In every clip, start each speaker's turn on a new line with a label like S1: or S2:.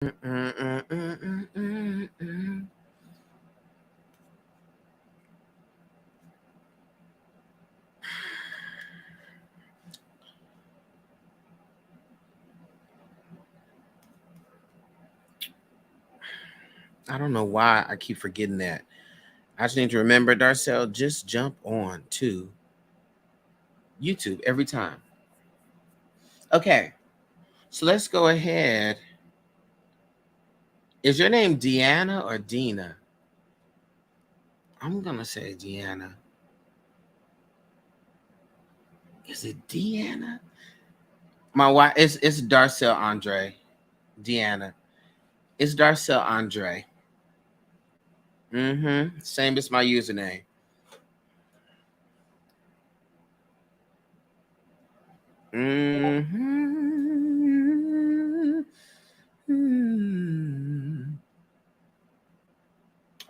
S1: I don't know why I keep forgetting that. I just need to remember, Darcel, just jump on to YouTube every time. Okay, so let's go ahead. Is your name Deanna or Dina? I'm gonna say Deanna. Is it Deanna? My wife, it's Darcel Andre. Deanna. It's Darcel Andre. Same as my username. Mm-hmm.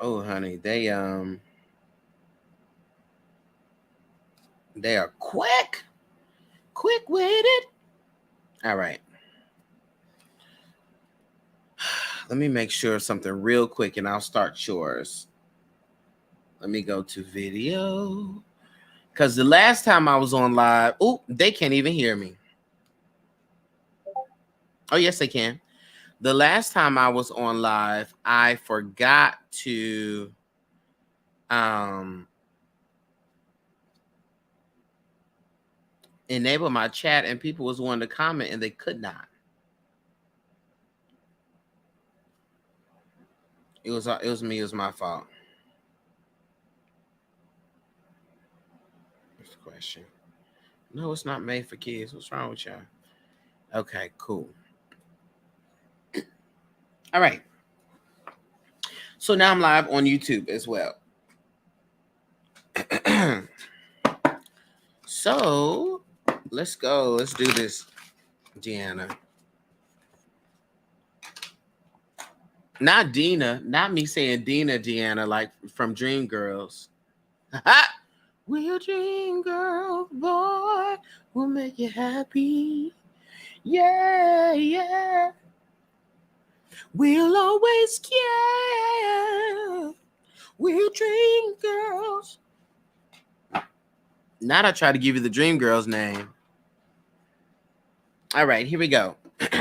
S1: Oh, honey, they are quick witted. All right. Let me make sure of something real quick, and I'll start yours. Let me go to video. Because the last time I was on live, they can't even hear me. Oh, yes, they can. The last time I was on live, I forgot to enable my chat, and people was wanting to comment, and they could not. It was me. It was my fault. Next question. No, it's not made for kids. What's wrong with y'all? Okay, cool. All right. So now I'm live on YouTube as well. So let's go. Let's do this, Deanna. Not Dina. Not me saying Dina, Deanna, like from Dreamgirls. Will dream girl, boy, will make you happy. Yeah, yeah. We'll always care. We'll dream girls. Now I try to give you the Dream Girls name. All right, here we go.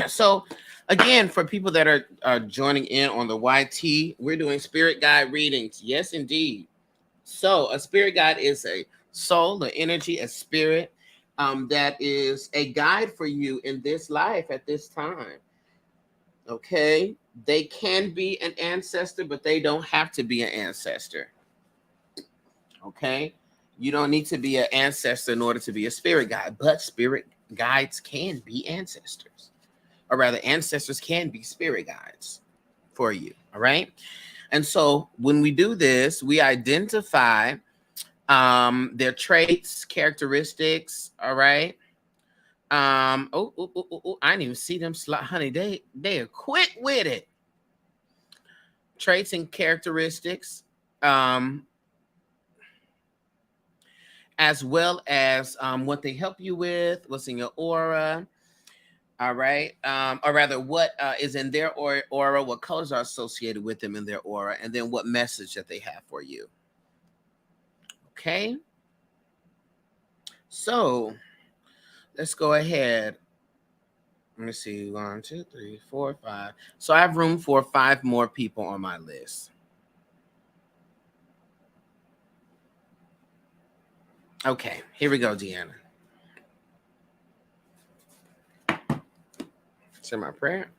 S1: So, again, for people that are joining in on the YT, we're doing spirit guide readings. Yes, indeed. So, a spirit guide is a soul, an energy, a spirit that is a guide for you in this life at this time. Okay, they can be an ancestor, but they don't have to be an ancestor. Okay, you don't need to be an ancestor in order to be a spirit guide, but spirit guides can be ancestors, or rather, ancestors can be spirit guides for you. All right, and so when we do this, we identify their traits, characteristics. All right. I didn't even see them slide, honey. They are quick with it. Traits and characteristics, as well as what they help you with, what's in your aura. All right. Or rather, what is in their aura, what colors are associated with them in their aura, and then what message that they have for you. Okay. So let's go ahead. Let me see. 1, 2, 3, 4, 5. So I have room for 5 more people on my list. Okay, here we go, Deanna. Say my prayer.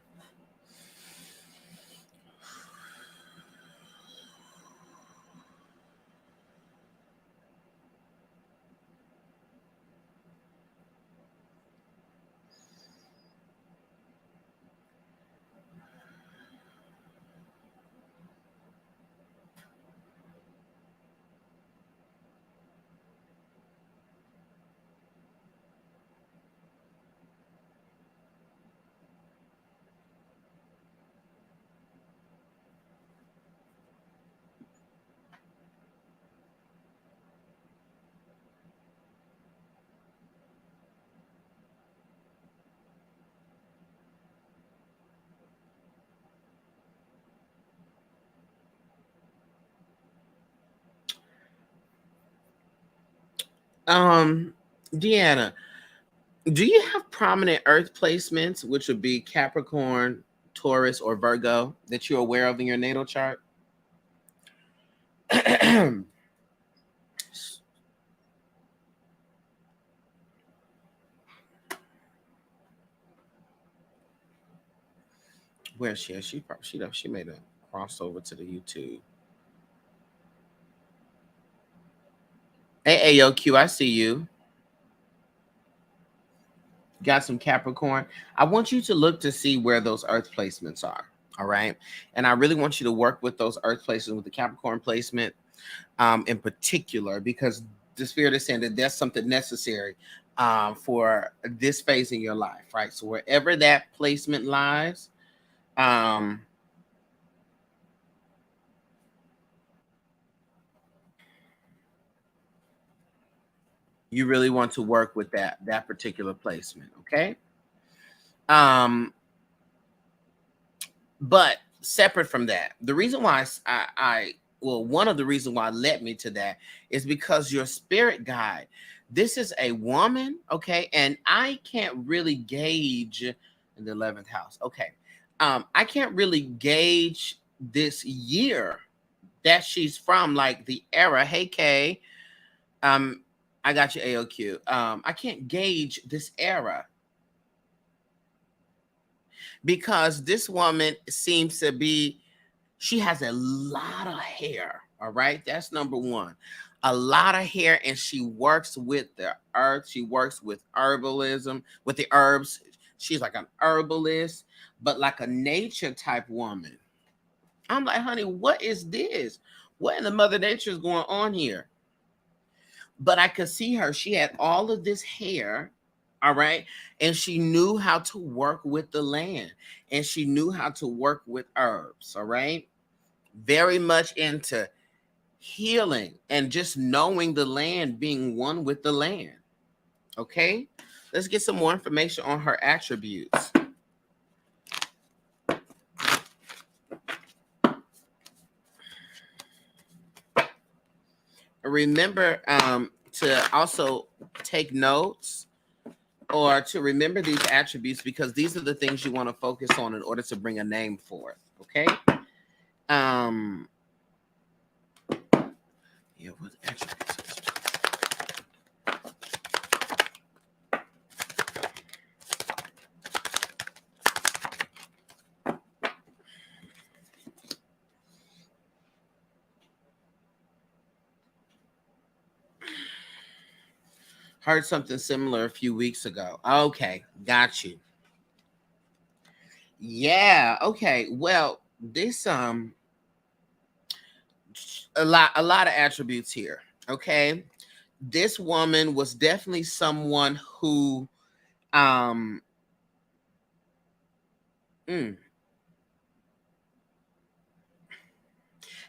S1: Deanna, do you have prominent Earth placements, which would be Capricorn, Taurus, or Virgo, that you're aware of in your natal chart? Where's she? She made a crossover to the YouTube. Hey, AOQ, I see you. Got some Capricorn. I want you to look to see where those Earth placements are. All right. And I really want you to work with those Earth placements, with the Capricorn placement in particular, because the Spirit is saying that that's something necessary for this phase in your life, right? So wherever that placement lies, um, you really want to work with that particular placement, okay? Um, but separate from that, the reason why well, one of the reasons why led me to that is because your spirit guide, this is a woman, okay? And I can't really gauge in the 11th house, okay? I can't really gauge this year that she's from, like the era. Hey, Kay, um, I got you, AOQ. I can't gauge this era because this woman seems to be, she has a lot of hair. All right. That's number one. A lot of hair, and she works with the earth. She works with herbalism, with the herbs. She's like an herbalist, but like a nature type woman. I'm like, honey, what is this? What in the mother nature is going on here? But I could see her. She had all of this hair, all right, and she knew how to work with the land, and she knew how to work with herbs, all right. Very much into healing and just knowing the land, being one with the land. Okay, let's get some more information on her attributes. Remember to also take notes or to remember these attributes, because these are the things you want to focus on in order to bring a name forth. Okay. Yeah, what attributes? Heard something similar a few weeks ago. Okay, got you. Yeah, okay. Well, this a lot of attributes here. Okay. This woman was definitely someone who um mm,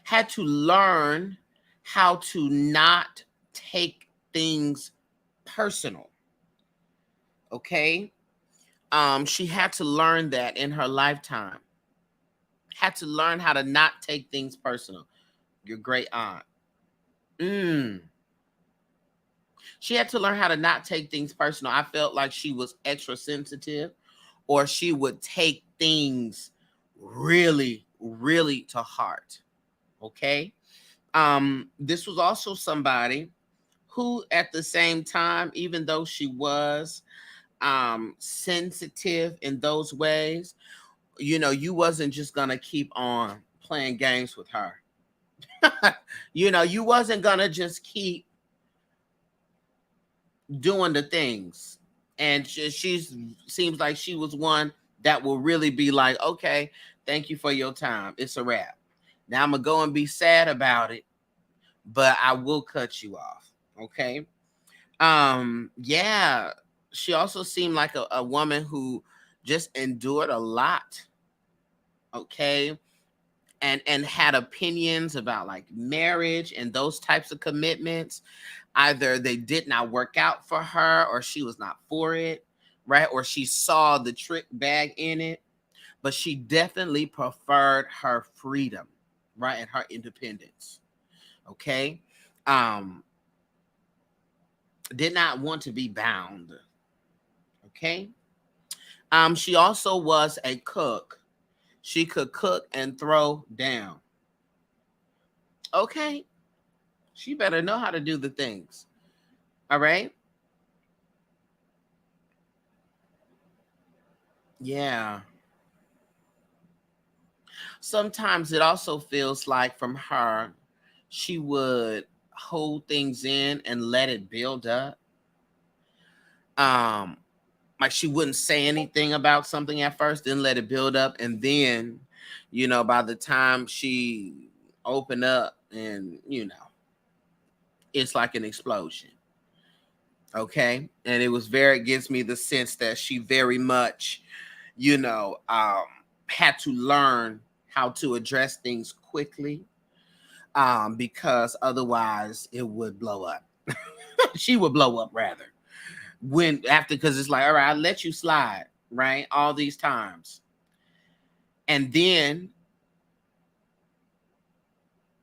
S1: had to learn how to not take things personal. Okay. She had to learn that in her lifetime. Had to learn how to not take things personal. Your great aunt. Mm. She had to learn how to not take things personal. I felt like she was extra sensitive, or she would take things really, really to heart. Okay. This was also somebody who, at the same time, even though she was sensitive in those ways, you wasn't just gonna keep on playing games with her. You wasn't gonna just keep doing the things. And she's seems like she was one that will really be like, okay, thank you for your time. It's a wrap. Now I'm gonna go and be sad about it, but I will cut you off. Okay. Yeah. She also seemed like a woman who just endured a lot. Okay. And had opinions about like marriage and those types of commitments. Either they did not work out for her, or she was not for it, right? Or she saw the trick bag in it, but she definitely preferred her freedom, right? And her independence. Okay. Um, did not want to be bound. Okay. She also was a cook. She could cook and throw down. Okay. She better know how to do the things. All right. Yeah. Sometimes it also feels like from her, she would hold things in and let it build up. Um, like she wouldn't say anything about something at first, then let it build up, and then, by the time she opened up, and it's like an explosion. Okay, and it gives me the sense that she very much, you know, um, had to learn how to address things quickly, because otherwise it would blow up. She would blow up rather because it's like, all right, I let you slide, right, all these times, and then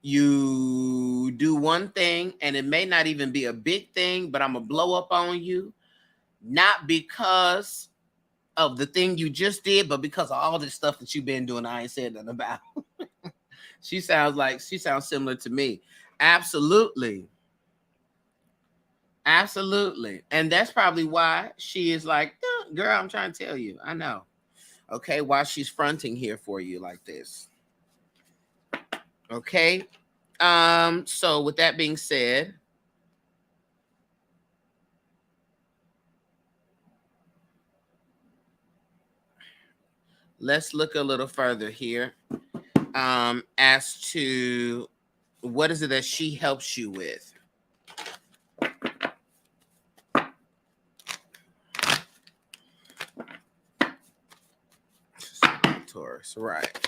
S1: you do one thing, and it may not even be a big thing, but I'm gonna blow up on you, not because of the thing you just did, but because of all this stuff that you've been doing I ain't said nothing about. She sounds similar to me. Absolutely. Absolutely. And that's probably why she is like, girl, I'm trying to tell you. I know. Okay, why she's fronting here for you like this. Okay. So with that being said, let's look a little further here. As to what is it that she helps you with? Taurus, right.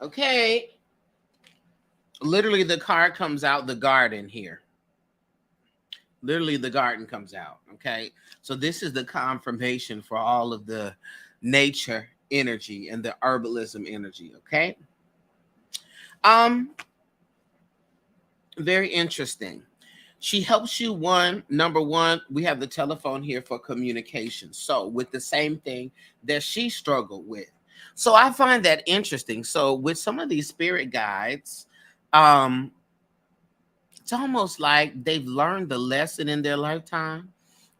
S1: Okay. Literally, the card comes out, the garden here. Literally, the garden comes out. Okay. So this is the confirmation for all of the nature energy and the herbalism energy. Okay. Um, Very interesting. She helps you number one, we have the telephone here for communication. So with the same thing that she struggled with. So I find that interesting. So with some of these spirit guides, um, it's almost like they've learned the lesson in their lifetime.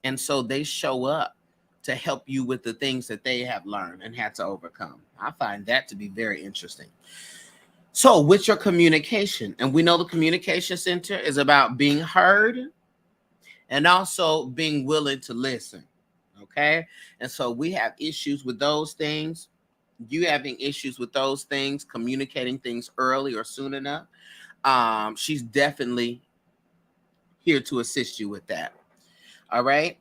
S1: And so they show up to help you with the things that they have learned and had to overcome. I find that to be very interesting. So, with your communication, and we know the communication center is about being heard and also being willing to listen. Okay. And so we have issues with those things. You having issues with those things, communicating things early or soon enough. She's definitely here to assist you with that. All right.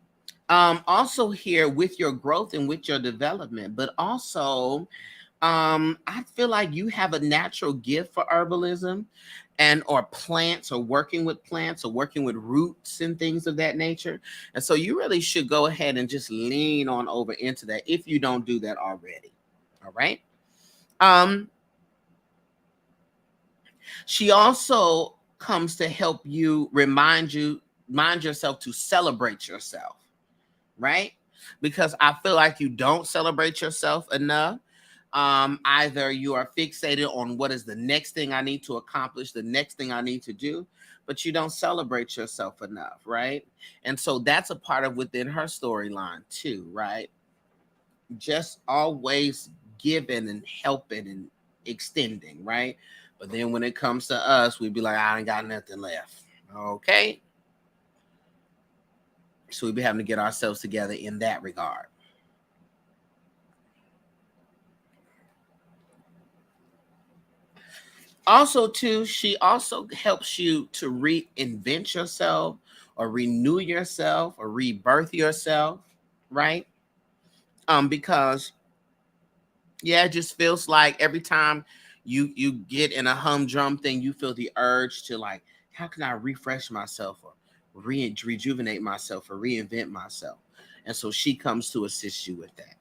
S1: Also here with your growth and with your development, but also I feel like you have a natural gift for herbalism and or plants or working with plants or working with roots and things of that nature. And so you really should go ahead and just lean on over into that if you don't do that already. All right. Um, she also comes to help you mind yourself to celebrate yourself, right? Because I feel like you don't celebrate yourself enough. Either you are fixated on what is the next thing I need to accomplish, the next thing I need to do, but you don't celebrate yourself enough, right? And so that's a part of within her storyline too, right? Just always giving and helping and extending, right? But then when it comes to us, we'd be like, I ain't got nothing left. Okay. So we'd be having to get ourselves together in that regard. Also, too, she also helps you to reinvent yourself or renew yourself or rebirth yourself, right? Because yeah, it just feels like every time you get in a humdrum thing, you feel the urge to like How can I refresh myself or rejuvenate myself or reinvent myself? And so she comes to assist you with that.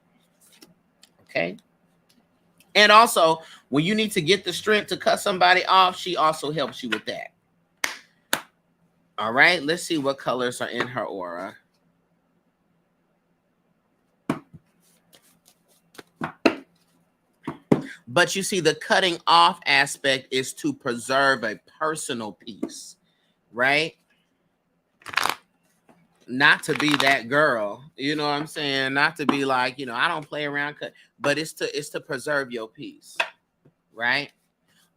S1: Okay. And also, when you need to get the strength to cut somebody off, she also helps you with that. All right. Let's see what colors are in her aura. But you see, the cutting off aspect is to preserve a personal peace, right? Not to be that girl, you know what I'm saying? Not to be like, I don't play around, but it's to preserve your peace, right?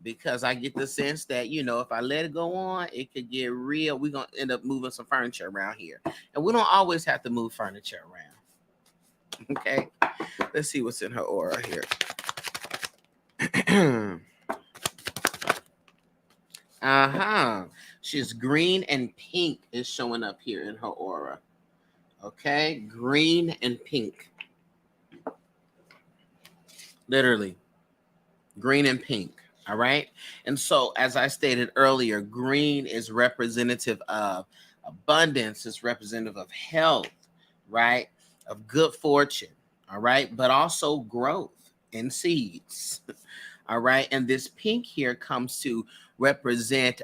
S1: Because I get the sense that, if I let it go on, it could get real. We're going to end up moving some furniture around here. And we don't always have to move furniture around. Okay. Let's see what's in her aura here. She's green and pink is showing up here in her aura. Okay. Green and pink. Literally. Green and pink. All right. And so, as I stated earlier, green is representative of abundance, it's representative of health, right? Of good fortune. All right. But also growth and seeds. All right. And this pink here comes to represent,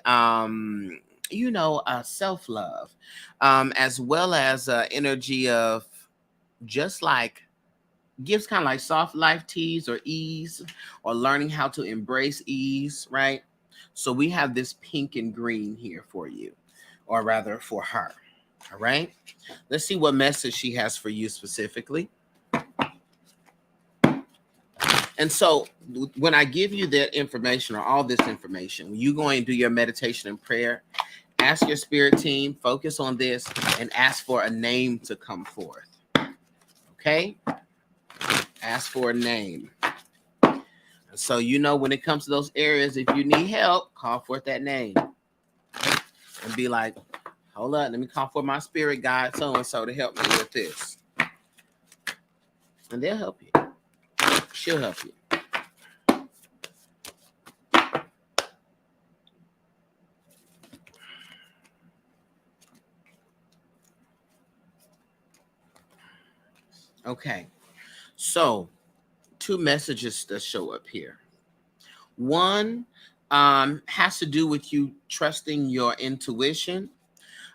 S1: self-love, as well as energy of just like gives kind of like soft life teas or ease or learning how to embrace ease, right? So we have this pink and green here for you, or rather for her. All right. Let's see what message she has for you specifically. And so when I give you that information or all this information, when you go and do your meditation and prayer, ask your spirit team, focus on this, and ask for a name to come forth. Okay? Ask for a name. So, when it comes to those areas, if you need help, call forth that name. And be like, hold up, let me call for my spirit guide so-and-so to help me with this. And they'll help you. She'll help you. Okay. So, two messages that show up here. One has to do with you trusting your intuition.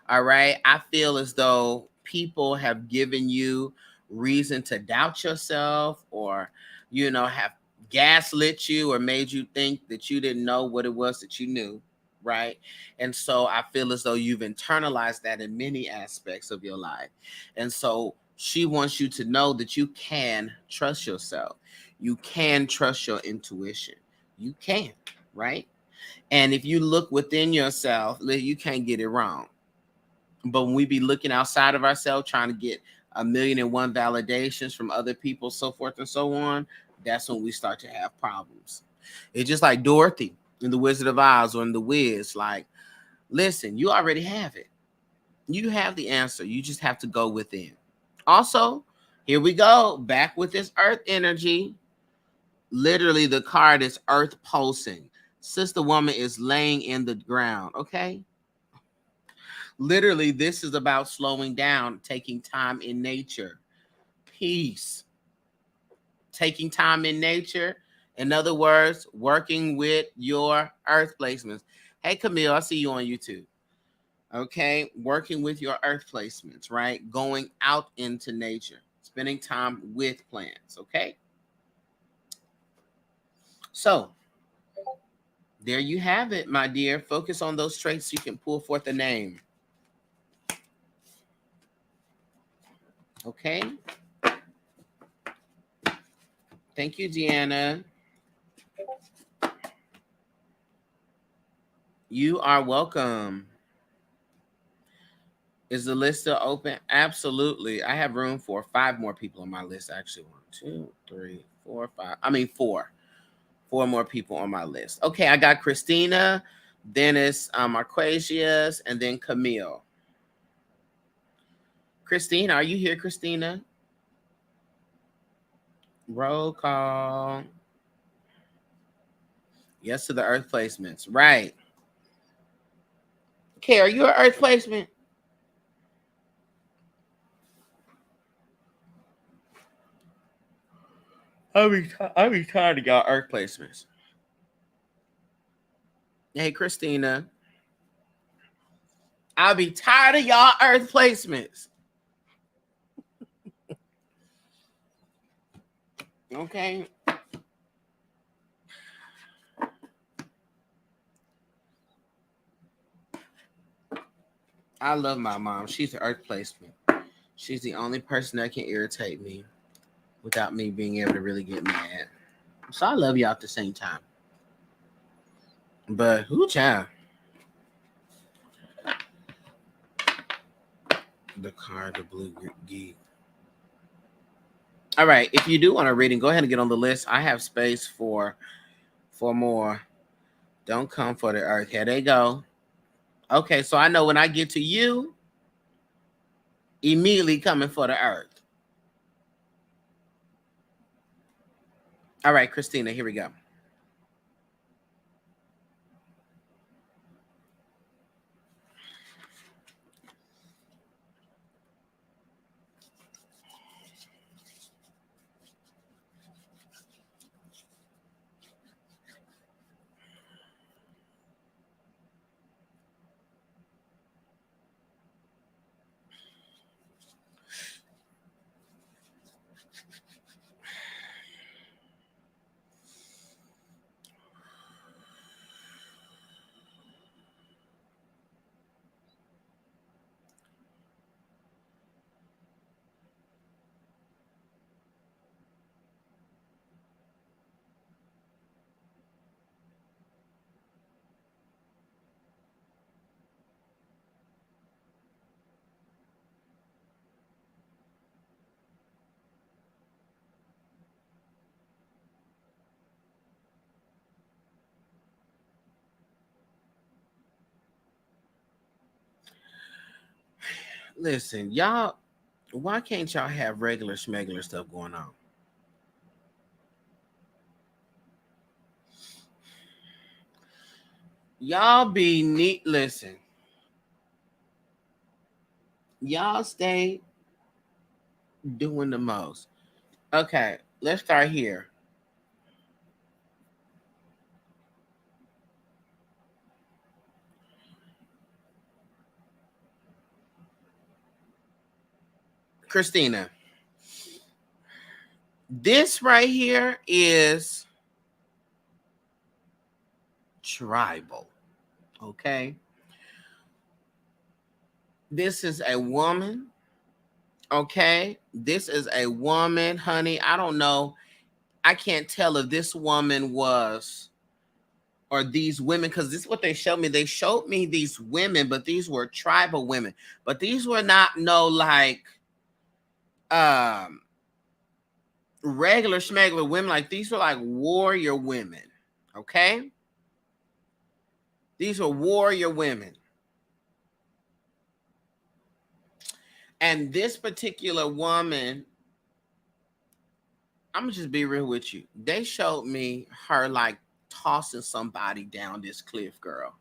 S1: All right. I feel as though people have given you reason to doubt yourself or, have gaslit you or made you think that you didn't know what it was that you knew. Right. And so I feel as though you've internalized that in many aspects of your life. And so she wants you to know that you can trust yourself. You can trust your intuition. You can. Right. And if you look within yourself, you can't get it wrong. But when we be looking outside of ourselves, trying to get 1,000,001 validations from other people, so forth and so on, that's when we start to have problems. It's just like Dorothy in The Wizard of Oz or in The Wiz. Like, listen, you already have it. You have the answer. You just have to go within. Also, here we go. Back with this earth energy. Literally, the card is earth pulsing. Sister woman is laying in the ground. Okay. Literally, this is about slowing down, taking time in nature, peace, taking time in nature. In other words, working with your earth placements. Hey, Camille, I see you on YouTube. Okay, working with your earth placements, right? Going out into nature, spending time with plants, okay? So, there you have it, my dear. Focus on those traits so you can pull forth a name. Okay? Thank you, Deanna. You are welcome. Is the list still open? Absolutely. I have room for 5 more people on my list. Actually, 1, 2, 3, 4, 5. I mean 4. 4 more people on my list. Okay, I got Christina, Dennis, Marquesius, and then Camille. Christina, are you here, Christina? Roll call. Yes to the earth placements. Right. Okay, are you an earth placement? I be tired of y'all earth placements. Hey, Christina. I'll be tired of y'all earth placements. Okay. I love my mom. She's an earth placement. She's the only person that can irritate me without me being able to really get mad. So I love y'all at the same time. But who child? The card, the blue geek. All right. If you do want a reading, go ahead and get on the list. I have space for more. Don't come for the earth. Here they go. Okay, so I know when I get to you, immediately coming for the earth. All right, Christina, here we go. Listen, y'all, why can't y'all have regular schmegular stuff going on? Y'all be neat. Listen, y'all stay doing the most. Okay, let's start here. Christina, this right here is tribal. Okay, this is a woman. Okay, this is a woman, honey. I don't know. I can't tell if this woman was or these women because this is what they showed me. They showed me these women, but these were tribal women. But these were not no like um regular schmegular women. Like these were like warrior women. Okay, these were warrior women. And this particular woman, I'm gonna just be real with you. They showed me her like tossing somebody down this cliff, girl.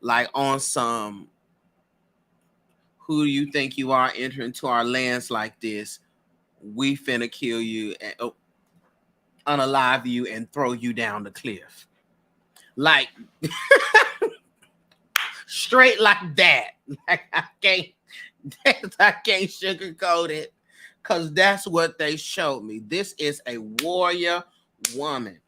S1: Like on some, who do you think you are entering to our lands like this? We finna kill you and unalive you and throw you down the cliff. Like straight like that. Like I can't sugarcoat it because that's what they showed me. This is a warrior woman.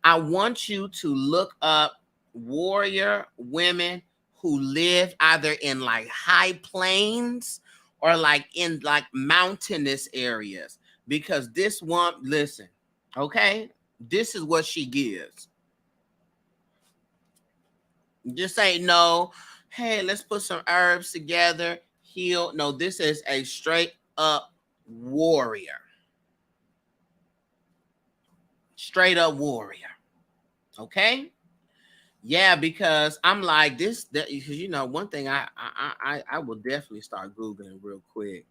S1: I want you to look up warrior women who live either in like high plains or like in like mountainous areas because this one, listen, okay, this is what she gives. Just ain't no, hey, let's put some herbs together, heal. No, this is a straight up warrior. Straight up warrior. Okay? Yeah, because I'm like this, because you know, one thing I will definitely start Googling real quick.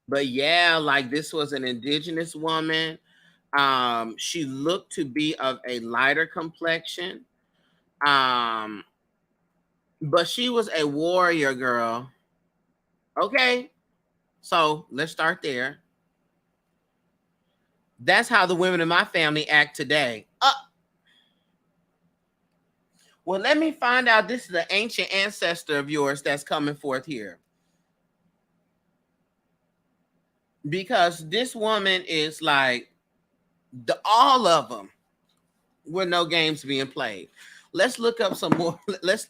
S1: But yeah, like this was an indigenous woman. She looked to be of a lighter complexion. Um, But she was a warrior girl. Okay. So let's start there. That's how the women in my family act today. Well, let me find out. This is an ancient ancestor of yours that's coming forth here. Because this woman is like all of them with no games being played. Let's look up some more. Let's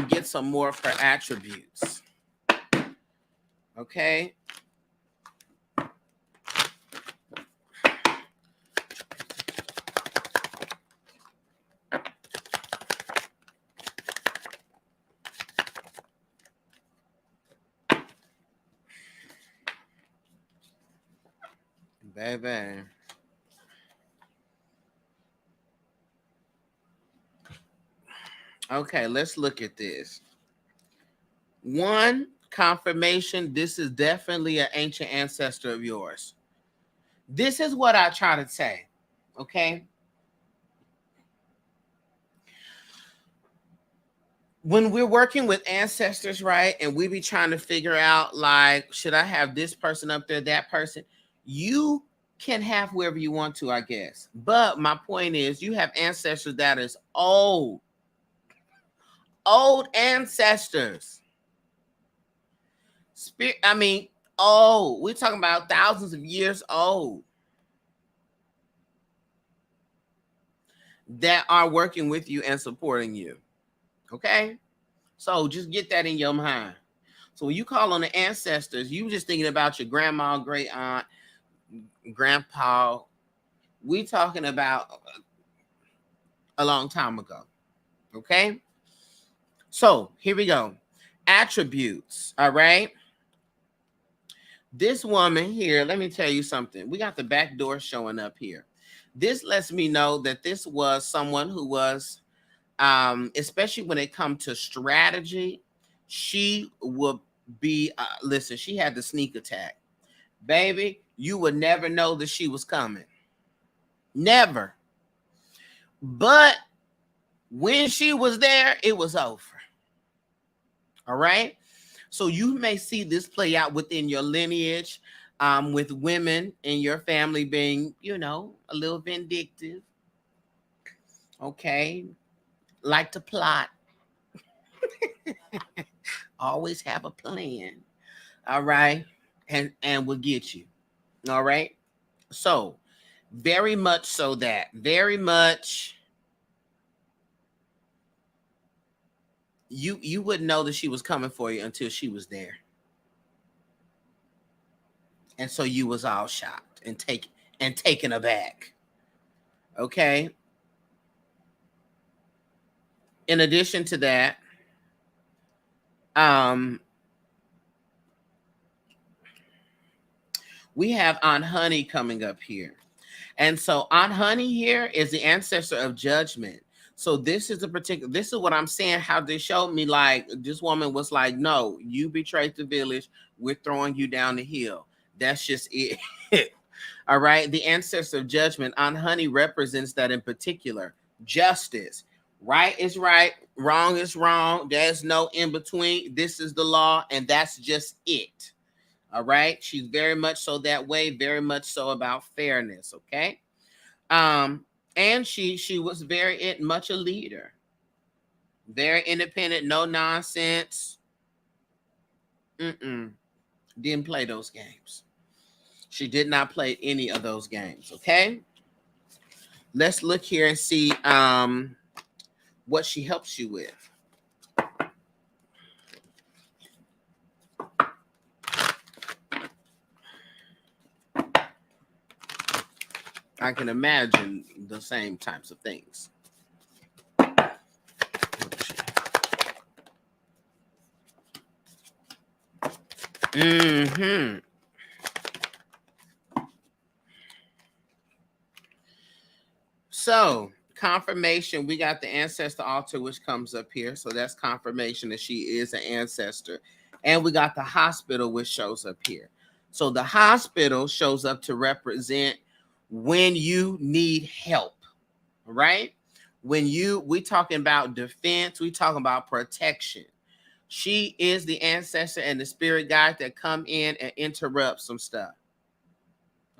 S1: get some more of her attributes. Okay. Baby. Okay, let's look at this. One, confirmation. This is definitely an ancient ancestor of yours. This is what I try to say. Okay. When we're working with ancestors, right, and we be trying to figure out, like, should I have this person up there, that person? You can have whoever you want to, I guess. But my point is, you have ancestors that is old ancestors. Old. We're talking about thousands of years old that are working with you and supporting you. Okay? So just get that in your mind. So when you call on the ancestors, you just thinking about your grandma, great aunt, grandpa. We talking about a long time ago. Okay? So here we go. Attributes. All right. This woman here, let me tell you something. We got the back door showing up here. This lets me know that this was someone who was, especially when it comes to strategy, she would be, listen, she had the sneak attack. Baby, you would never know that she was coming. Never. But when she was there, it was over. All right. So you may see this play out within your lineage, with women in your family being, a little vindictive. Okay. Like to plot. Always have a plan. All right. And will get you. All right. So very much so that. Very much. You wouldn't know that she was coming for you until she was there. And so you was all shocked and taken aback. Okay. In addition to that, we have Aunt Honey coming up here. And so Aunt Honey here is the ancestor of judgment. So this is what I'm saying, how they showed me, like, this woman was like, no, you betrayed the village. We're throwing you down the hill. That's just it. All right. The ancestor of judgment, Aunt Honey, represents that in particular. Justice. Right is right. Wrong is wrong. There's no in between. This is the law, and that's just it. All right. She's very much so that way, very much so about fairness. Okay. And she was very much a leader. Very independent, no nonsense. Didn't play those games. She did not play any of those games. Okay. Let's look here and see what she helps you with. I can imagine the same types of things. So, confirmation, we got the ancestor altar, which comes up here. So that's confirmation that she is an ancestor. And we got the hospital, which shows up here. So the hospital shows up to represent when you need help, right? When we talking about defense, we talking about protection. She is the ancestor and the spirit guide that come in and interrupt some stuff.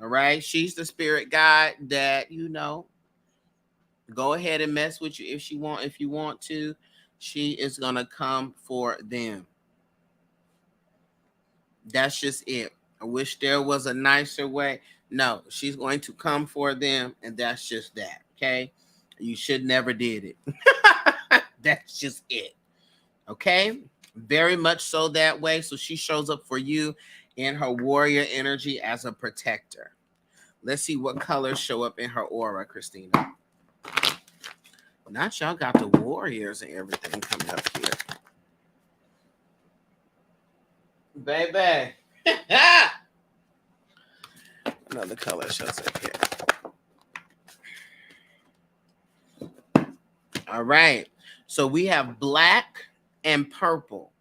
S1: All right. She's the spirit guide that, go ahead and mess with you if you want to. She is gonna come for them. That's just it. I wish there was a nicer way. No, she's going to come for them, and that's just that. Okay. You should never did it. That's just it. Okay. Very much so that way. So she shows up for you in her warrior energy as a protector. Let's see what colors show up in her aura, Christina. Not y'all got the warriors and everything coming up here. Baby. Another color shows up here. All right. So we have black and purple.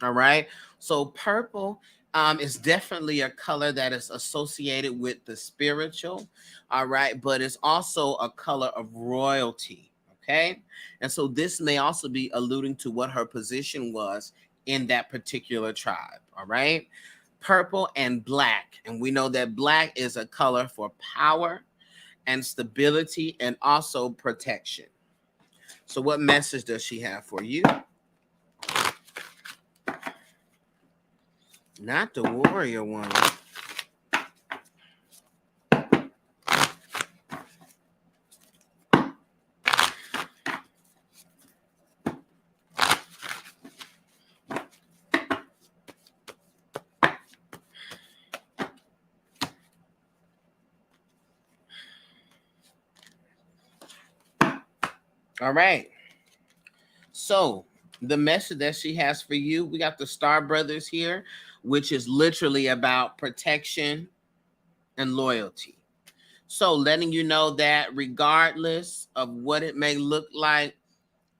S1: All right. So purple is definitely a color that is associated with the spiritual. All right. But it's also a color of royalty. Okay. And so this may also be alluding to what her position was in that particular tribe. All right. Purple and black. And we know that black is a color for power and stability and also protection. So what message does she have for you? Not the warrior one. All right. So the message that she has for you, we got the Star Brothers here, which is literally about protection and loyalty. So letting you know that regardless of what it may look like,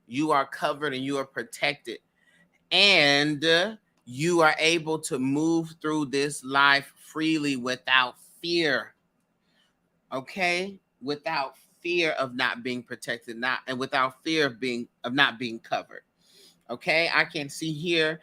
S1: you are covered and you are protected. And you are able to move through this life freely without fear. Okay? Without fear of not being protected, and without fear of not being covered. Okay, I can see here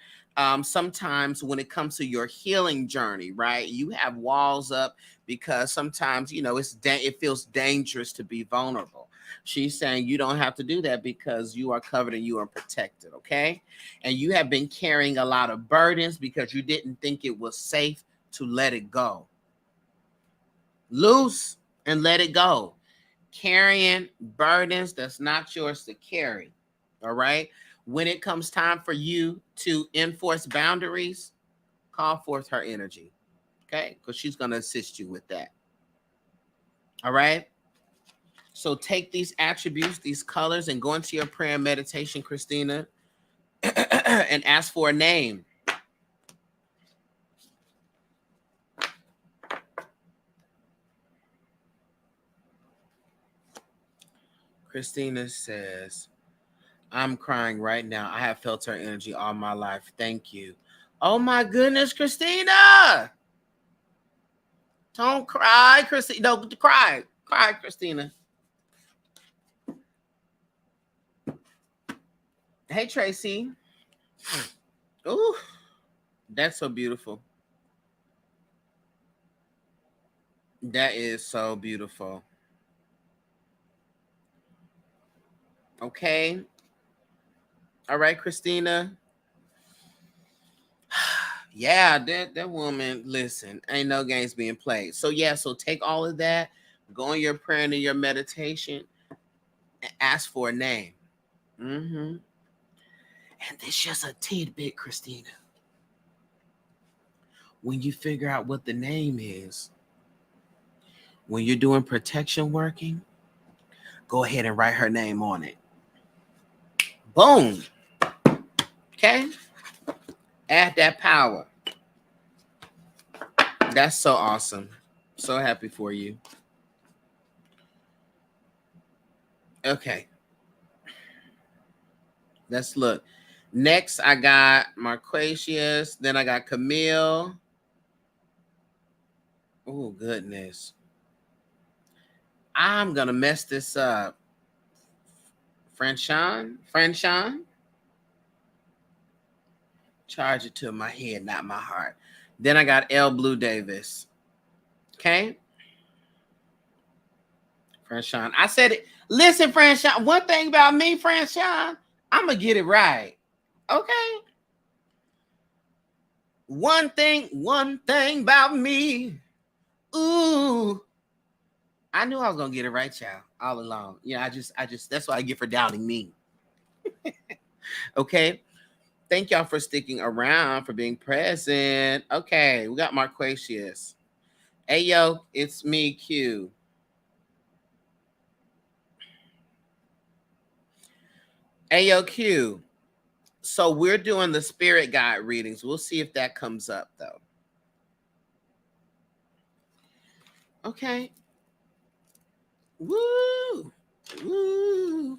S1: sometimes when it comes to your healing journey, right? You have walls up because sometimes it feels dangerous to be vulnerable. She's saying you don't have to do that because you are covered and you are protected. Okay, and you have been carrying a lot of burdens because you didn't think it was safe to let it go. Loose and let it go. Carrying burdens that's not yours to carry. All right. When it comes time for you to enforce boundaries, call forth her energy. Okay. Because she's going to assist you with that. All right. So take these attributes, these colors, and go into your prayer and meditation, Christina, and ask for a name. Christina says, I'm crying right now. I have felt her energy all my life. Thank you. Oh my goodness, Christina. Don't cry, Christina. Don't cry. Cry, Christina. Hey, Tracy. Ooh, that's so beautiful. That is so beautiful. Okay. All right, Christina. Yeah, that woman, listen, ain't no games being played. So yeah, so take all of that, go in your prayer and in your meditation, and ask for a name. Mm-hmm. And this just a tidbit, Christina. When you figure out what the name is, when you're doing protection working, go ahead and write her name on it. Boom. Okay? Add that power. That's so awesome. So happy for you. Okay. Let's look. Next, I got Marquesius. Then I got Camille. Oh, goodness. I'm going to mess this up. Friend Sean. Charge it to my head, not my heart. Then I got L. Blue Davis. Okay. Friend Sean. I said it. Listen, Friend Sean. One thing about me, Friend Sean, I'm going to get it right. Okay. One thing about me. Ooh. I knew I was going to get it right, child, all along. Yeah, I just, that's what I get for doubting me. Okay. Thank y'all for sticking around, for being present. Okay, we got Marquacious. Hey, yo, it's me, Q. Hey, yo, Q. So we're doing the spirit guide readings. We'll see if that comes up, though. Okay. Woo! Woo!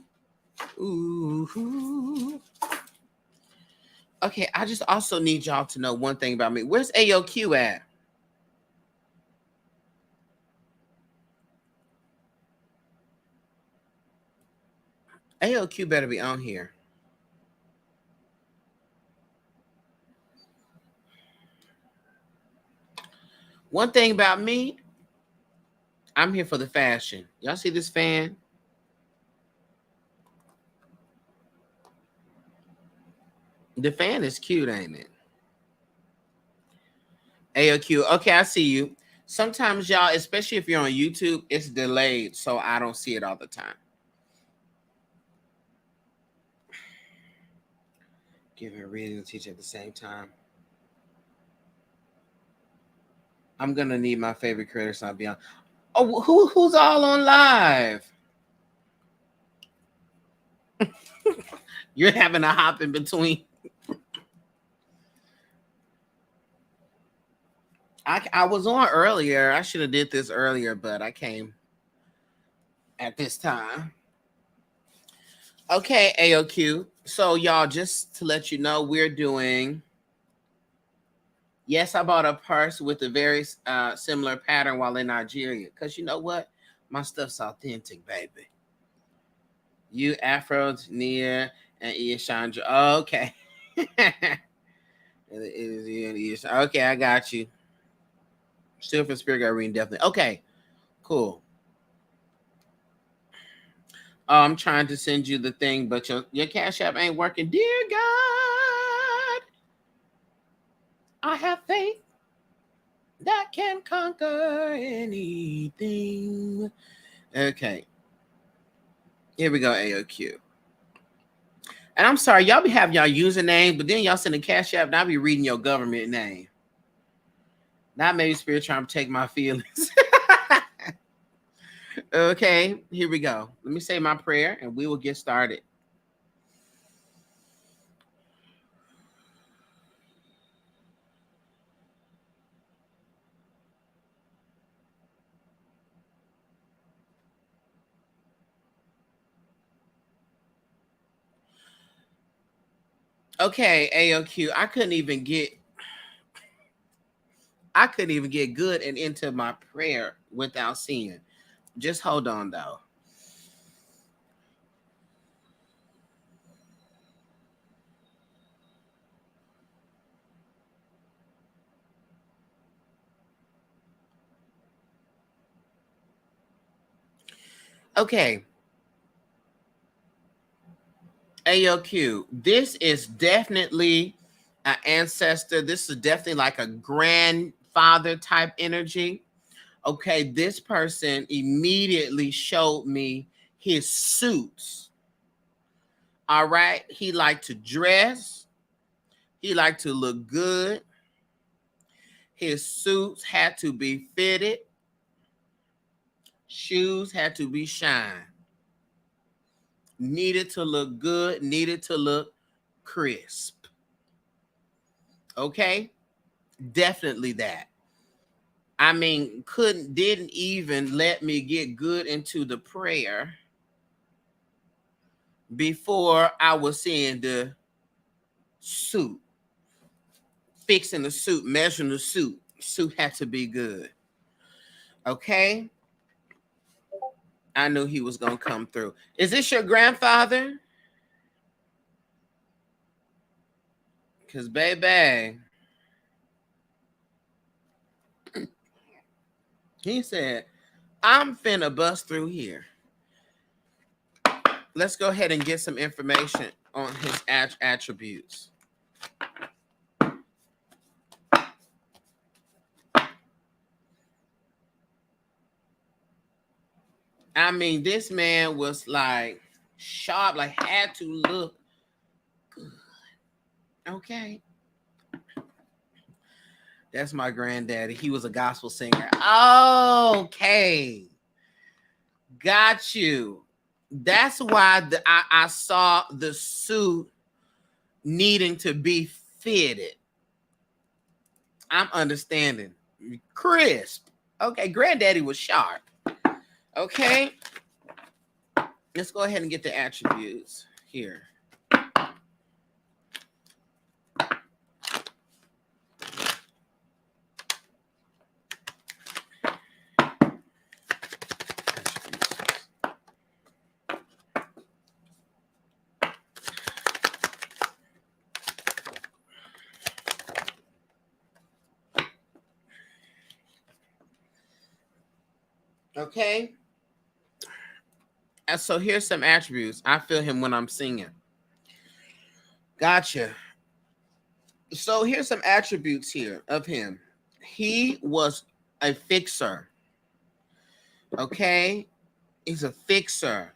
S1: Ooh. Okay, I just also need y'all to know one thing about me. Where's AOQ at? AOQ better be on here. One thing about me, I'm here for the fashion. Y'all see this fan? The fan is cute, ain't it? AOQ. Okay, I see you. Sometimes y'all, especially if you're on YouTube, it's delayed, so I don't see it all the time. Give a reading and teach at the same time. I'm gonna need my favorite creator so I'll be on. Oh, who's all on live? You're having a hop in between. I was on earlier. I should have did this earlier, but I came at this time. Okay, AOQ. So y'all, just to let you know, we're doing. Yes, I bought a purse with a very similar pattern while in Nigeria. Because you know what? My stuff's authentic, baby. You, Afro, Nia, and Iashandra. Oh, okay. Okay, I got you. Still for Spirit Guide reading, definitely. Okay, cool. Oh, I'm trying to send you the thing, but your Cash App ain't working. Dear God, I have faith that can conquer anything. Okay. Here we go, AOQ. And I'm sorry, y'all be having y'all username, but then y'all send a Cash App and I'll be reading your government name. Not maybe Spirit trying to take my feelings. Okay, here we go. Let me say my prayer and we will get started. Okay, AOQ, I couldn't even get good and into my prayer without seeing. Just hold on though. Okay. AOQ, this is definitely an ancestor. This is definitely like a grandfather type energy. Okay, this person immediately showed me his suits. All right, he liked to dress. He liked to look good. His suits had to be fitted. Shoes had to be shined. Needed to look good, needed to look crisp. Okay? Definitely that. I mean, didn't even let me get good into the prayer before I was seeing the suit. Fixing the suit, measuring the suit. Suit had to be good. Okay? I knew he was going to come through. Is this your grandfather? Because, baby, he said, I'm finna bust through here. Let's go ahead and get some information on his attributes. I mean, this man was like sharp, like had to look good. Okay. That's my granddaddy. He was a gospel singer. Okay. Got you. That's why I saw the suit needing to be fitted. I'm understanding. Crisp. Okay. Granddaddy was sharp. Okay. Let's go ahead and get the attributes here. Okay. And so here's some attributes. I feel him when I'm singing. Gotcha. So here's some attributes here of him. He was a fixer. Okay. He's a fixer.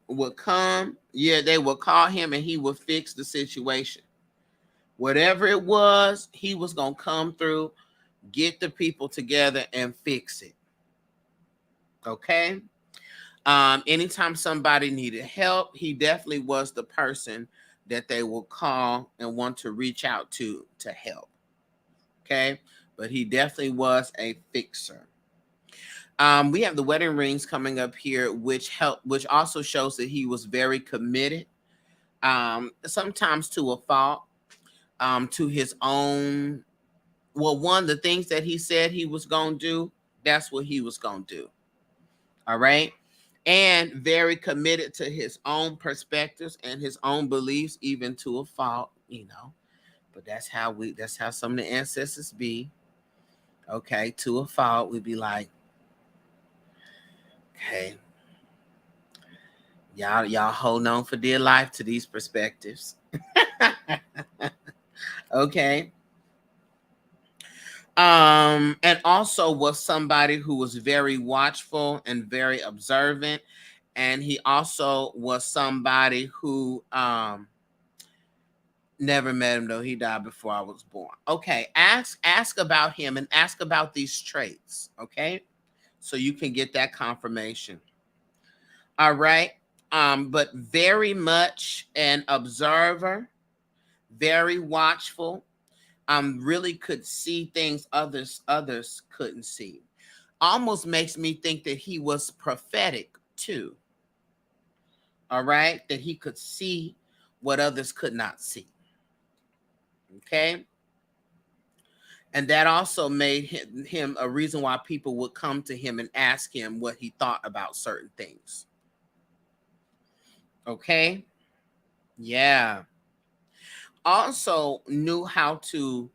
S1: Would come. Yeah, they would call him and he would fix the situation. Whatever it was, he was going to come through, get the people together and fix it. Okay. Anytime somebody needed help, he definitely was the person that they will call and want to reach out to help. Okay. But he definitely was a fixer. We have the wedding rings coming up here, which also shows that he was very committed. Sometimes to a fault, to his own. Well, the things that he said he was going to do, that's what he was going to do. All right. And very committed to his own perspectives and his own beliefs, even to a fault, But that's how some of the ancestors be. Okay, to a fault, we'd be like, okay, y'all hold on for dear life to these perspectives. Okay. And also was somebody who was very watchful and very observant. And he also was somebody who never met him, though. He died before I was born. Okay, ask about him and ask about these traits, okay? So you can get that confirmation. All right. But very much an observer, very watchful. Really could see things others couldn't see. Almost makes me think that he was prophetic too. All right, that he could see what others could not see. Okay. And that also made him a reason why people would come to him and ask him what he thought about certain things. Okay. Yeah. Also knew how to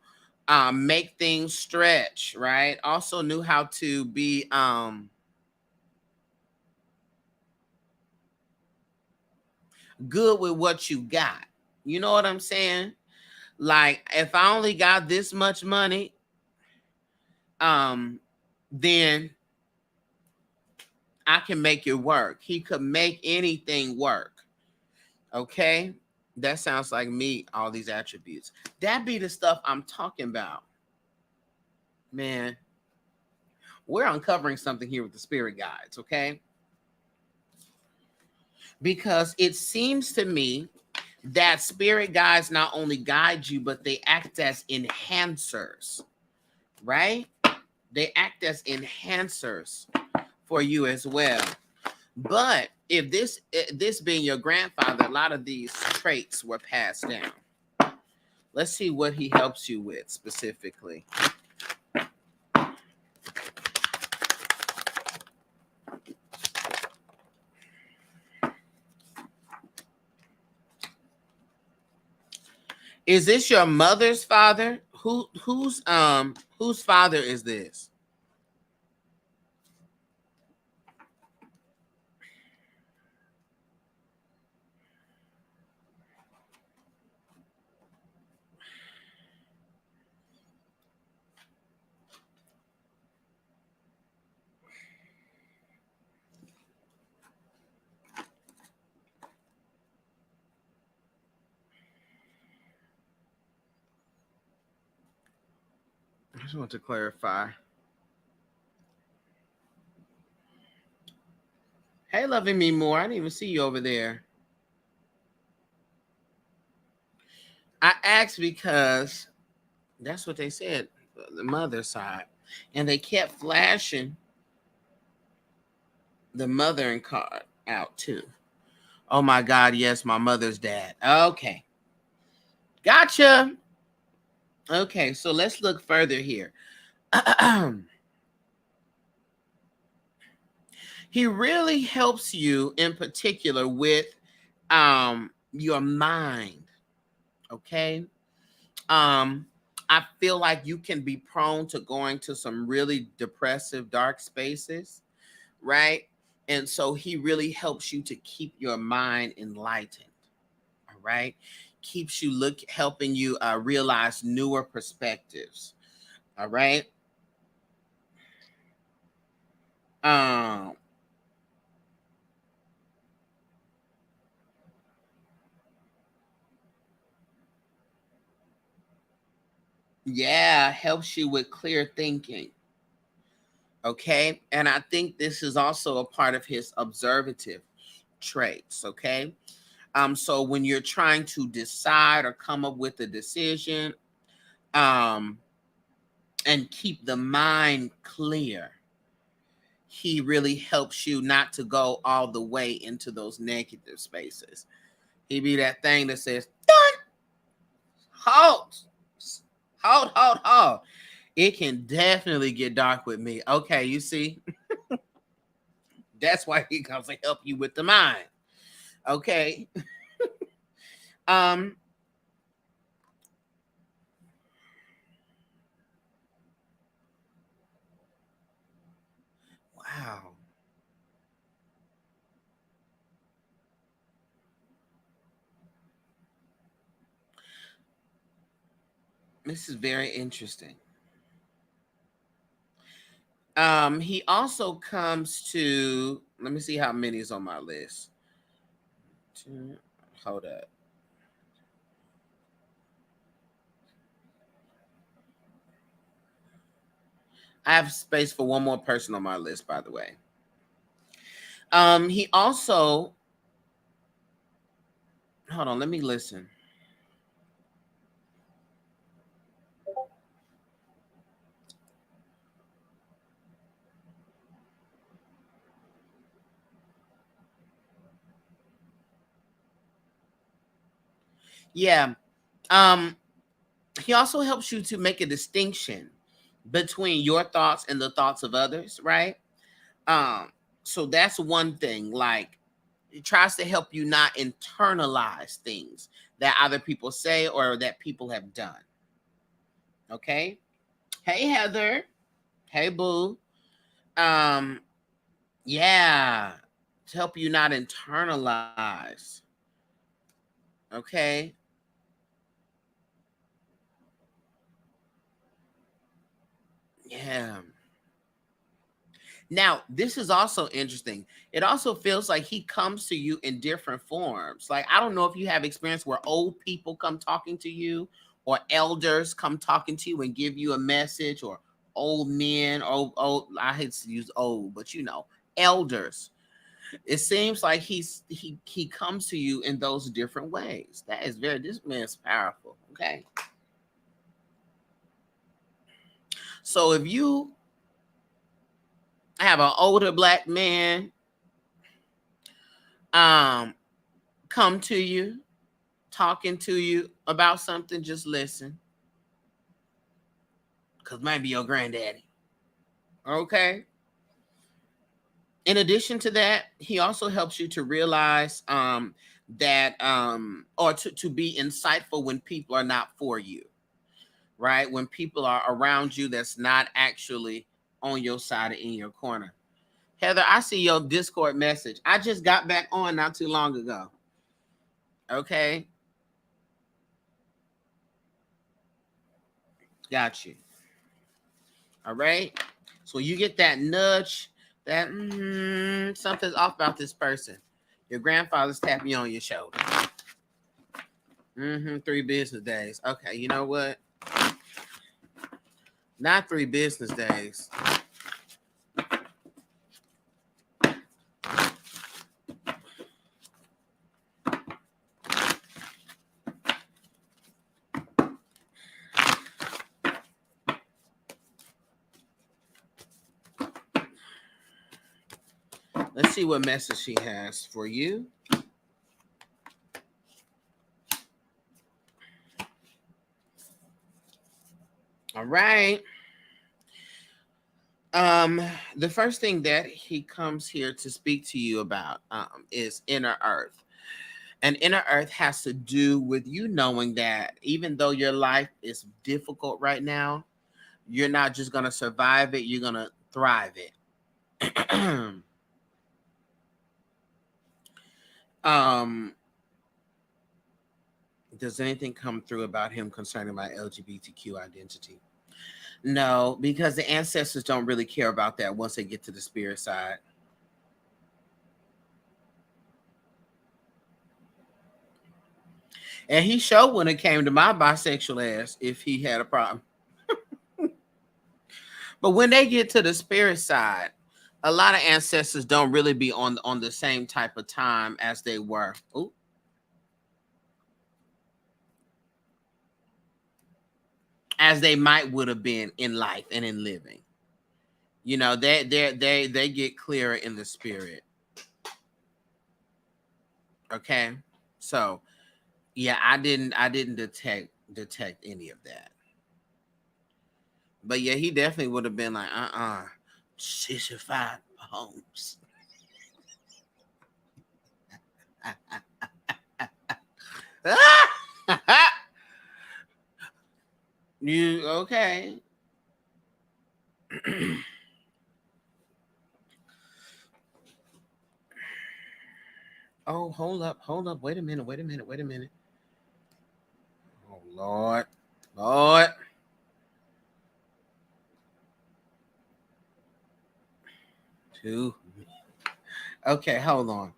S1: make things stretch, right? Also knew how to be good with what you got. You know what I'm saying? Like, if I only got this much money, then I can make it work. He could make anything work. Okay? That sounds like me, all these attributes. That be the stuff I'm talking about. Man, we're uncovering something here with the spirit guides, okay? Because it seems to me that spirit guides not only guide you, but they act as enhancers, right? They act as enhancers for you as well. But if this being your grandfather, a lot of these traits were passed down. Let's see what he helps you with specifically. Is this your mother's father? Whose father is this? I just want to clarify. Hey, loving me more. I didn't even see you over there. I asked because that's what they said, the mother side. And they kept flashing the mothering card out too. Oh my God, yes, my mother's dad. Okay. Gotcha. Okay, so let's look further here. He really helps you in particular with your mind. Okay. Um, I feel like you can be prone to going to some really depressive, dark spaces, right? And so he really helps you to keep your mind enlightened. All right. Keeps you helping you realize newer perspectives. All right. Um, yeah, helps you with clear thinking. Okay. And I think this is also a part of his observative traits. Okay. So when you're trying to decide or come up with a decision, um, and keep the mind clear, he really helps you not to go all the way into those negative spaces. He be that thing that says, done, halt, halt. It can definitely get dark with me. Okay, you see, that's why he comes to help you with the mind. Okay. um, wow. This is very interesting. He also comes to, let me see how many is on my list. Hold up. I have space for one more person on my list, by the way. He also, hold on, let me listen. Yeah. Um, he also helps you to make a distinction between your thoughts and the thoughts of others, right? Um, so that's one thing. Like, it tries to help you not internalize things that other people say or that people have done. Okay. Hey, Heather. Hey, Boo. Um, yeah, to help you not internalize. Okay. Yeah. Now, this is also interesting. It also feels like he comes to you in different forms. Like, I don't know if you have experience where old people come talking to you or elders come talking to you and give you a message, or old men, old, I hate to use old, but elders. It seems like he comes to you in those different ways. That is this man's powerful. Okay. So if you have an older black man um come to you, talking to you about something, just listen. Cause might be your granddaddy. Okay. In addition to that, he also helps you to realize that or to be insightful when people are not for you, right? When people are around you that's not actually on your side or in your corner. Heather, I see your Discord message. I just got back on not too long ago. Okay. Got you. All right. So you get that nudge that something's off about this person. Your grandfather's tapping you on your shoulder. 3 business days. Okay, you know what? Not 3 business days. Let's see what message she has for you. All right. The first thing that he comes here to speak to you about is inner earth. And inner earth has to do with you knowing that even though your life is difficult right now, you're not just going to survive it, you're going to thrive it. Does anything come through about him concerning my LGBTQ identity? No, because the ancestors don't really care about that once they get to the spirit side. And he showed when it came to my bisexual ass if he had a problem. But when they get to the spirit side, a lot of ancestors don't really be on the same type of time as they were. Ooh. As they might would have been in life and in living. You know, they get clearer in the spirit. Okay. So yeah, I didn't detect any of that. But yeah, he definitely would have been like, 65 homes. You okay? Oh, hold up. Wait a minute. Oh Lord. Two. Okay, hold on.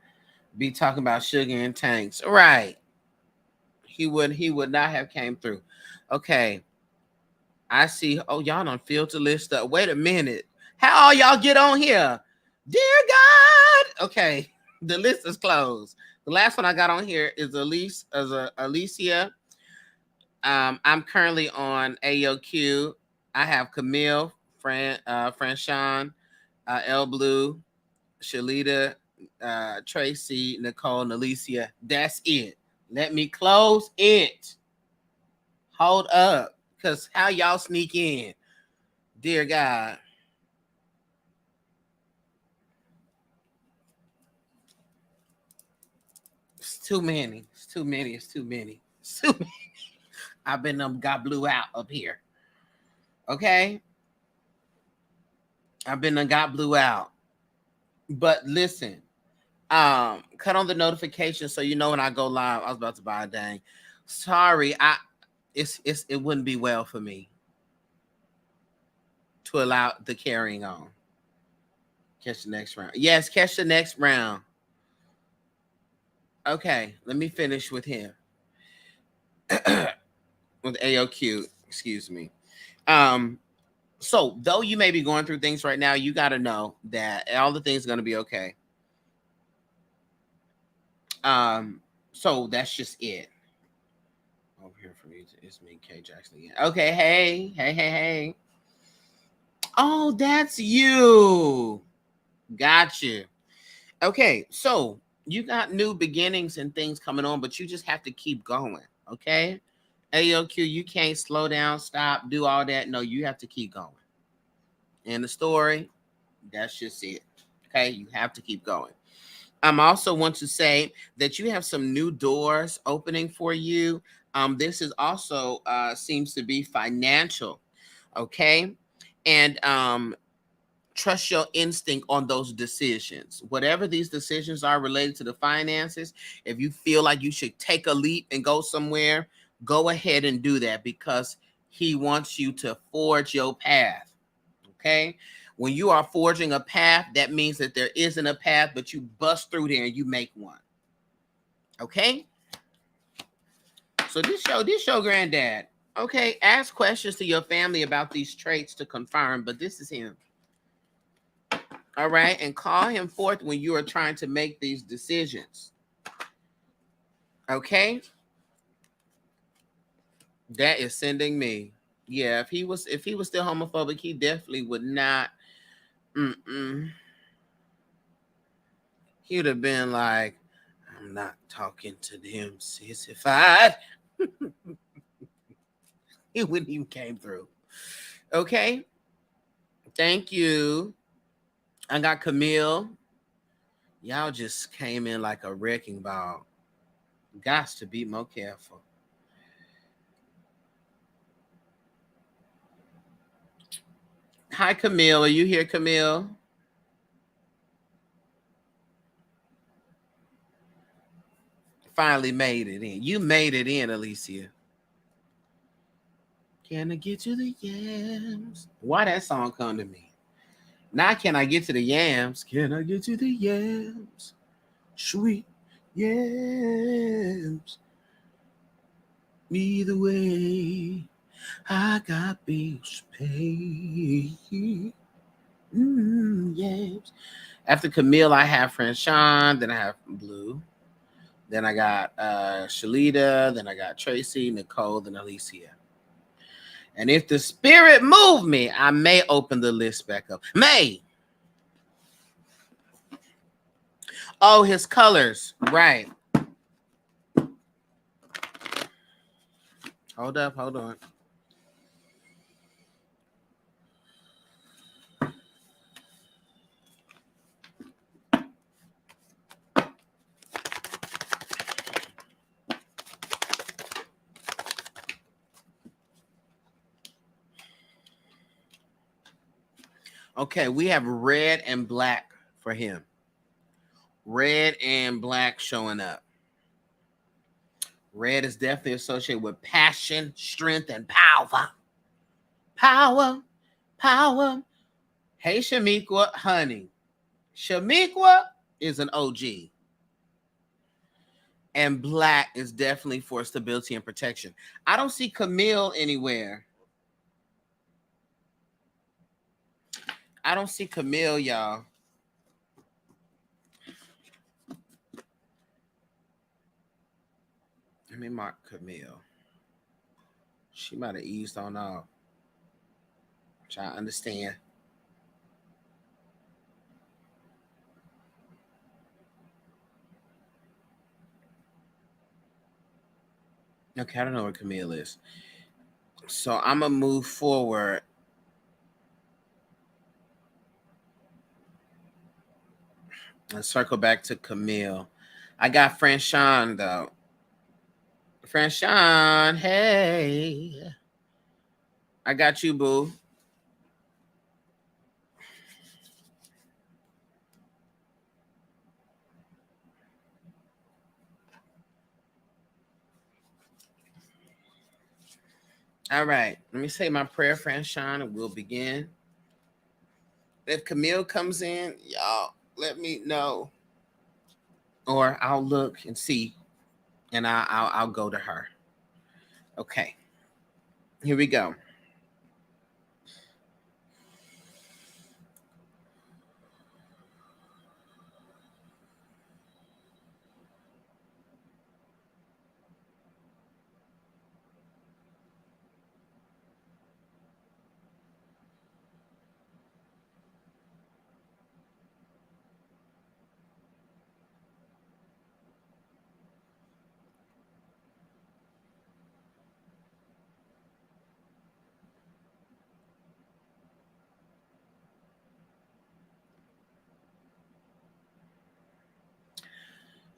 S1: Be talking about sugar and tanks. Right. He would not have came through. Okay. I see. Oh, y'all don't filter list up. Wait a minute. How all y'all get on here? Dear God. Okay. The list is closed. The last one I got on here is Alicia. I'm currently on AOQ. I have Camille, Franchon, L Blue, Shalita, Tracy, Nicole, and Alicia. That's it. Let me close it. Hold up. Because how y'all sneak in? Dear God. It's too many. It's too many. I've been got blew out up here. Okay? I've been got blew out. But listen, cut on the notification so you know when I go live. I was about to buy a dang. Sorry, it wouldn't be well for me to allow the carrying on. Catch the next round. Yes, catch the next round. Okay, let me finish with him. With AOQ, excuse me. So though you may be going through things right now, you got to know that all the things are going to be okay. So that's just it. Over here for me, it's me, K Jackson again. Okay, hey. Oh, that's you. Gotcha. Okay, so you got new beginnings and things coming on, but you just have to keep going. Okay, AOQ, you can't slow down, stop, do all that. No, you have to keep going. In the story, that's just it. Okay, you have to keep going. I'm also want to say that you have some new doors opening for you. This is also seems to be financial, okay? And trust your instinct on those decisions. Whatever these decisions are related to the finances, if you feel like you should take a leap and go somewhere, go ahead and do that because he wants you to forge your path. Okay? When you are forging a path, that means that there isn't a path, but you bust through there and you make one. Okay? So this your granddad. Okay, ask questions to your family about these traits to confirm, but this is him. All right, and call him forth when you are trying to make these decisions. Okay? That is sending me. Yeah, if he was still homophobic, he definitely would not. He would have been like, I'm not talking to them sissified. He wouldn't even came through. Okay. Thank you. I got Camille. Y'all just came in like a wrecking ball. Got to be more careful. Hi, Camille. Are you here, Camille? Finally made it in. You made it in, Alicia. Can I get to the yams? Why that song come to me? Now can I get to the yams? Can I get to the yams? Sweet yams. Either way, I got bills to pay. Yams. After Camille, I have Franchon. Then I have Blue. Then I got Shalita. Then I got Tracy, Nicole, then Alicia. And if the spirit move me, I may open the list back up. May. Oh, his colors. Right. Hold up. Hold on. Okay, we have red and black for him. Red and black showing up. Red is definitely associated with passion, strength, and power. Power, power. Hey, Shamiqua, honey. Shamiqua is an OG. And black is definitely for stability and protection. I don't see Camille anywhere. I don't see Camille, y'all. Let me mark Camille. She might have eased on off. Try to understand. Okay, I don't know where Camille is. So I'm going to move forward. Let's circle back to Camille. I got Franchon, though. Franchon, hey. I got you, boo. All right. Let me say my prayer, Franchon, and we'll begin. If Camille comes in, y'all let me know. Or I'll look and see, and I'll go to her. Okay. Here we go.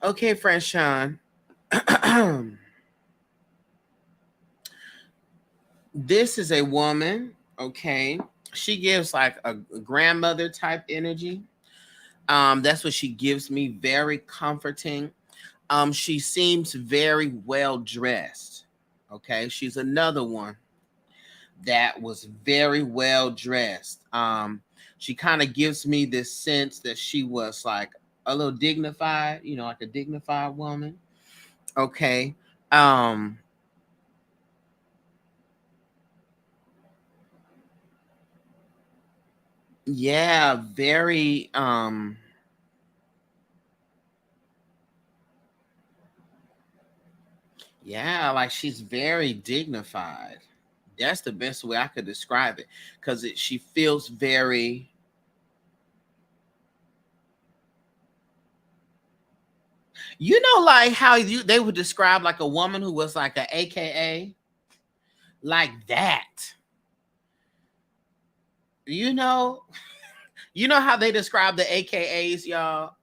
S1: Okay, friend Sean. This is a woman, okay? She gives like a grandmother type energy. That's what she gives me, very comforting. She seems very well dressed. Okay, she's another one that was very well dressed. She kind of gives me this sense that she was like a little dignified, you know, like a dignified woman. Okay. Um, yeah, very yeah, like she's very dignified. That's the best way I could describe it because she feels very, you know, like how they would describe like a woman who was like a AKA, like that. You know, you know how they describe the AKAs, y'all,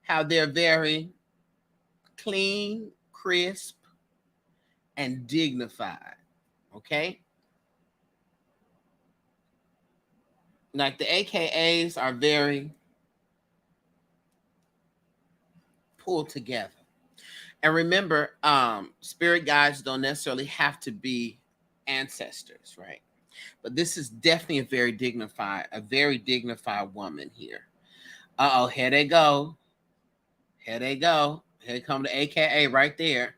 S1: how they're very clean, crisp, and dignified. Okay, like the AKAs are very pulled together. And remember, spirit guides don't necessarily have to be ancestors, right? But this is definitely a very dignified woman here. Uh oh, here they go. Here they go. Here come the AKA right there.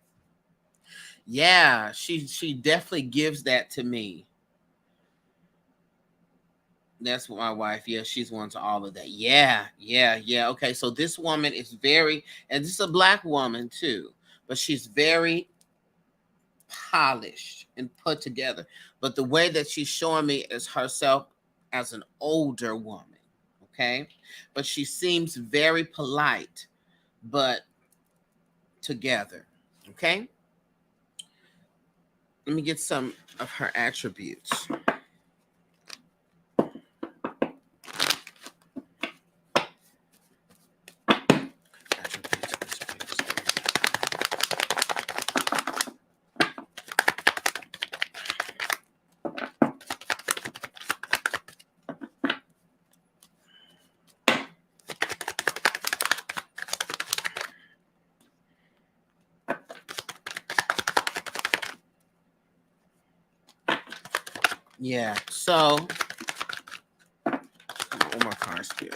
S1: Yeah, she definitely gives that to me. That's what my wife. Yeah, she's one to all of that. Yeah, yeah, yeah. Okay, so this woman is very, and this is a black woman too, but she's very polished and put together. But the way that she's showing me is herself as an older woman. Okay, but she seems very polite, but together. Okay, let me get some of her attributes. Yeah. So, one more card here.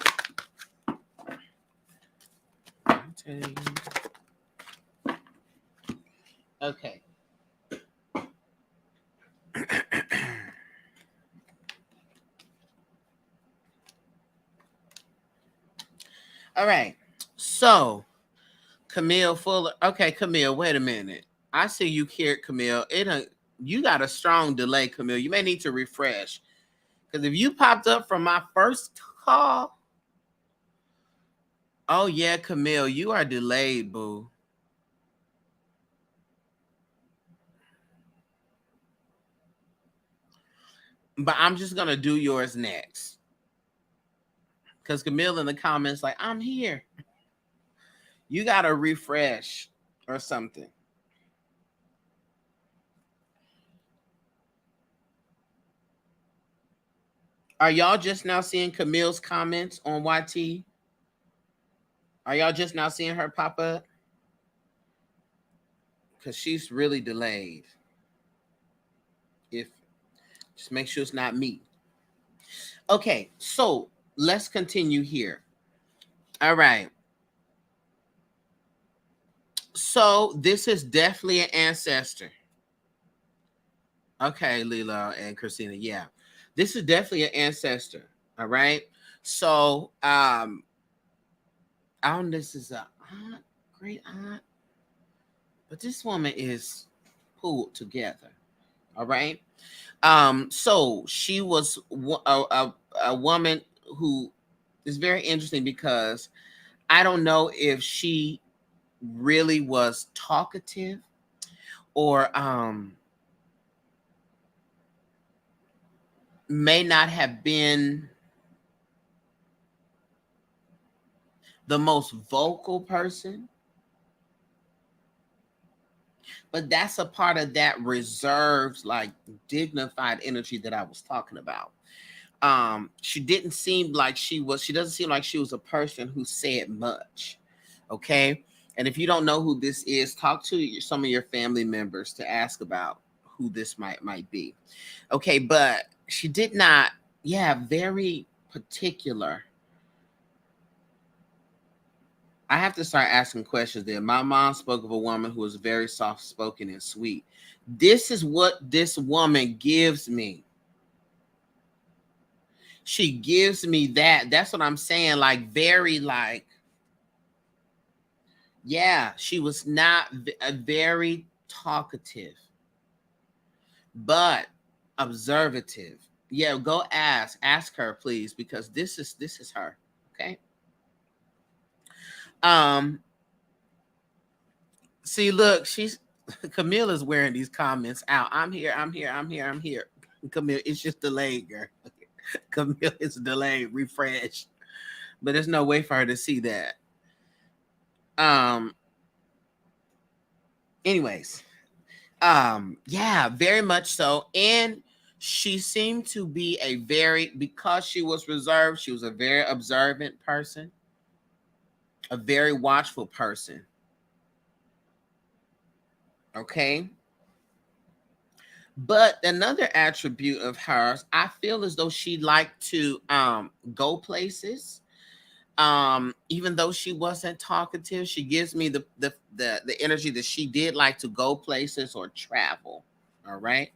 S1: Okay. All right. So, Camille Fuller. Okay, Camille, wait a minute. I see you here, Camille. You got a strong delay, Camille. You may need to refresh. Because if you popped up from my first call, oh yeah, Camille, you are delayed, boo. But I'm just gonna do yours next. Because Camille in the comments, like, I'm here. You gotta refresh or something. Are y'all just now seeing Camille's comments on YT? Are y'all just now seeing her pop up? Because she's really delayed. If just make sure it's not me. Okay, so let's continue here. All right. So this is definitely an ancestor. Okay, Lila and Christina. Yeah. This is definitely an ancestor. All right. So I don't know, this is a aunt, great aunt. But this woman is pulled together. All right. So she was a woman who is very interesting because I don't know if she really was talkative or may not have been the most vocal person. But that's a part of that reserved, like dignified energy that I was talking about. She didn't seem like she doesn't seem like she was a person who said much. Okay. And if you don't know who this is, talk to some of your family members to ask about who this might be. Okay, but she did not, yeah, very particular. I have to start asking questions there. My mom spoke of a woman who was very soft spoken and sweet. This is what this woman gives me. She gives me that. That's what I'm saying. Like, very, like, yeah, she was not a very talkative, but observative. Yeah, go ask her, please, because this is her. Okay. Um, See, look, she's Camilla's wearing these comments out. I'm here, I'm here, I'm here, I'm here. Camilla, it's just delayed, girl. Camille is delayed, refresh. But there's no way for her to see that. Um, anyways. Yeah, very much so. And she seemed to be because she was reserved, she was a very observant person, a very watchful person. Okay. But another attribute of hers, I feel as though she liked to go places. Even though she wasn't talkative, she gives me the energy that she did like to go places or travel. All right.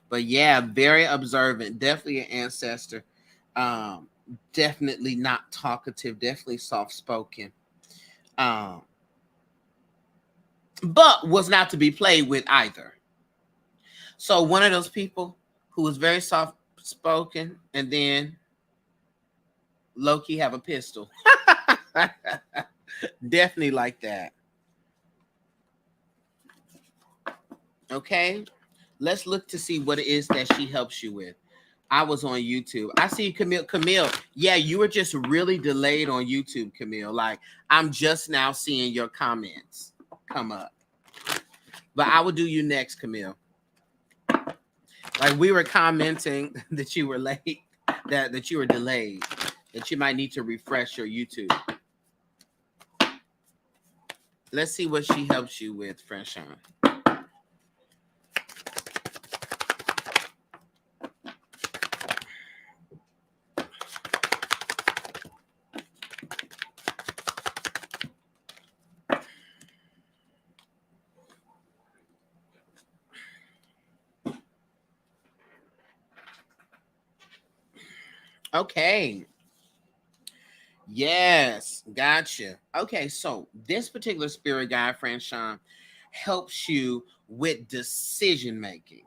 S1: But yeah, very observant, definitely an ancestor. Um, Definitely not talkative, definitely soft spoken. Um, but was not to be played with either. So one of those people who was very soft spoken and then low key have a pistol. Definitely like that. Okay. Let's look to see what it is that she helps you with. I was on YouTube. I see Camille. Camille, yeah, you were just really delayed on YouTube, Camille. Like, I'm just now seeing your comments come up. But I will do you next, Camille. Like, we were commenting that you were late, that you were delayed, that you might need to refresh your YouTube. Let's see what she helps you with, Freshon. Okay. Yes, gotcha. Okay, so this particular spirit guide, Franchon, helps you with decision making,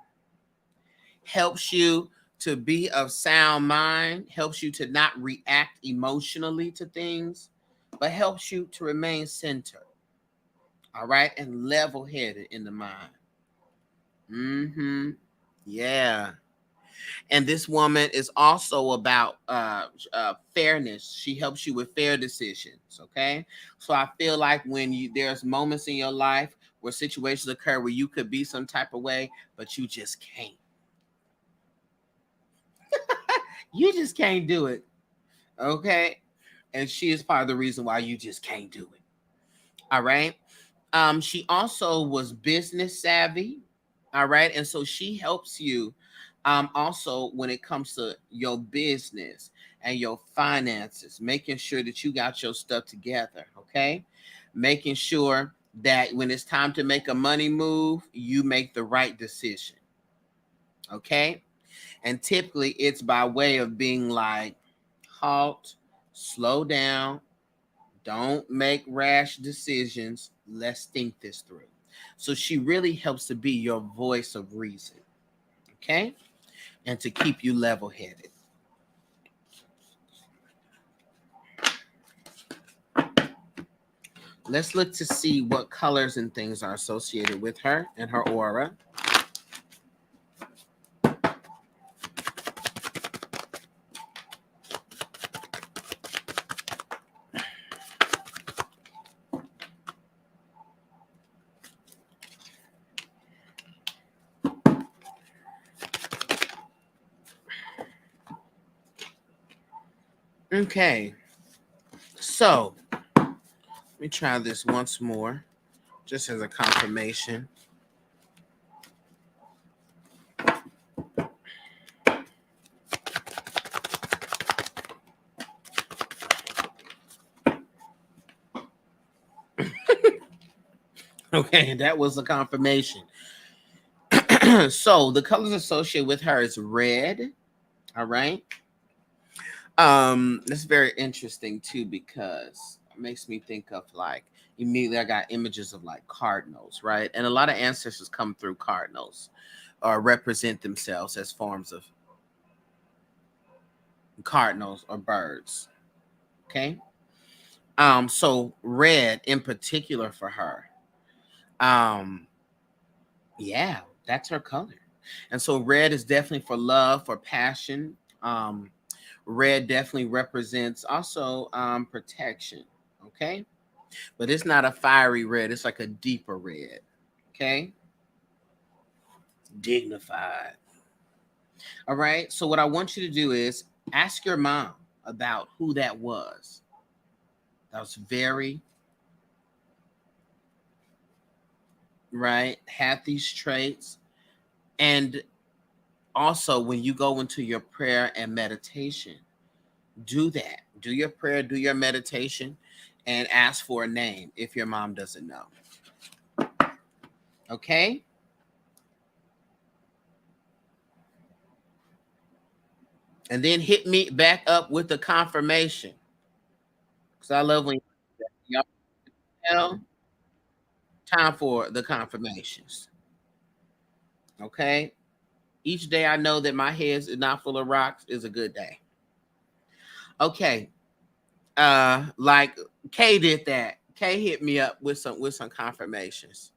S1: helps you to be of sound mind, helps you to not react emotionally to things, but helps you to remain centered, all right, and level headed in the mind. Mm-hmm. Yeah. And this woman is also about fairness. She helps you with fair decisions. Okay, so I feel like when there's moments in your life where situations occur where you could be some type of way, but you just can't. You just can't do it. Okay, and she is part of the reason why you just can't do it. All right. She also was business savvy. All right. And so she helps you also when it comes to your business and your finances, making sure that you got your stuff together. Okay. Making sure that when it's time to make a money move, you make the right decision. Okay. And typically it's by way of being like, halt, slow down, don't make rash decisions. Let's think this through. So she really helps to be your voice of reason, okay? And to keep you level headed. Let's look to see what colors and things are associated with her and her aura. Okay. So let me try this once more, just as a confirmation. Okay, that was a confirmation. So the colors associated with her is red. All right. That's very interesting too, because it makes me think of like immediately I got images of like cardinals, right? And a lot of ancestors come through cardinals or represent themselves as forms of cardinals or birds. Okay. So red in particular for her. Um, yeah, that's her color. And so red is definitely for love, for passion. Red definitely represents also protection. Okay. But it's not a fiery red, it's like a deeper red. Okay. Dignified. All right. So what I want you to do is ask your mom about who that was. That was very right, had these traits. And also, when you go into your prayer and meditation, do that. Do your prayer, do your meditation, and ask for a name if your mom doesn't know. Okay? And then hit me back up with the confirmation. Because I love when y'all tell time for the confirmations. Okay? Each day I know that my head is not full of rocks is a good day. Okay. Like Kay did that. Kay hit me up with some confirmations.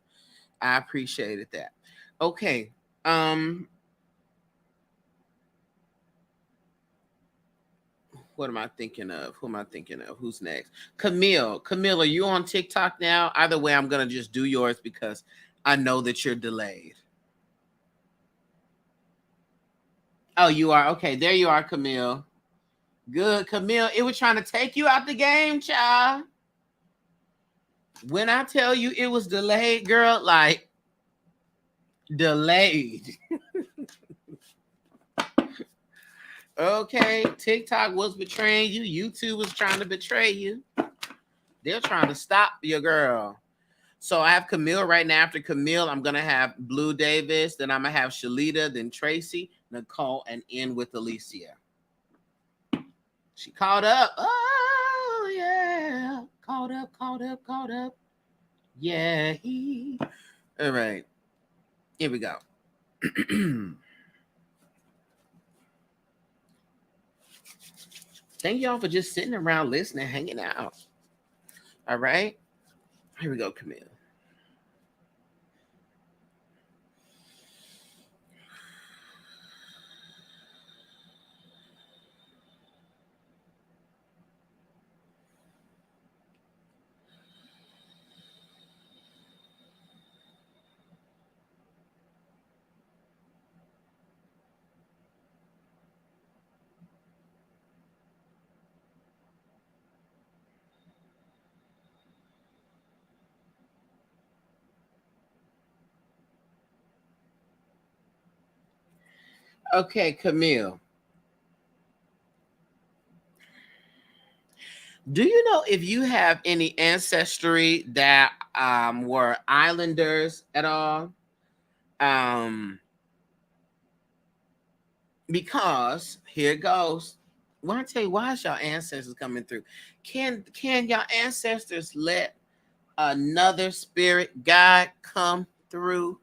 S1: I appreciated that. Okay. What am I thinking of? Who am I thinking of? Who's next? Camille. Camille, are you on TikTok now? Either way, I'm gonna just do yours because I know that you're delayed. Oh, you are? Okay, there you are, Camille. Good, Camille. It was trying to take you out the game, child. When I tell you it was delayed, girl, like delayed. Okay, TikTok was betraying you. YouTube was trying to betray you. They're trying to stop your girl. So I have Camille right now. After Camille, I'm gonna have Blue Davis. Then I'm gonna have Shalita. Then Tracy, Nicole, and end with Alicia. She caught up. Oh yeah, caught up, caught up, caught up. Yeah, he. All right, here we go. Thank y'all for just sitting around listening, hanging out. All right, here we go, Camille. Okay, Camille. Do you know if you have any ancestry that were islanders at all? Um, because here it goes. Well, I tell you, why is your ancestors coming through? Can your ancestors let another spirit guide come through?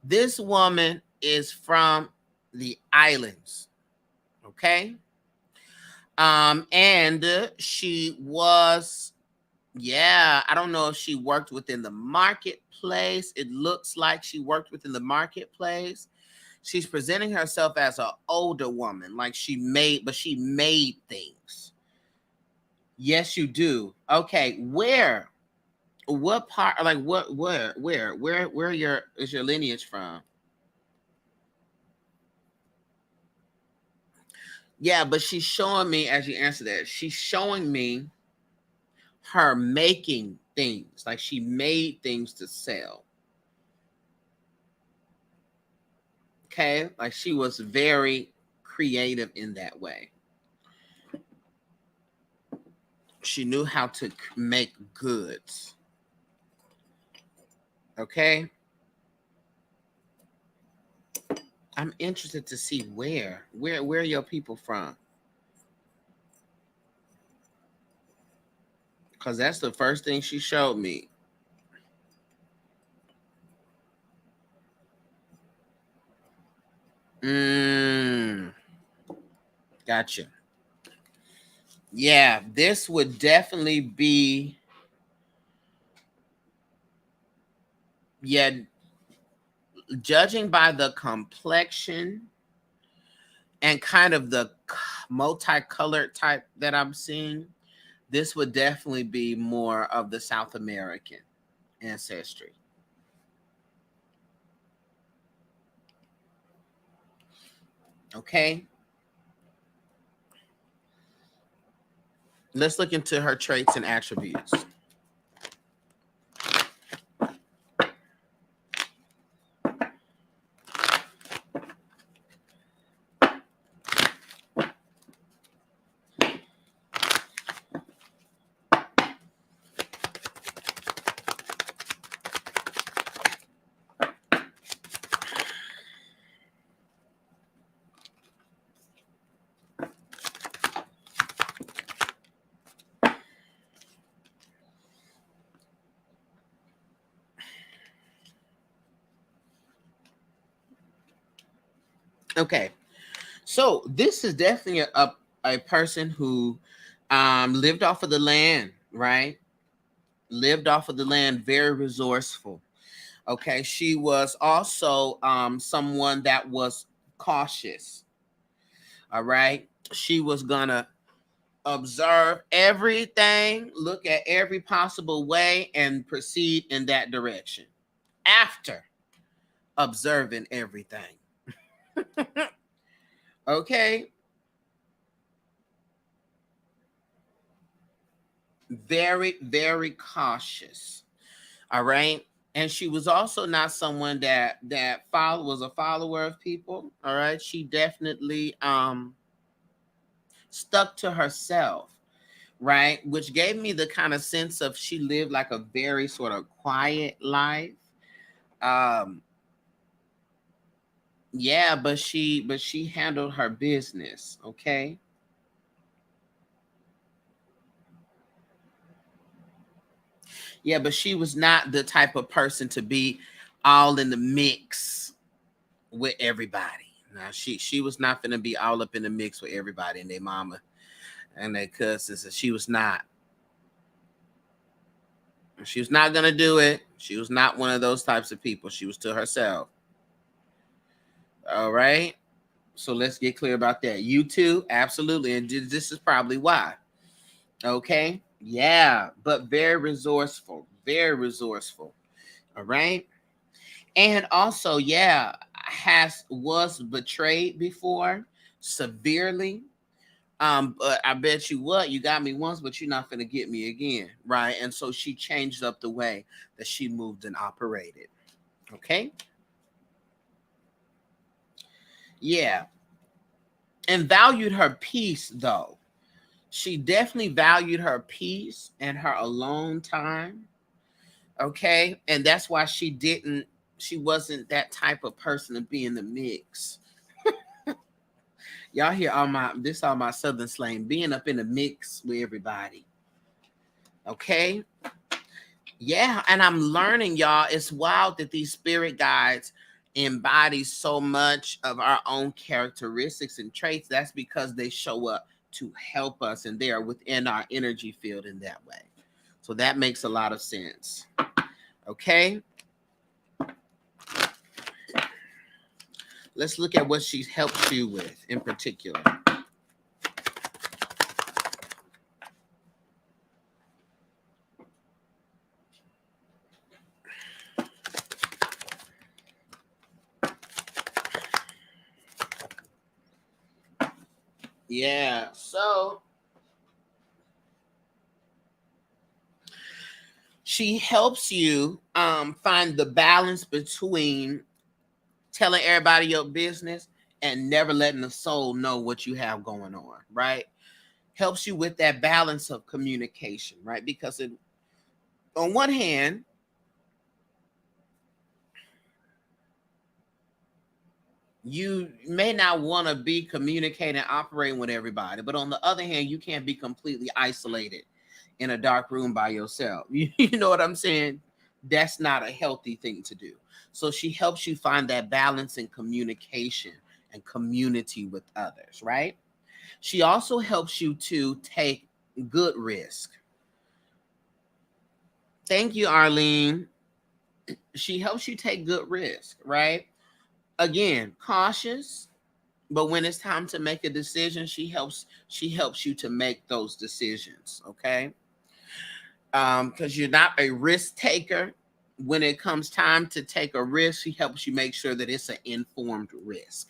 S1: This woman is from the islands, okay? And she was, yeah, I don't know if she worked within the marketplace. It looks like she worked within the marketplace. She's presenting herself as an older woman, like she made things. Yes, you do. Okay, where? What part? Like what? Where your is your lineage from? Yeah, but she's showing me, as you answer that, she's showing me her making things. Like she made things to sell. Okay? Like she was very creative in that way. She knew how to make goods. Okay? I'm interested to see where are your people from? Because that's the first thing she showed me. Gotcha. Yeah, this would definitely be, yeah, judging by the complexion and kind of the multicolored type that I'm seeing, this would definitely be more of the South American ancestry. Okay. Let's look into her traits and attributes. Okay. So this is definitely a person who lived off of the land, right? Lived off of the land, very resourceful. Okay. She was also someone that was cautious. All right. She was gonna observe everything, look at every possible way, and proceed in that direction after observing everything. Okay. Very, very cautious. All right. And she was also not someone that was a follower of people. All right. She definitely stuck to herself, right? Which gave me the kind of sense of she lived like a very sort of quiet life. Um yeah, but she handled her business, okay? Yeah, but she was not the type of person to be all in the mix with everybody. Now she was not gonna be all up in the mix with everybody and their mama and their cousins. And she was not. She was not gonna do it. She was not one of those types of people. She was to herself. All right. So let's get clear about that. You too, absolutely. And this is probably why. Okay. Yeah, but very resourceful. Very resourceful. All right. And also, yeah, was betrayed before severely. But I bet you what, you got me once, but you're not gonna get me again, right? And so she changed up the way that she moved and operated. Okay. Yeah. And valued her peace though. She definitely valued her peace and her alone time. Okay. And that's why she wasn't that type of person to be in the mix. Y'all hear all my southern slang, being up in the mix with everybody. Okay. Yeah. And I'm learning, y'all. It's wild that these spirit guides embody so much of our own characteristics and traits. That's because they show up to help us and they are within our energy field in that way. So that makes a lot of sense. Okay. Let's look at what she helps you with in particular. Yeah. So she helps you find the balance between telling everybody your business and never letting the soul know what you have going on, right? Helps you with that balance of communication, right? Because on one hand, you may not want to be communicating, operating with everybody, but on the other hand, you can't be completely isolated in a dark room by yourself. You know what I'm saying? That's not a healthy thing to do. So she helps you find that balance in communication and community with others, right? She also helps you to take good risk. Thank you, Arlene. She helps you take good risk, right? Again, cautious, but when it's time to make a decision, she helps you to make those decisions, okay? Because you're not a risk taker. When it comes time to take a risk, she helps you make sure that it's an informed risk.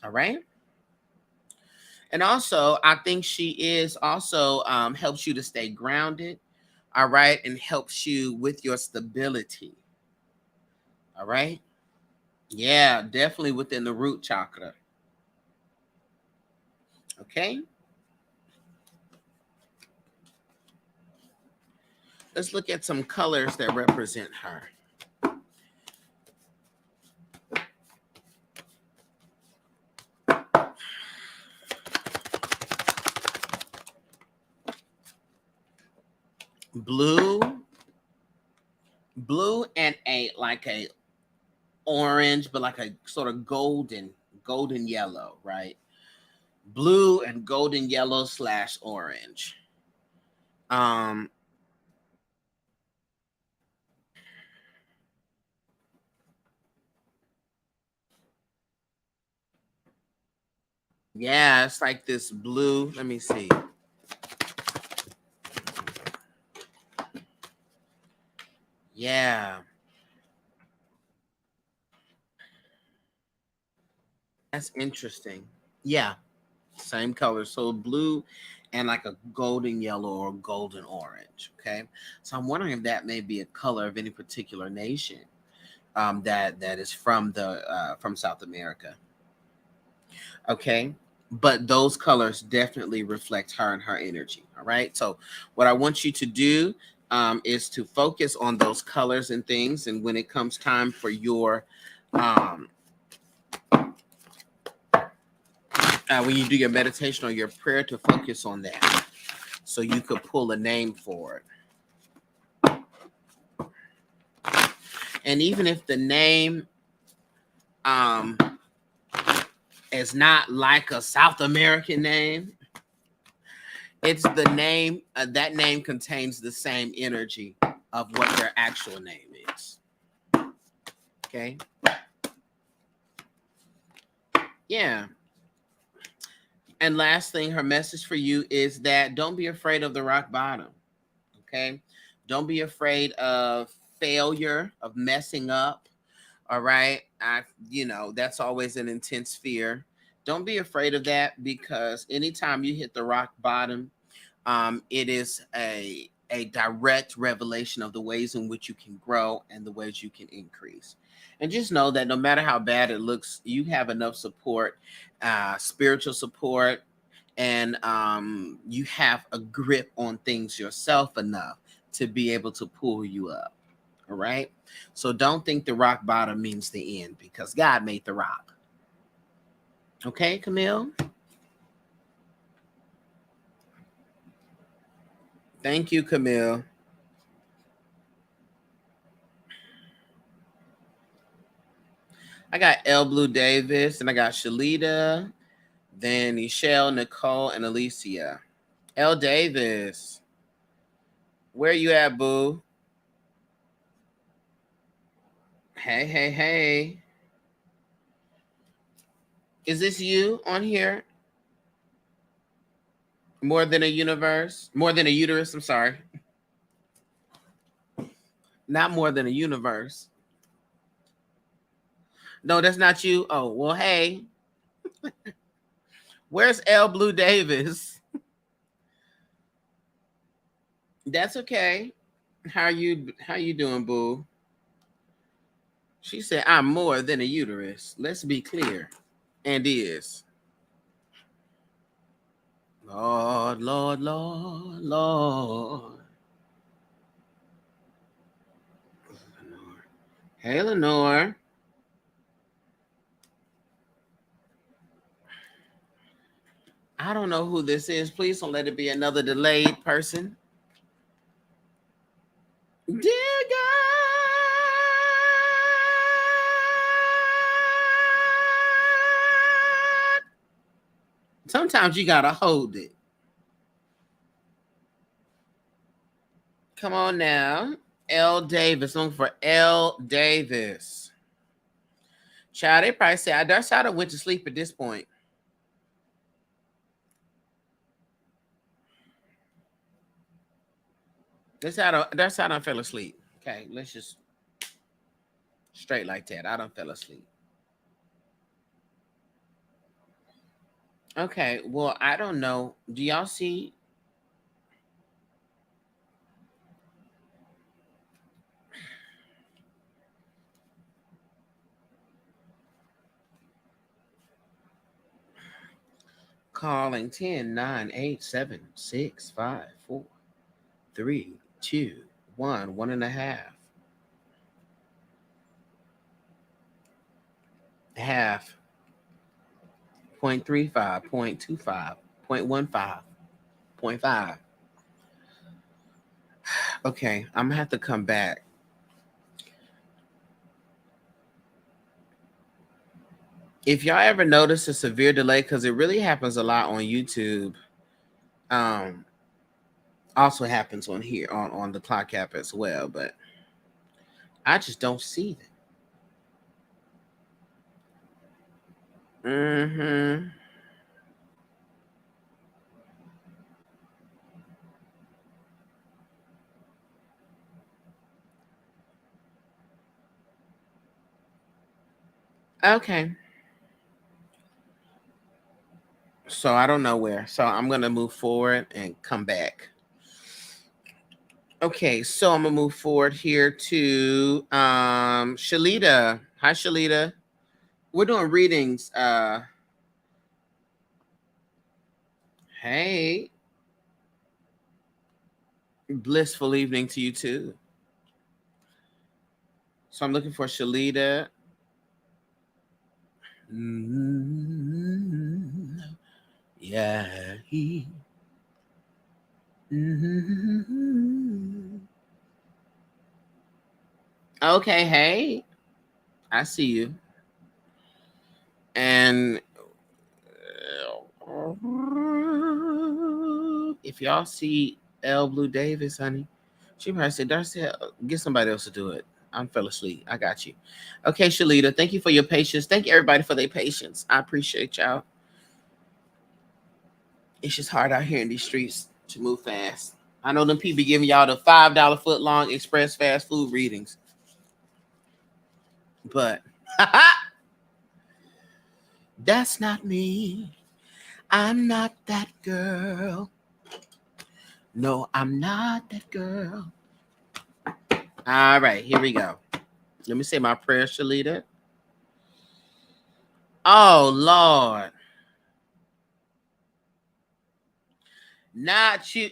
S1: All right. And also, I think she is also helps you to stay grounded. All right. And helps you with your stability. All right. Yeah, definitely within the root chakra. Okay. Let's look at some colors that represent her. Blue, blue, and a orange, but like a sort of golden yellow, right? Blue and golden yellow / orange. Um, yeah, it's like this blue. Let me see. Yeah, that's interesting. Yeah, same color. So blue and like a golden yellow or golden orange. Okay. So I'm wondering if that may be a color of any particular nation that is from South America. Okay. But those colors definitely reflect her and her energy. All right. So what I want you to do is to focus on those colors and things. And when it comes time for your um, when you do your meditation or your prayer, to focus on that so you could pull a name for it. And even if the name um, is not like a South American name, it's the name, that name contains the same energy of what their actual name is. Okay. Yeah. And last thing, her message for you is that don't be afraid of the rock bottom. Okay. Don't be afraid of failure, of messing up. All right. That's always an intense fear. Don't be afraid of that, because anytime you hit the rock bottom, it is a direct revelation of the ways in which you can grow and the ways you can increase. And just know that no matter how bad it looks, you have enough support, spiritual support, and you have a grip on things yourself enough to be able to pull you up. All right. So don't think the rock bottom means the end, because God made the rock. Okay, Camille? Thank you, Camille. I got L. Blue Davis, and I got Shalita, then Michelle, Nicole, and Alicia. L. Davis, where you at, boo? Hey, hey, hey. Is this you on here? More than a universe? More than a uterus, I'm sorry. Not more than a universe. No, that's not you. Oh, well, hey. Where's L. Blue Davis? That's okay. How you doing, boo? She said, I'm more than a uterus. Let's be clear. And is. Lord, Lord, Lord, Lord. Hey, Lenore. I don't know who this is. Please don't let it be another delayed person. Dear God. Sometimes you gotta hold it. Come on now. L. Davis. Looking for L. Davis. Child, they probably say, that's how I went to sleep at this point. That's how I fell asleep. Okay, let's just straight like that. I don't fell asleep. Okay, well, I don't know. Do y'all see? Calling 10 9 8 7 6 5 4 3 2 1 1.5 half 0.35 0.25 0.15 0.5. Okay, I'm gonna have to come back. If y'all ever notice a severe delay, because it really happens a lot on YouTube, also happens on here on the clock app as well, but I just don't see them. Mm-hmm. Okay. So I don't know where. So I'm gonna move forward and come back. Okay, so I'm gonna move forward here to Shalita. Hi, Shalita. We're doing readings. Hey, blissful evening to you too. So I'm looking for Shalita. Mm-hmm. Yeah. Mm-hmm. Okay, hey, I see you. And if y'all see L. Blue Davis, honey, she probably said, Darcy, get somebody else to do it. I fell asleep. I got you. Okay, Shalita, thank you for your patience. Thank you, everybody, for their patience. I appreciate y'all. It's just hard out here in these streets to move fast. I know them people giving y'all the $5 foot long express fast food readings. But that's not me. I'm not that girl. No, I'm not that girl. All right, here we go. Let me say my prayer, Shalita. Oh, Lord. Not you.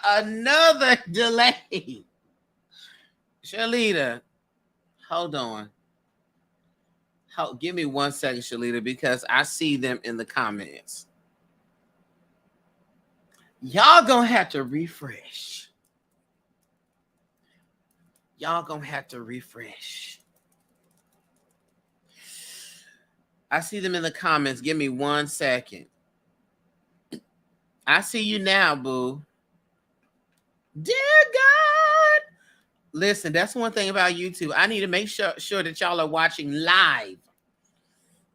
S1: Another delay. Shalita, hold on. Give me 1 second, Shalita, because I see them in the comments. Y'all gonna have to refresh. Y'all gonna have to refresh. I see them in the comments. Give me 1 second. I see you now, boo. Dear God. Listen, that's one thing about YouTube. I need to make sure that y'all are watching live.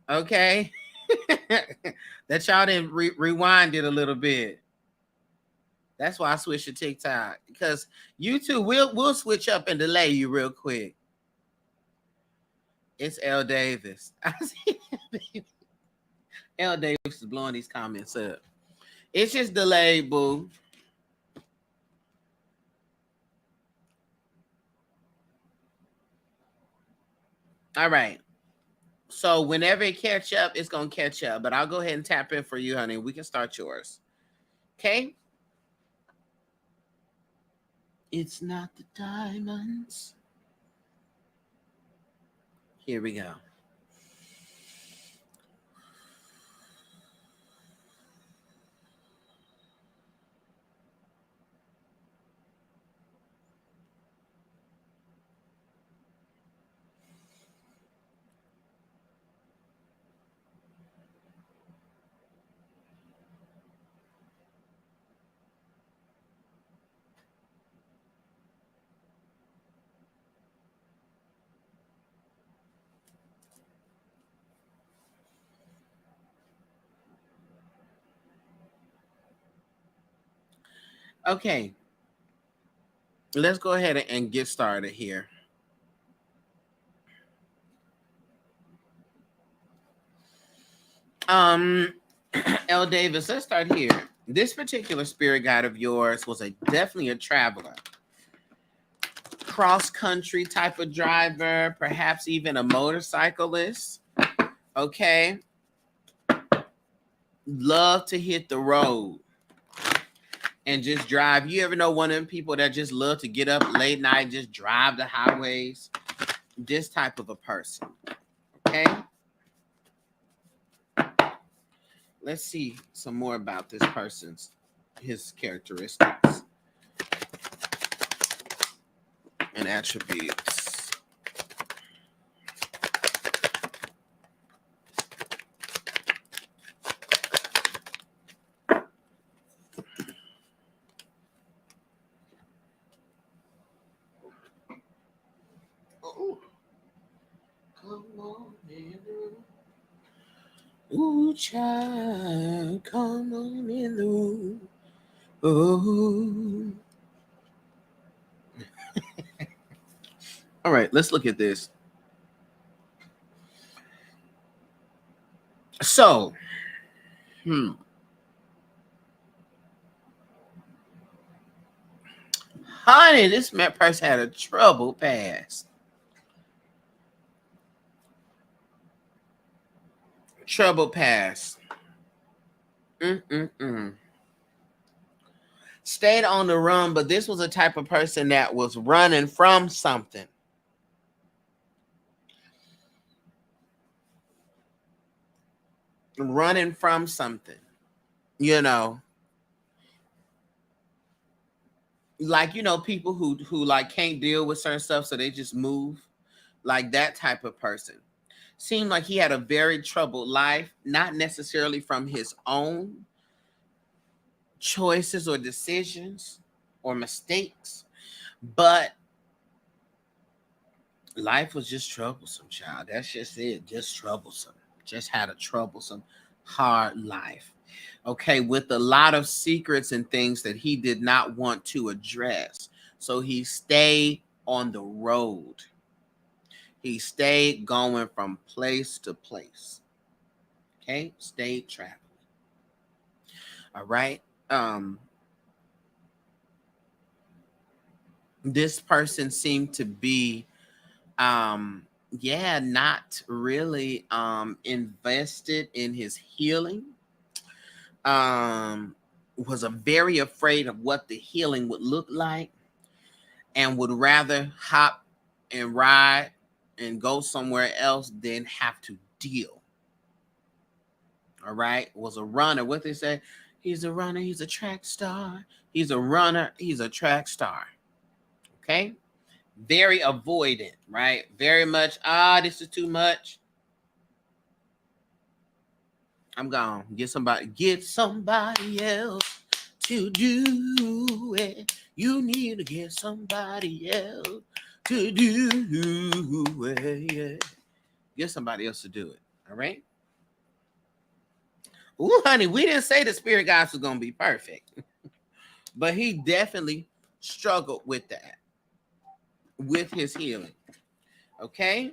S1: Okay? That y'all didn't rewind it a little bit. That's why I switched to TikTok. Because YouTube will switch up and delay you real quick. It's L. Davis. I see L. Davis is blowing these comments up. It's just delayed, boo. All right. So whenever it catch up, it's gonna catch up. But I'll go ahead and tap in for you, honey. We can start yours. Okay. It's not the diamonds. Here we go. Okay. Let's go ahead and get started here. L. Davis, let's start here. This particular spirit guide of yours was definitely a traveler, cross-country type of driver, perhaps even a motorcyclist. Okay. Love to hit the road and just drive. You ever know one of them people that just love to get up late night, just drive the highways? This type of a person. Okay. Let's see some more about this person's, his characteristics and attributes. Oh, come on in the room. Ooh, child, come on in the room. Oh. All right, let's look at this. So, honey, this person had a trouble past. Trouble past. Stayed on the run, but this was a type of person that was running from something. Running from something, you know, like, you know, people who like can't deal with certain stuff, so they just move, like that type of person. Seemed like he had a very troubled life, not necessarily from his own choices or decisions or mistakes, but life was just troublesome, child. That's just it. Just troublesome. Just had a troublesome, hard life. Okay, with a lot of secrets and things that he did not want to address. So he stayed on the road. He stayed going from place to place. Okay, stayed traveling. All right. This person seemed to be not really invested in his healing. Was very afraid of what the healing would look like, and would rather hop and ride and go somewhere else than have to deal. All right. Was a runner. What they say? He's a runner. He's a track star. He's a runner. He's a track star. Okay. Very avoidant, right? Very much, this is too much. I'm gone. Get somebody else to do it. You need to get somebody else to do it. Get somebody else to do it. All right. Ooh, honey, we didn't say the spirit guides was gonna be perfect, but he definitely struggled with that, with his healing. Okay.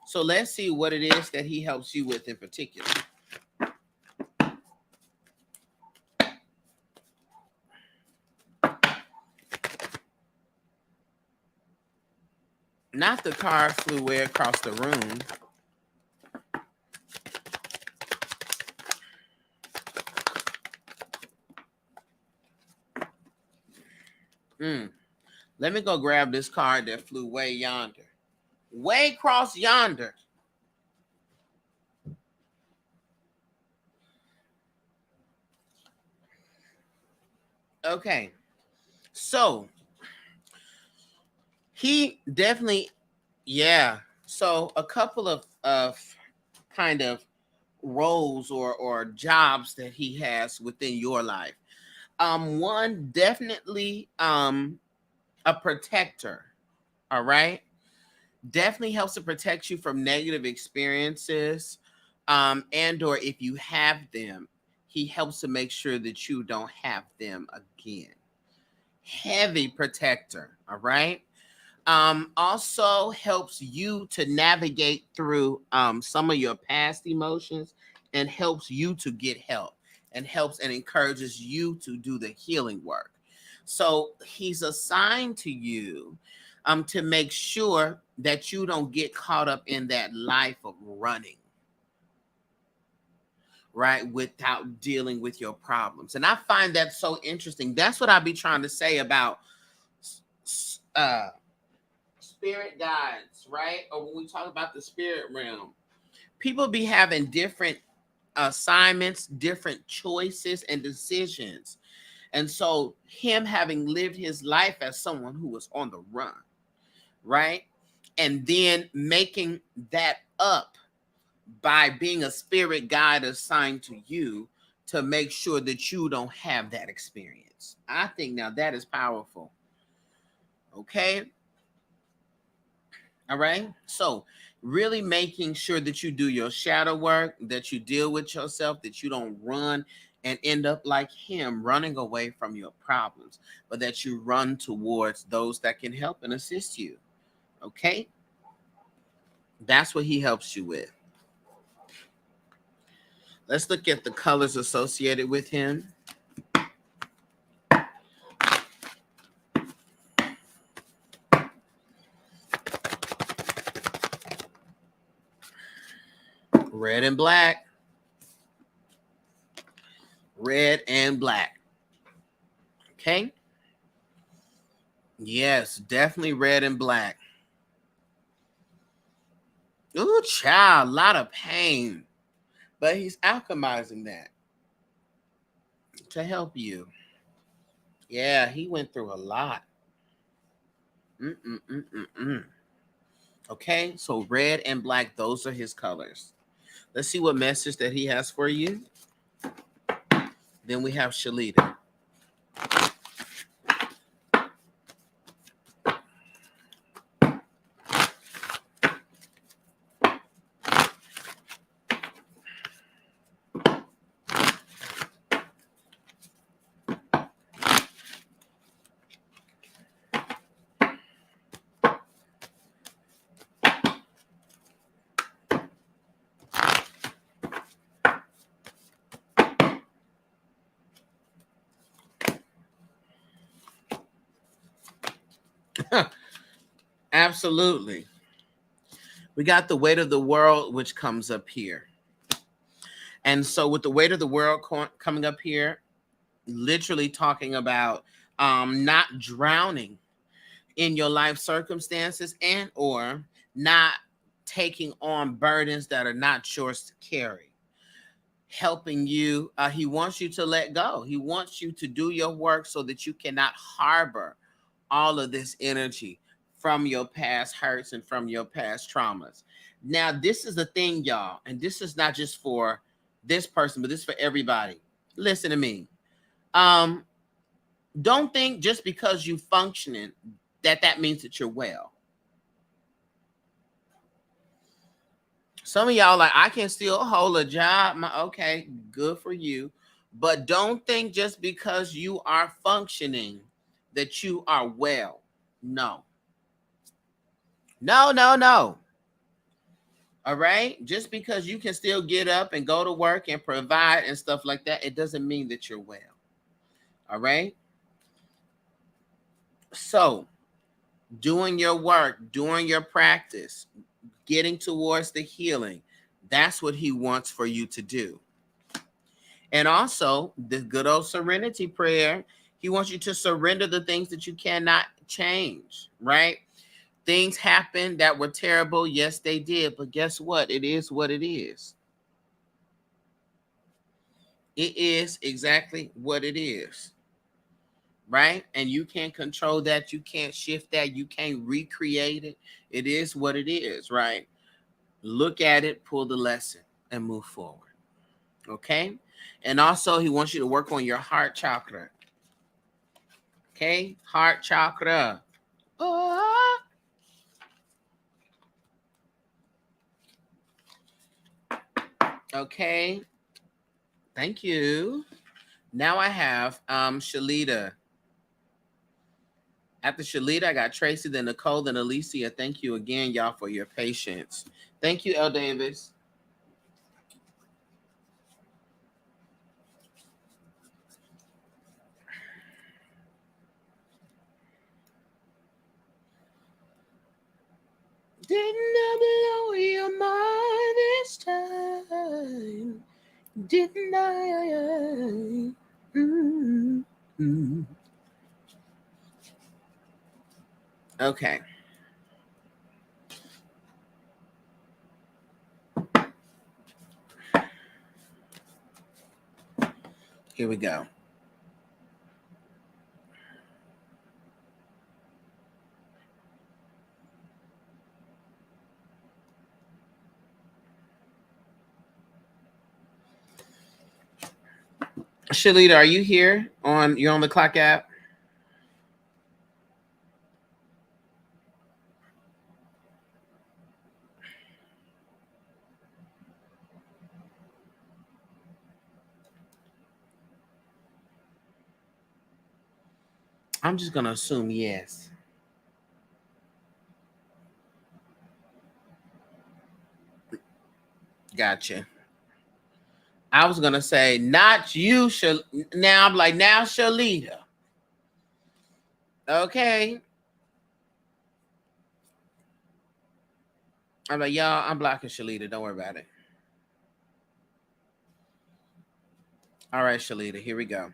S1: So let's see what it is that he helps you with in particular. Not the car flew way across the room. Let me go grab this card that flew way yonder. Way across yonder. Okay. So he definitely, yeah. So a couple of kind of roles or jobs that he has within your life. One, definitely a protector. All right. Definitely helps to protect you from negative experiences. And or if you have them, he helps to make sure that you don't have them again. Heavy protector. All right. Also helps you to navigate through some of your past emotions and helps you to get help and helps and encourages you to do the healing work. So he's assigned to you to make sure that you don't get caught up in that life of running, right, without dealing with your problems. And I find that so interesting. That's what I be trying to say about uh spirit guides, right? Or when we talk about the spirit realm, people be having different assignments, different choices and decisions. And so him having lived his life as someone who was on the run, right? And then making that up by being a spirit guide assigned to you to make sure that you don't have that experience. I think now that is powerful. Okay. All right. So, really making sure that you do your shadow work, that you deal with yourself, that you don't run and end up like him, running away from your problems, but that you run towards those that can help and assist you. Okay. That's what he helps you with. Let's look at the colors associated with him. Red and black. Red and black. Okay. Yes, definitely red and black. Ooh, child, a lot of pain. But he's alchemizing that to help you. Yeah, he went through a lot. Mm-mm-mm-mm-mm. Okay, so red and black, those are his colors. Let's see what message that he has for you. Then we have Shalita. Absolutely. We got the weight of the world, which comes up here. And so with the weight of the world coming up here, literally talking about not drowning in your life circumstances and or not taking on burdens that are not yours to carry. Helping you, he wants you to let go. He wants you to do your work so that you cannot harbor all of this energy from your past hurts and from your past traumas. Now, this is the thing, y'all, and this is not just for this person, but this is for everybody. Listen to me. Um, don't think just because you functioning that means that you're well. Some of y'all like, I can still hold a job. Okay, good for you. But don't think just because you are functioning that you are well. No. No, no, no. All right. Just because you can still get up and go to work and provide and stuff like that, it doesn't mean that you're well. All right. So doing your work, doing your practice, getting towards the healing. That's what he wants for you to do. And also, the good old serenity prayer, he wants you to surrender the things that you cannot change, right? Things happened that were terrible. Yes, they did. But guess what? It is what it is. It is exactly what it is, right? And you can't control that. You can't shift that. You can't recreate it. It is what it is, right? Look at it, pull the lesson, and move forward. Okay? And also, he wants you to work on your heart chakra. Okay? Heart chakra. Oh. Okay. Thank you. Now I have Shalita. After Shalita, I got Tracy, then Nicole, then Alicia. Thank you again, y'all, for your patience. Thank you, L. Davis. Didn't I blow your mind this time? Didn't I? Mm-hmm. Okay. Here we go. Shalita, are you here? You're on the clock app? I'm just gonna assume yes. Gotcha. I was gonna say not you, Now I'm like, now Shalita. Okay. I'm like, y'all, I'm blocking Shalita. Don't worry about it. All right, Shalita, here we go.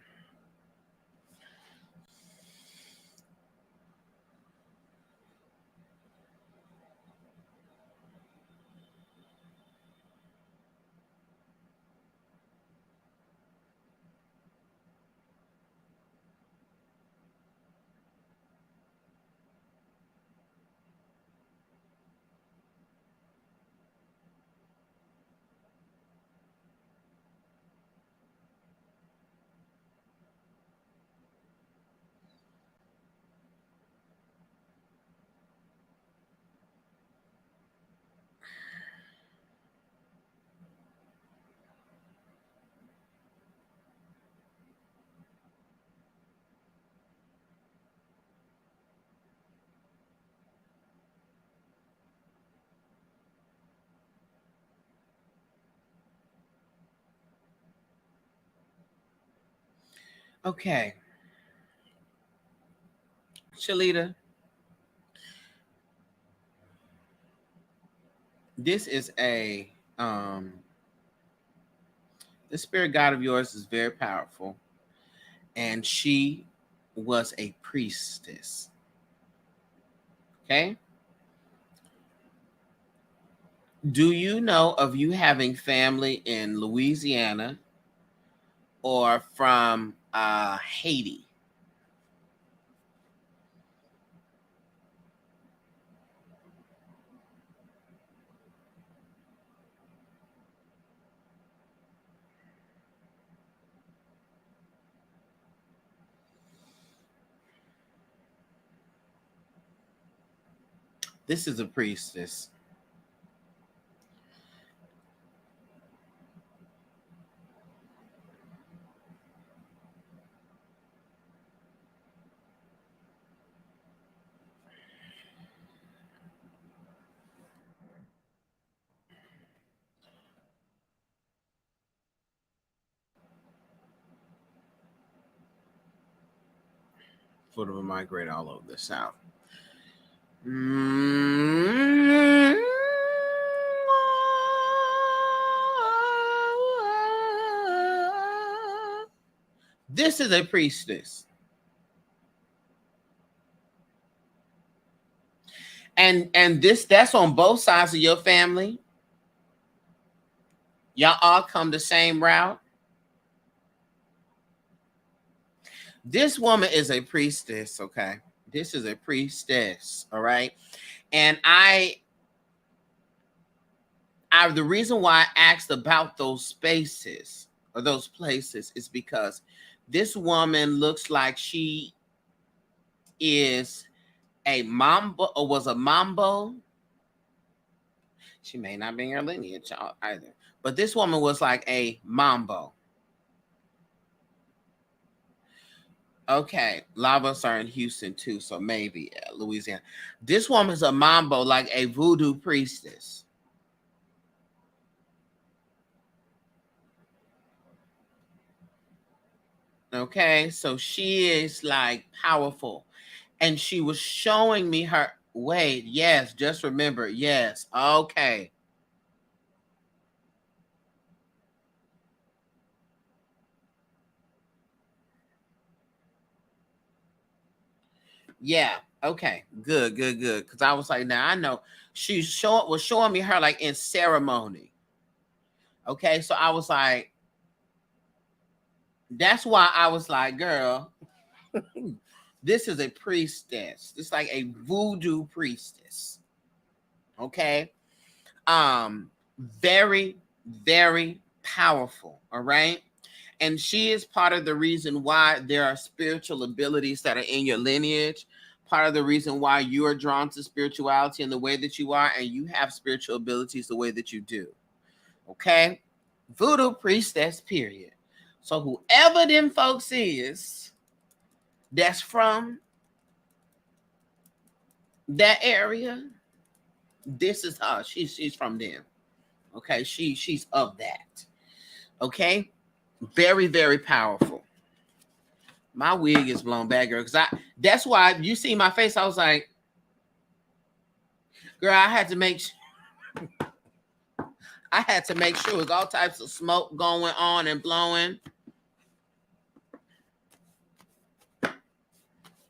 S1: Okay. Shalita, this is the spirit guide of yours is very powerful, and she was a priestess. Okay. Do you know of you having family in Louisiana or from Haiti? This is a priestess. Sort of a migrate all over the South. Mm. This is a priestess. And that's on both sides of your family. Y'all all come the same route. This woman is a priestess, okay? This is a priestess, all right? And the reason why I asked about those spaces or those places is because this woman looks like she is a mambo or was a mambo. She may not be in her lineage either, but this woman was like a mambo. Okay, Lavas are in Houston too, so maybe Louisiana. This woman's a mambo, like a voodoo priestess. Okay, so she is like powerful. And she was showing me her. Wait, yes, just remember, yes. Okay. Yeah. Okay. Good, good, good. Because I was like, now I know she was showing me her like in ceremony. Okay. So I was like, that's why I was like, girl, this is a priestess. It's like a voodoo priestess. Okay. Very, very powerful. All right. And she is part of the reason why there are spiritual abilities that are in your lineage. Part of the reason why you are drawn to spirituality in the way that you are, and you have spiritual abilities the way that you do. Okay? Voodoo priestess, period. So whoever them folks is that's from that area, this is her. She's from them. Okay, she's of that. Okay, very, very powerful. My wig is blown back, girl. Because that's why you see my face. I was like, girl, I had to make sure it was all types of smoke going on and blowing.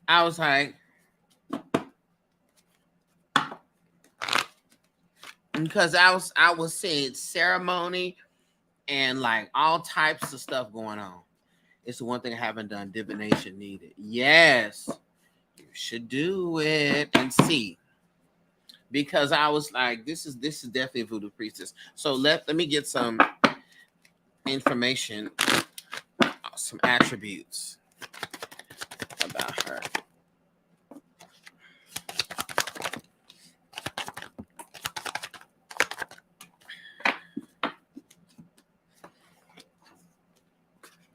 S1: I was like, because I was seeing ceremony and like all types of stuff going on. It's the one thing I haven't done. Divination needed. Yes, you should do it and see. Because I was like, this is definitely a voodoo priestess. So let me get some information, some attributes about her.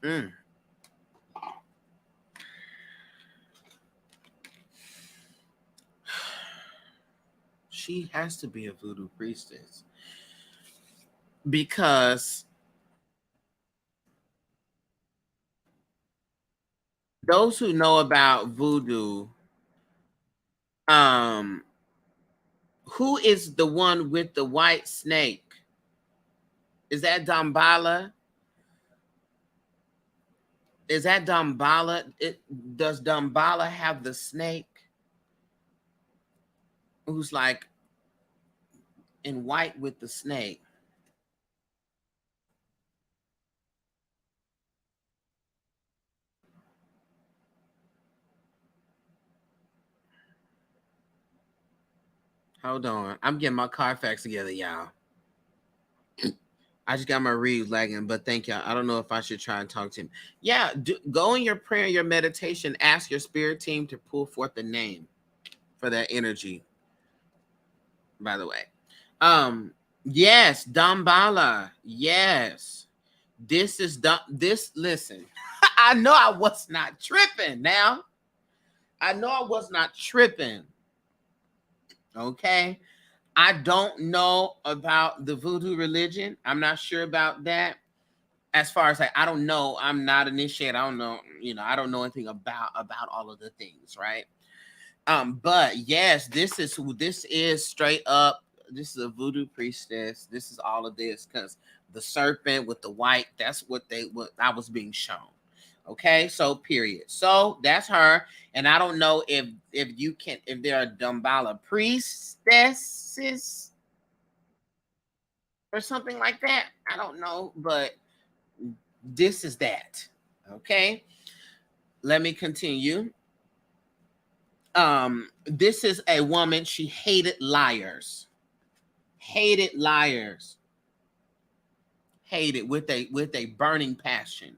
S1: Mm. She has to be a voodoo priestess because those who know about voodoo, um, who is the one with the white snake? Is that Dambala? Is that Dambala? Does Dambala have the snake? Who's like in white with the snake? Hold on. I'm getting my Carfax together, y'all. I just got my read lagging, but thank y'all. I don't know if I should try and talk to him. Yeah, go in your prayer, your meditation, ask your spirit team to pull forth the name for that energy. By the way, yes, Dambala. Yes, this is this. Listen, I know I was not tripping. Now, I know I was not tripping. Okay, I don't know about the voodoo religion. I'm not sure about that. As far as like, I don't know. I'm not initiated. I don't know. I don't know anything about all of the things, right? But yes, this is straight up. This is a voodoo priestess. This is all of this because the serpent with the white. That's what I was being shown. Okay, so period. So that's her, and I don't know if there are Damballa priestesses or something like that. I don't know, but this is that. Okay, let me continue. This is a woman. She hated liars. Hated liars. Hated with a burning passion.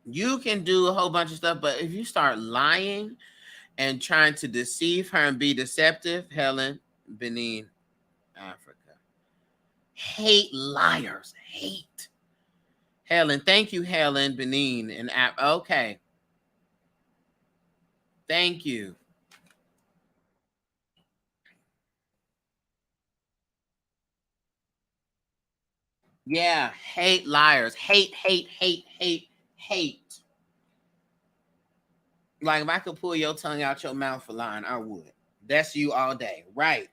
S1: You can do a whole bunch of stuff, but if you start lying and trying to deceive her and be deceptive, Helen, Benin, Africa. Hate liars. Hate. Helen, thank you, Helen, Benin, and okay. Thank you. Yeah, hate liars. Hate, hate, hate, hate, hate. Like if I could pull your tongue out your mouth for lying, I would. That's you all day. Right.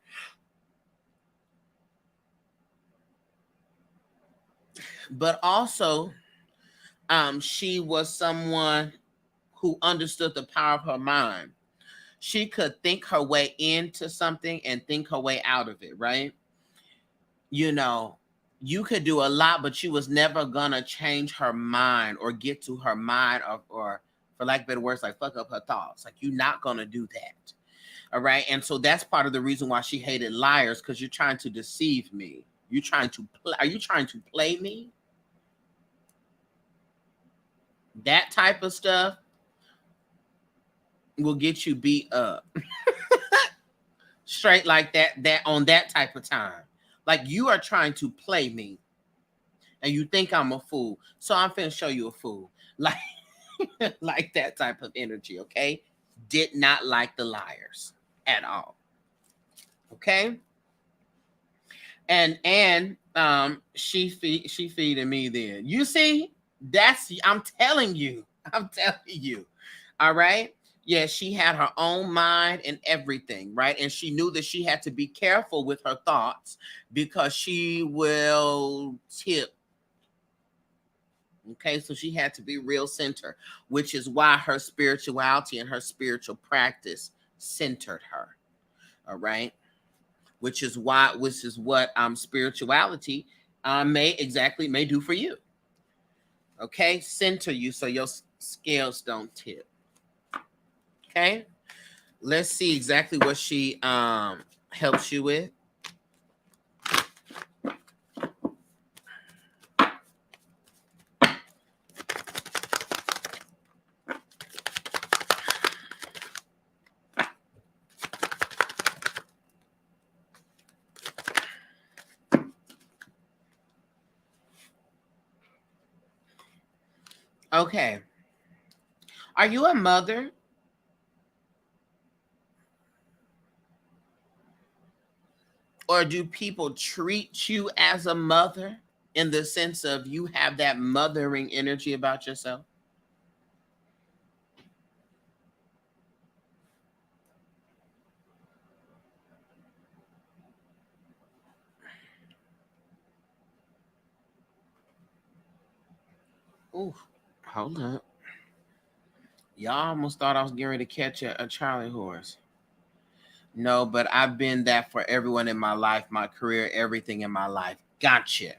S1: But also, she was someone who understood the power of her mind. She could think her way into something and think her way out of it, right? You know, you could do a lot, but she was never gonna change her mind or get to her mind or for lack of better words, like fuck up her thoughts. Like you're not gonna do that. All right. And so that's part of the reason why she hated liars, because you're trying to deceive me. You're trying to play. Are you trying to play me? That type of stuff will get you beat up. Straight like that on that type of time. Like you are trying to play me and you think I'm a fool. So I'm finna show you a fool. Like like that type of energy, okay? Did not like the liars at all. Okay? She feeding me then. You see? I'm telling you. I'm telling you. All right? Yeah, she had her own mind and everything, right? And she knew that she had to be careful with her thoughts because she will tip. Okay, so she had to be real center, which is why her spirituality and her spiritual practice centered her. All right, which is what spirituality may do for you. Okay, center you so your scales don't tip. Okay, let's see exactly what she helps you with. Okay, are you a mother? Or do people treat you as a mother in the sense of you have that mothering energy about yourself? Ooh, hold up. Y'all almost thought I was getting ready to catch a Charlie horse. No, but I've been that for everyone in my life, my career, everything in my life. Gotcha.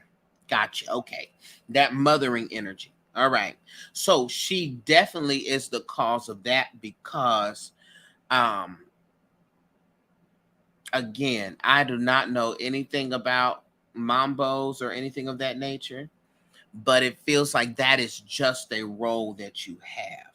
S1: Gotcha. Okay. That mothering energy. All right. So she definitely is the cause of that because um again, I do not know anything about mambos or anything of that nature, but it feels like that is just a role that you have,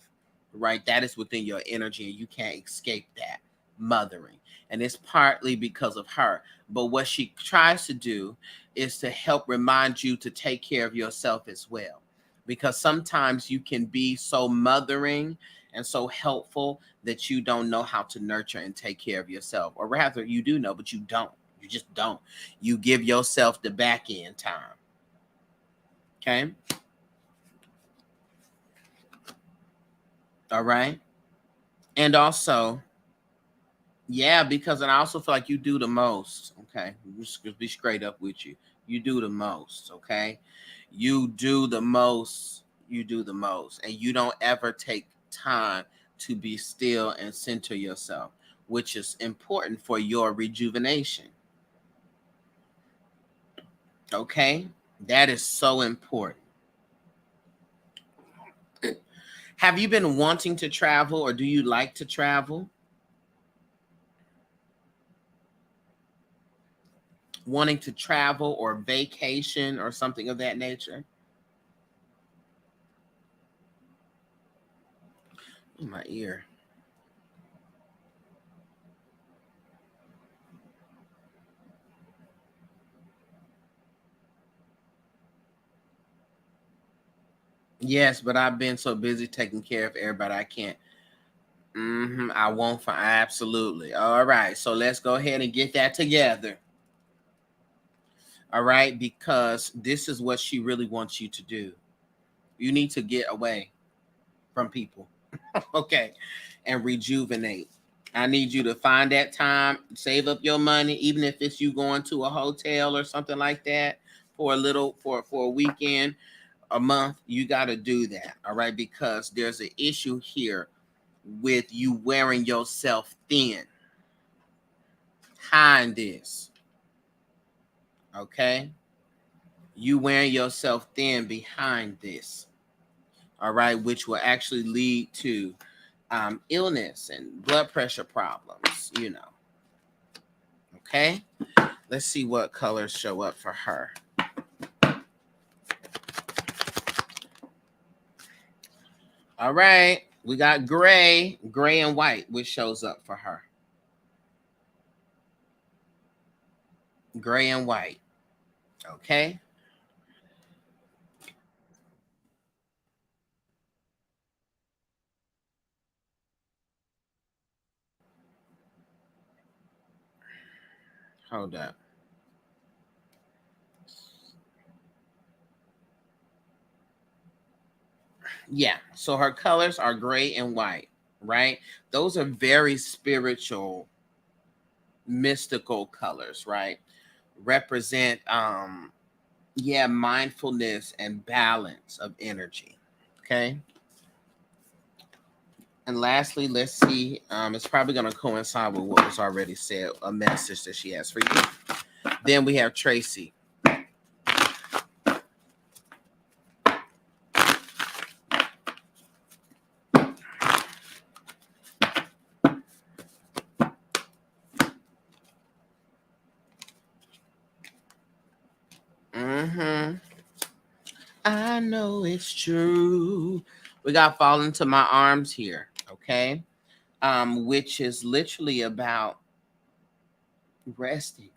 S1: right? That is within your energy and you can't escape that mothering. And it's partly because of her. But what she tries to do is to help remind you to take care of yourself as well. Because sometimes you can be so mothering and so helpful that you don't know how to nurture and take care of yourself. Or rather, you do know, but you don't. You just don't. You give yourself the back end time. Okay. All right. And also, yeah, because and I also feel like you do the most. Okay, just be straight up with you. You do the most. Okay, you do the most. You do the most, and you don't ever take time to be still and center yourself, which is important for your rejuvenation. Okay, that is so important. Have you been wanting to travel, or do you like to travel? Wanting to travel or vacation or something of that nature? Oh, my ear. Yes, but I've been so busy taking care of everybody, I can't. I won't find absolutely. All right, so let's go ahead and get that together. All right, because this is what she really wants you to do. You need to get away from people, okay, and rejuvenate. I need you to find that time, save up your money, even if it's you going to a hotel or something like that for a little for a weekend, a month. You got to do that, all right, because there's an issue here with you wearing yourself thin. Hide this, okay? You wearing yourself thin behind this, all right, which will actually lead to illness and blood pressure problems, you know. Okay, let's see what colors show up for her. All right, we got gray and white, which shows up for her. Gray and white. Okay. Hold up. Yeah, so her colors are gray and white, right? Those are very spiritual, mystical colors, right? Represent yeah, mindfulness and balance of energy. Okay. And lastly, let's see. It's probably going to coincide with what was already said, a message that she has for you. Then we have Tracy. I know it's true. We got Fall Into My Arms here, okay? Which is literally about resting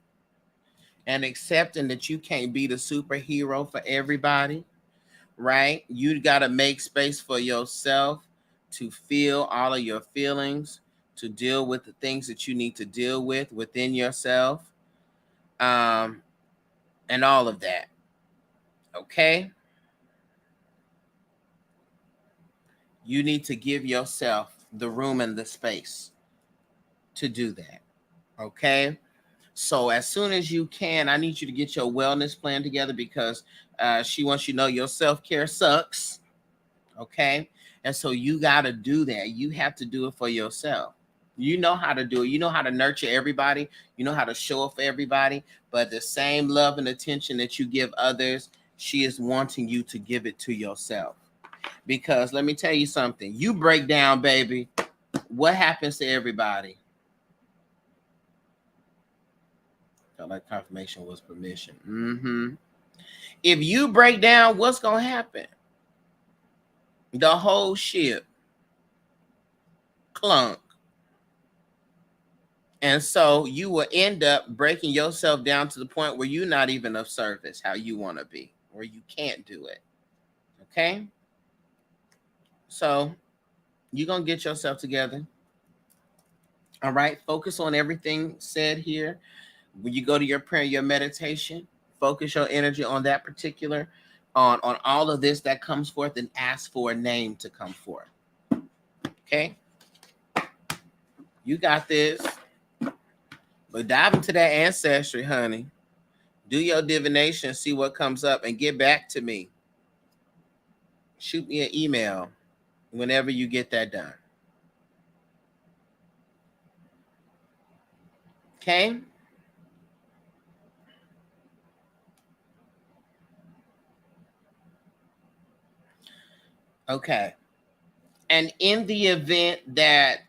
S1: and accepting that you can't be the superhero for everybody, right? You got to make space for yourself to feel all of your feelings, to deal with the things that you need to deal with within yourself, um, and all of that. Okay? You need to give yourself the room and the space to do that. Okay? So as soon as you can, I need you to get your wellness plan together because she wants you to know your self-care sucks. Okay. And so you got to do that. You have to do it for yourself. You know how to do it. You know how to nurture everybody. You know how to show up for everybody. But the same love and attention that you give others, she is wanting you to give it to yourself. Because let me tell you something. You break down, baby. What happens to everybody? Felt like confirmation was permission. If you break down, what's going to happen? The whole ship clunk. And so you will end up breaking yourself down to the point where you're not even of service how you want to be, where you can't do it. Okay? So you're going to get yourself together. All right? Focus on everything said here. When you go to your prayer, your meditation, focus your energy on that particular, on all of this that comes forth and ask for a name to come forth. Okay? You got this. But dive into that ancestry, honey. Do your divination, see what comes up, and get back to me. Shoot me an email whenever you get that done. Okay? Okay. And in the event that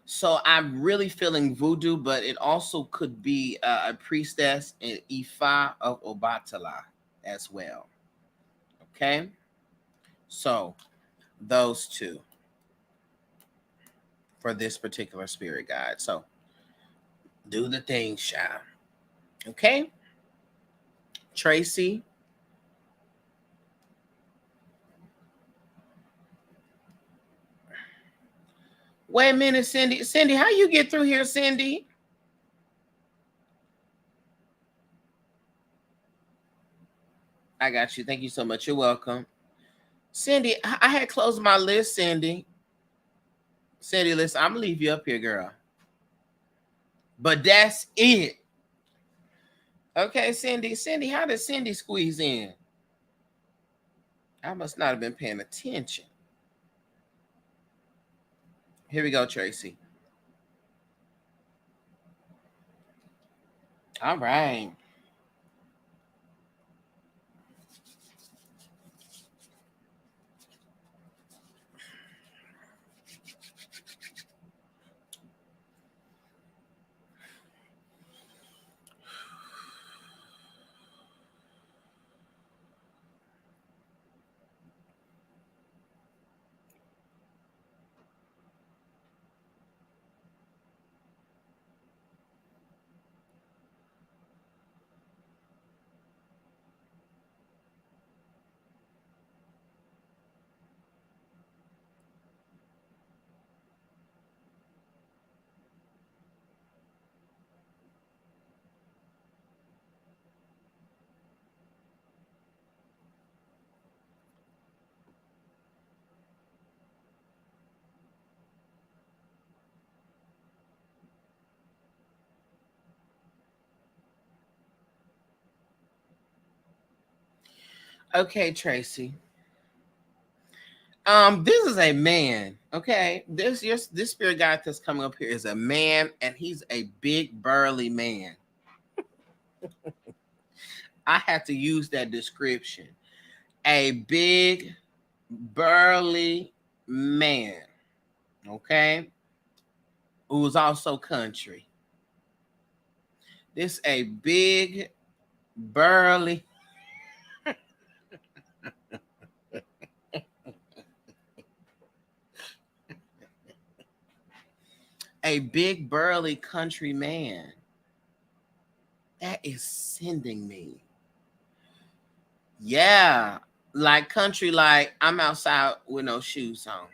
S1: so I'm really feeling voodoo, but it also could be a priestess in Ifa of Obatala as well. Okay? So those two for this particular spirit guide. So do the thing, Sha. Okay? Tracy. Wait a minute, Cindy. Cindy, how you get through here, Cindy? I got you. Thank you so much. You're welcome. Cindy, I had closed my list, Cindy. Cindy, listen, I'm going to leave you up here, girl. But that's it. Okay, Cindy. Cindy, how did Cindy squeeze in? I must not have been paying attention. Here we go, Tracy. All right. Okay, Tracy. This is a man. Okay, this spirit guide that's coming up here is a man, and he's a big burly man. I had to use that description. A big burly man. Okay, who's also country. This a big burly. A big burly country man that is sending me. Yeah, like country, like I'm outside with no shoes on.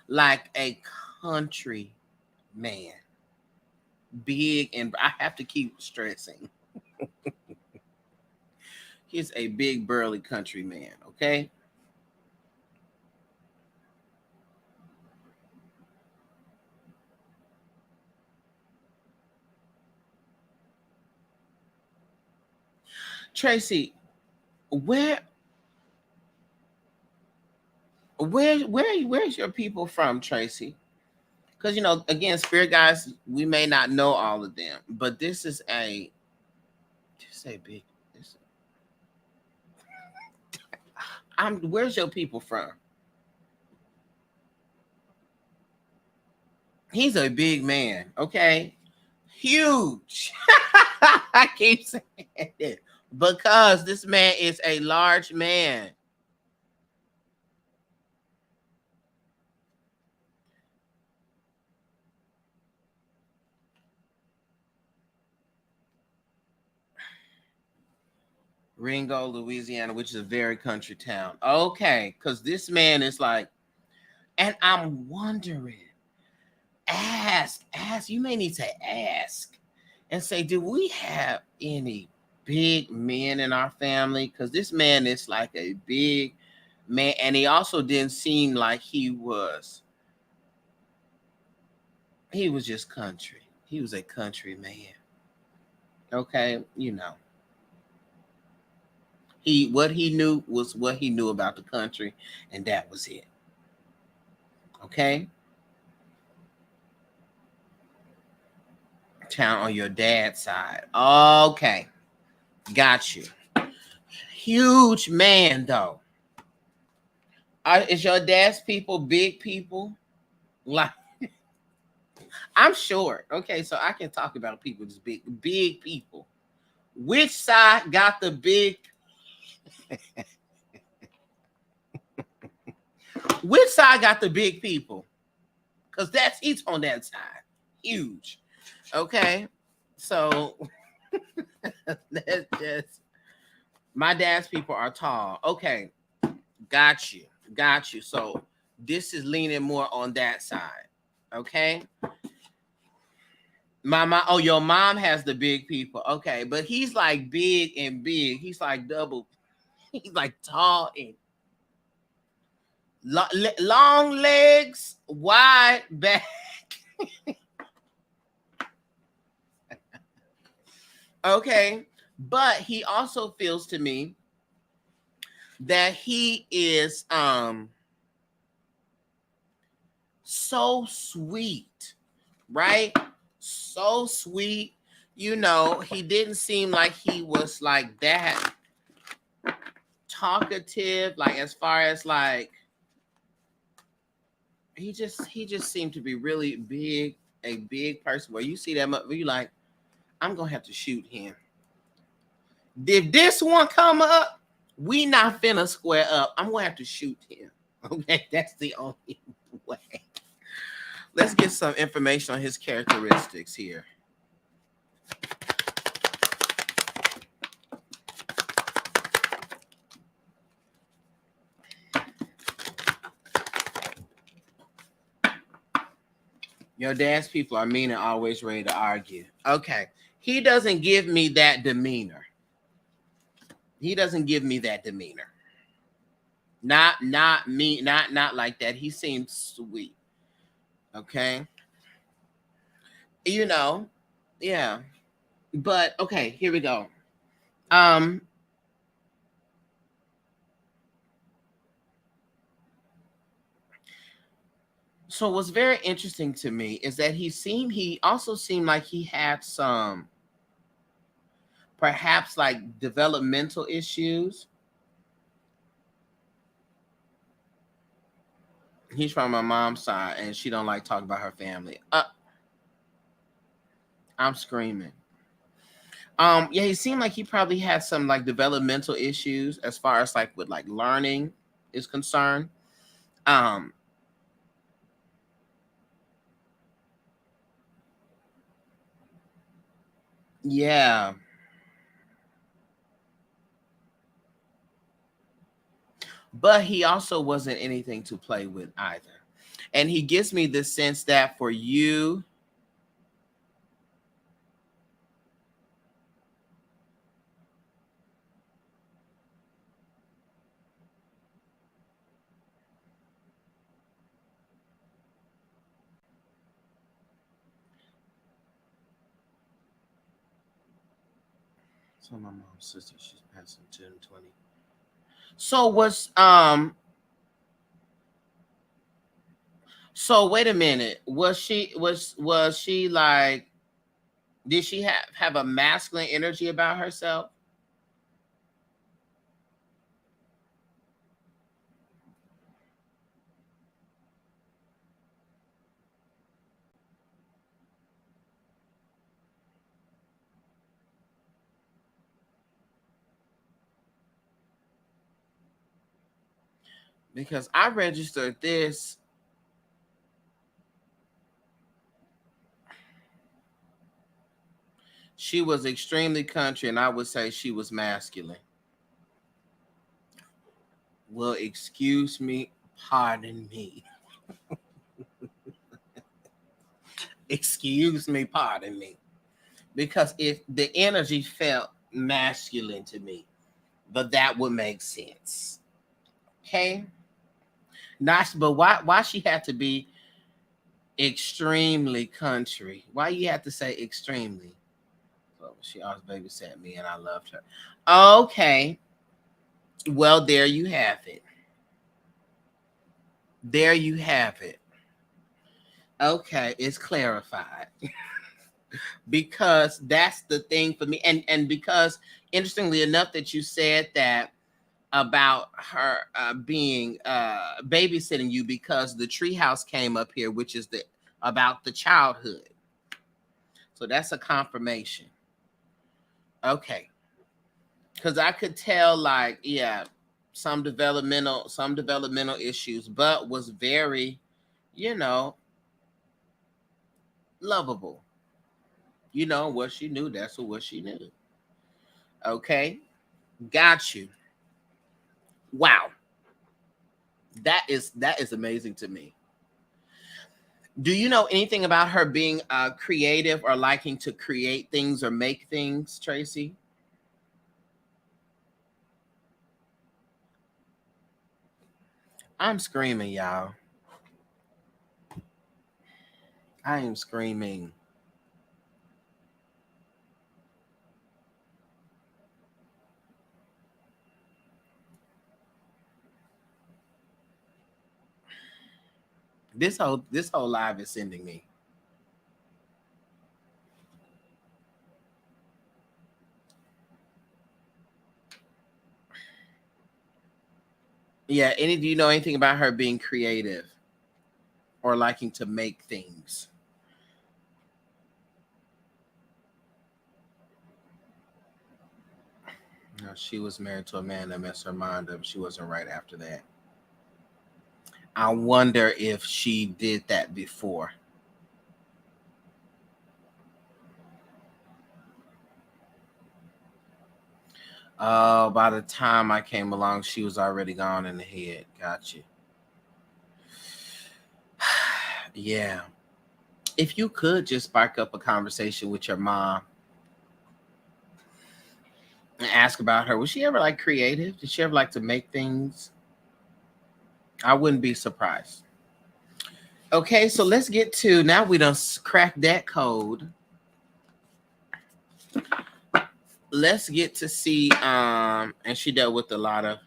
S1: Like a country man. Big, and I have to keep stressing. He's a big burly country man, okay? Tracy, where's your people from, Tracy? Because again, spirit guys, we may not know all of them, but this is a big. Where's your people from? He's a big man, okay? Huge. I keep saying it because this man is a large man. Ringo, Louisiana, which is a very country town. Okay, because this man is like, and I'm wondering, ask, you may need to ask and say, do we have any big men in our family? Because this man is like a big man, and he also didn't seem like he was just country. He was a country man. Okay, what he knew was what he knew about the country, and that was it. Okay. Town on your dad's side. Okay. Got you. Huge man, though. Is your dad's people big people? Like, I'm short. Okay, so I can talk about people that's big people. Which side got the big? Which side got the big people? Because he's on that side. Huge. Okay. So that's just, my dad's people are tall. Okay. Got you. So this is leaning more on that side. Okay. Your mom has the big people. Okay. But he's like big and big. He's like double. He's like tall and long legs, wide back. Okay. But he also feels to me that he is so sweet, right? So sweet. He didn't seem like he was like that talkative, like as far as like he just seemed to be really big, a big person where you see that much, you like, I'm gonna have to shoot him. If this one come up, we not finna square up. I'm gonna have to shoot him. Okay, that's the only way. Let's get some information on his characteristics here. Your dad's people are mean and always ready to argue. Okay. He doesn't give me that demeanor. Not me, not like that. He seems sweet. Okay. Yeah. But okay, here we go. So what's very interesting to me is that he also seemed like he had some perhaps like developmental issues. He's from my mom's side and she don't like talking about her family. I'm screaming. Yeah, he seemed like he probably had some like developmental issues as far as like with like learning is concerned. Yeah. But he also wasn't anything to play with either. And he gives me the sense that for you, so my mom's sister, she's passing 10 20. So so wait a minute. Was she like, did she have a masculine energy about herself? Because I registered this. She was extremely country, and I would say she was masculine. Well, excuse me, pardon me. Excuse me, pardon me. Because if the energy felt masculine to me, but that would make sense. Okay. Nice, but why she had to be extremely country? Why you have to say extremely? Well, she always babysat me and I loved her. Okay. Well, there you have it. There you have it. Okay, it's clarified. Because that's the thing for me. And because interestingly enough that you said that about her being babysitting you, because the treehouse came up here, which is the about the childhood. So that's a confirmation. Okay. Because I could tell, like, yeah, some developmental issues, but was very, you know, lovable. You know what she knew, that's what she knew. Okay, got you. Wow, that is amazing to me. Do you know anything about her being creative or liking to create things or make things, Tracy? I'm screaming, y'all. I am screaming. This whole live is sending me. Yeah, any do you know anything about her being creative or liking to make things? No, she was married to a man that messed her mind up. She wasn't right after that. I wonder if she did that before. By the time I came along, she was already gone in the head. Got you. Yeah. If you could just spark up a conversation with your mom and ask about her, was she ever like creative? Did she ever like to make things? I wouldn't be surprised. Okay, so let's get to now we done cracked that code. Let's get to see and she dealt with a lot of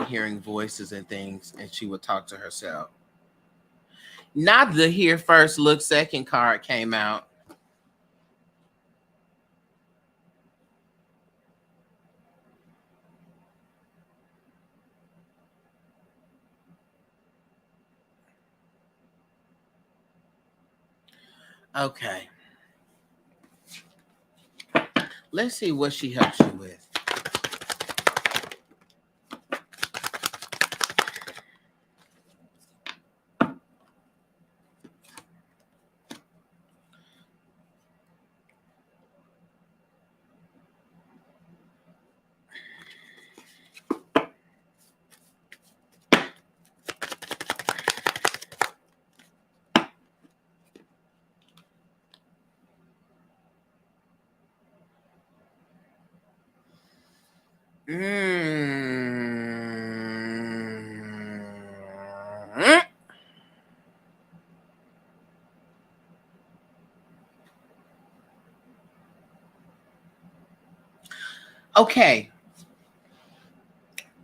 S1: hearing voices and things, and she would talk to herself. Not the hear first, look second card came out. Okay. Let's see what she helps you with. Mm. Okay.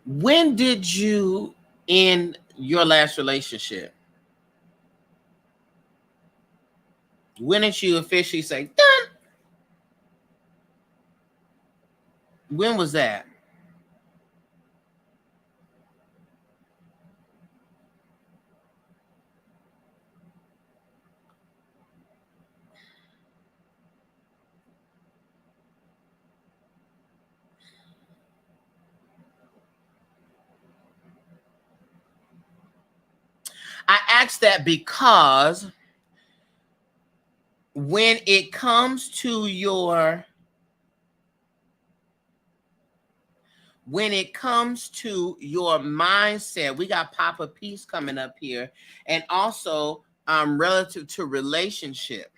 S1: When did you end your last relationship? When did you officially say done? When was that? I asked that because when it comes to your mindset, we got Papa Peace coming up here, and also relative to relationship.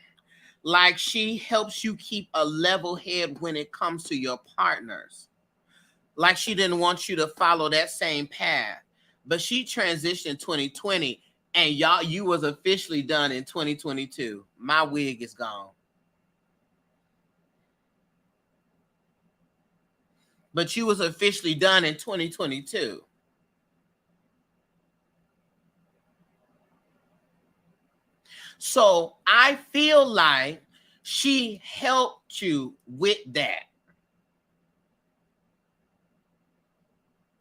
S1: Like she helps you keep a level head when it comes to your partners. Like she didn't want you to follow that same path. But she transitioned in 2020 and you was officially done in 2022. My wig is gone. But you was officially done in 2022. So I feel like she helped you with that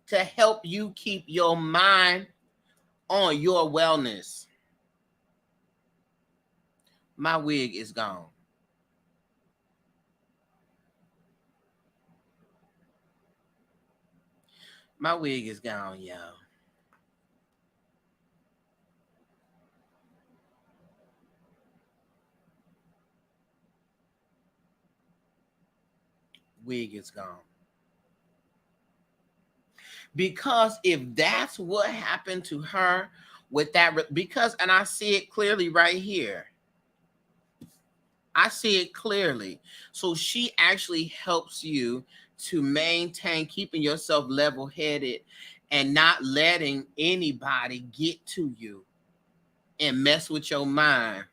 S1: to help you keep your mind on your wellness. My wig is gone. My wig is gone, y'all. Wig is gone. Because if that's what happened to her with that, because, and I see it clearly right here. I see it clearly. So she actually helps you to maintain keeping yourself level-headed and not letting anybody get to you and mess with your mind,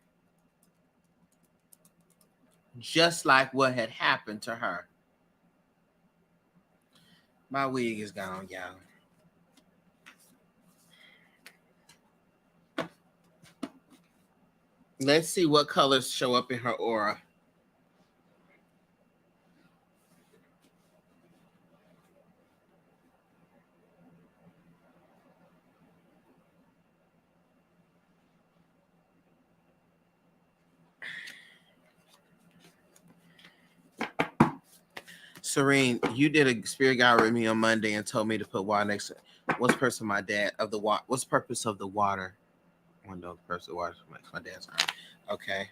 S1: just like what had happened to her. My wig is gone, y'all. Let's see what colors show up in her aura. Serene, you did a spirit guide with me on Monday and told me to put water next to what's the purpose of my dad of the water? What's the purpose of the water? One of the purpose of water makes my dad's arm. Okay.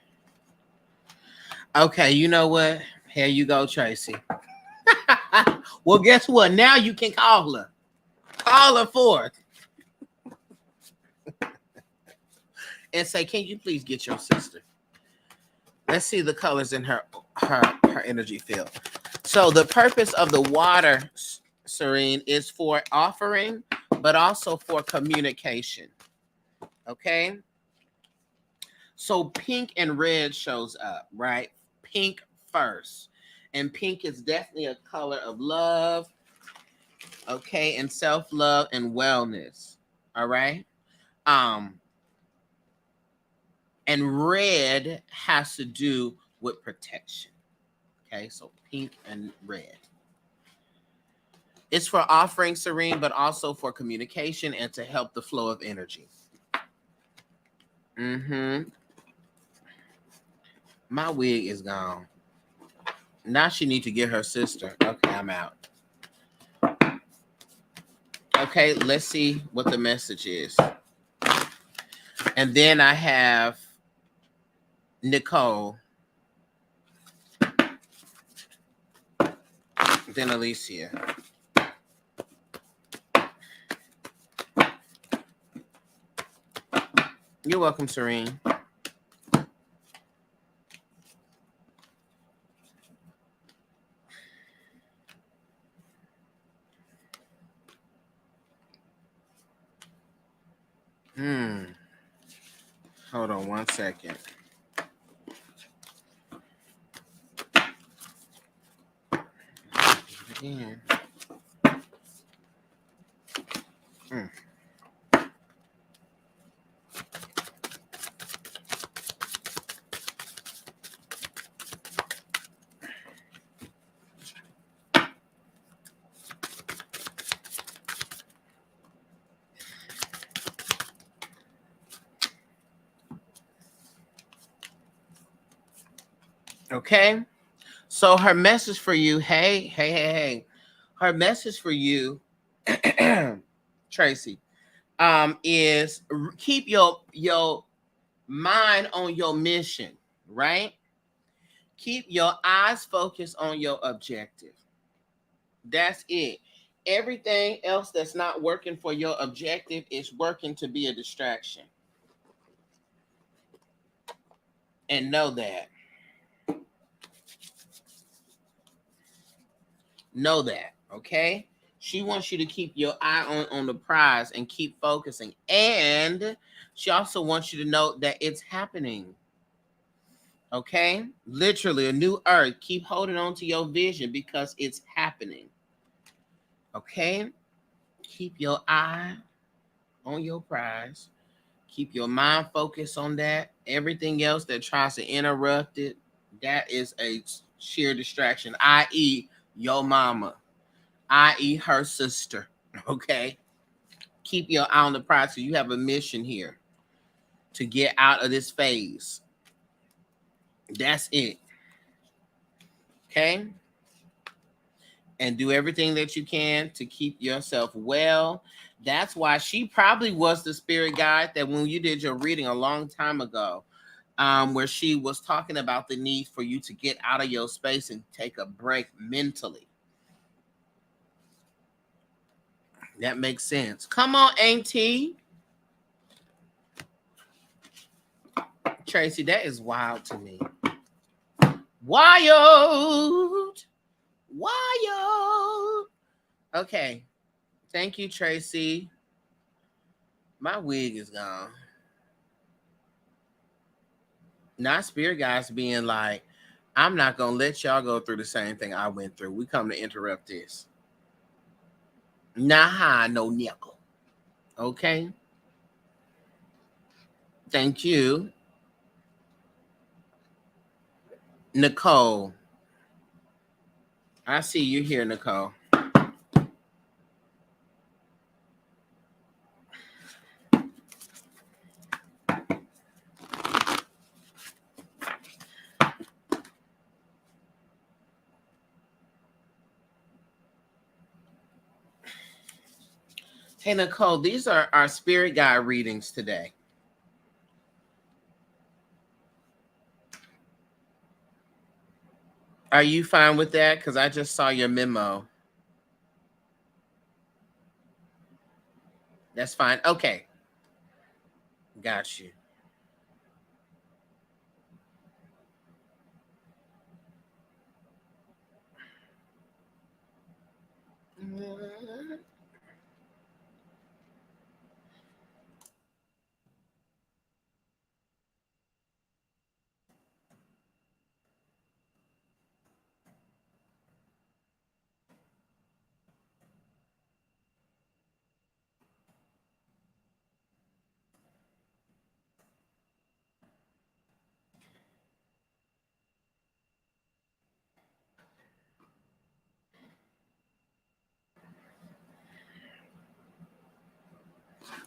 S1: Okay, you know what? Here you go, Tracy. Well, guess what? Now you can call her. Call her forth. And say, can you please get your sister? Let's see the colors in her energy field. So the purpose of the water, Serene, is for offering, but also for communication. Okay. So pink and red shows up, right? Pink first. And pink is definitely a color of love, okay, and self-love and wellness. All right. And red has to do with protection. Okay, so pink and red. It's for offering, Serene, but also for communication and to help the flow of energy. My wig is gone. Now she needs to get her sister. Okay, I'm out. Okay, let's see what the message is. And then I have Nicole. Then Alicia. You're welcome, Serene. Hold on one second. Again. Okay. So her message for you, hey. Her message for you, Tracy, is keep your mind on your mission, right? Keep your eyes focused on your objective. That's it. Everything else that's not working for your objective is working to be a distraction. And know that. Know that, okay? She wants you to keep your eye on the prize and keep focusing. And she also wants you to know that it's happening. Okay? Literally a new earth. Keep holding on to your vision because it's happening. Okay? Keep your eye on your prize. Keep your mind focused on that. Everything else that tries to interrupt it, that is a sheer distraction, i.e., your mama, i.e., her sister. Okay? Keep your eye on the prize. So you have a mission here to get out of this phase. That's it. Okay? And do everything that you can to keep yourself well. That's why she probably was the spirit guide that when you did your reading a long time ago, where she was talking about the need for you to get out of your space and take a break mentally. That makes sense. Come on, Auntie. Tracy, that is wild to me. Wild. Wild. Okay. Thank you, Tracy. My wig is gone. Not spirit guys being like, I'm not going to let y'all go through the same thing I went through. We come to interrupt this. Nah, no nickel. Okay. Thank you. Nicole. I see you here, Nicole. Hey, Nicole, these are our spirit guide readings today. Are you fine with that? Because I just saw your memo. That's fine. Okay. Got you.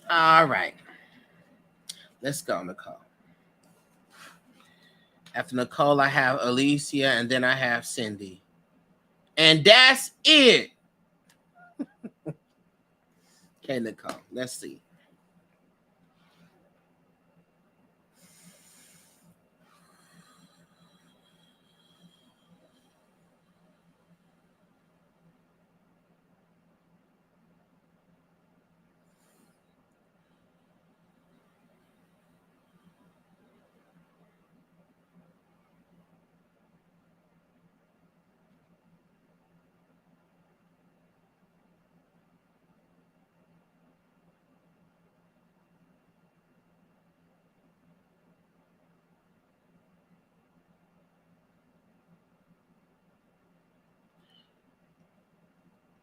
S1: All right. Let's go, Nicole. After Nicole, I have Alicia, and then I have Cindy. And that's it. Okay, Nicole. Let's see.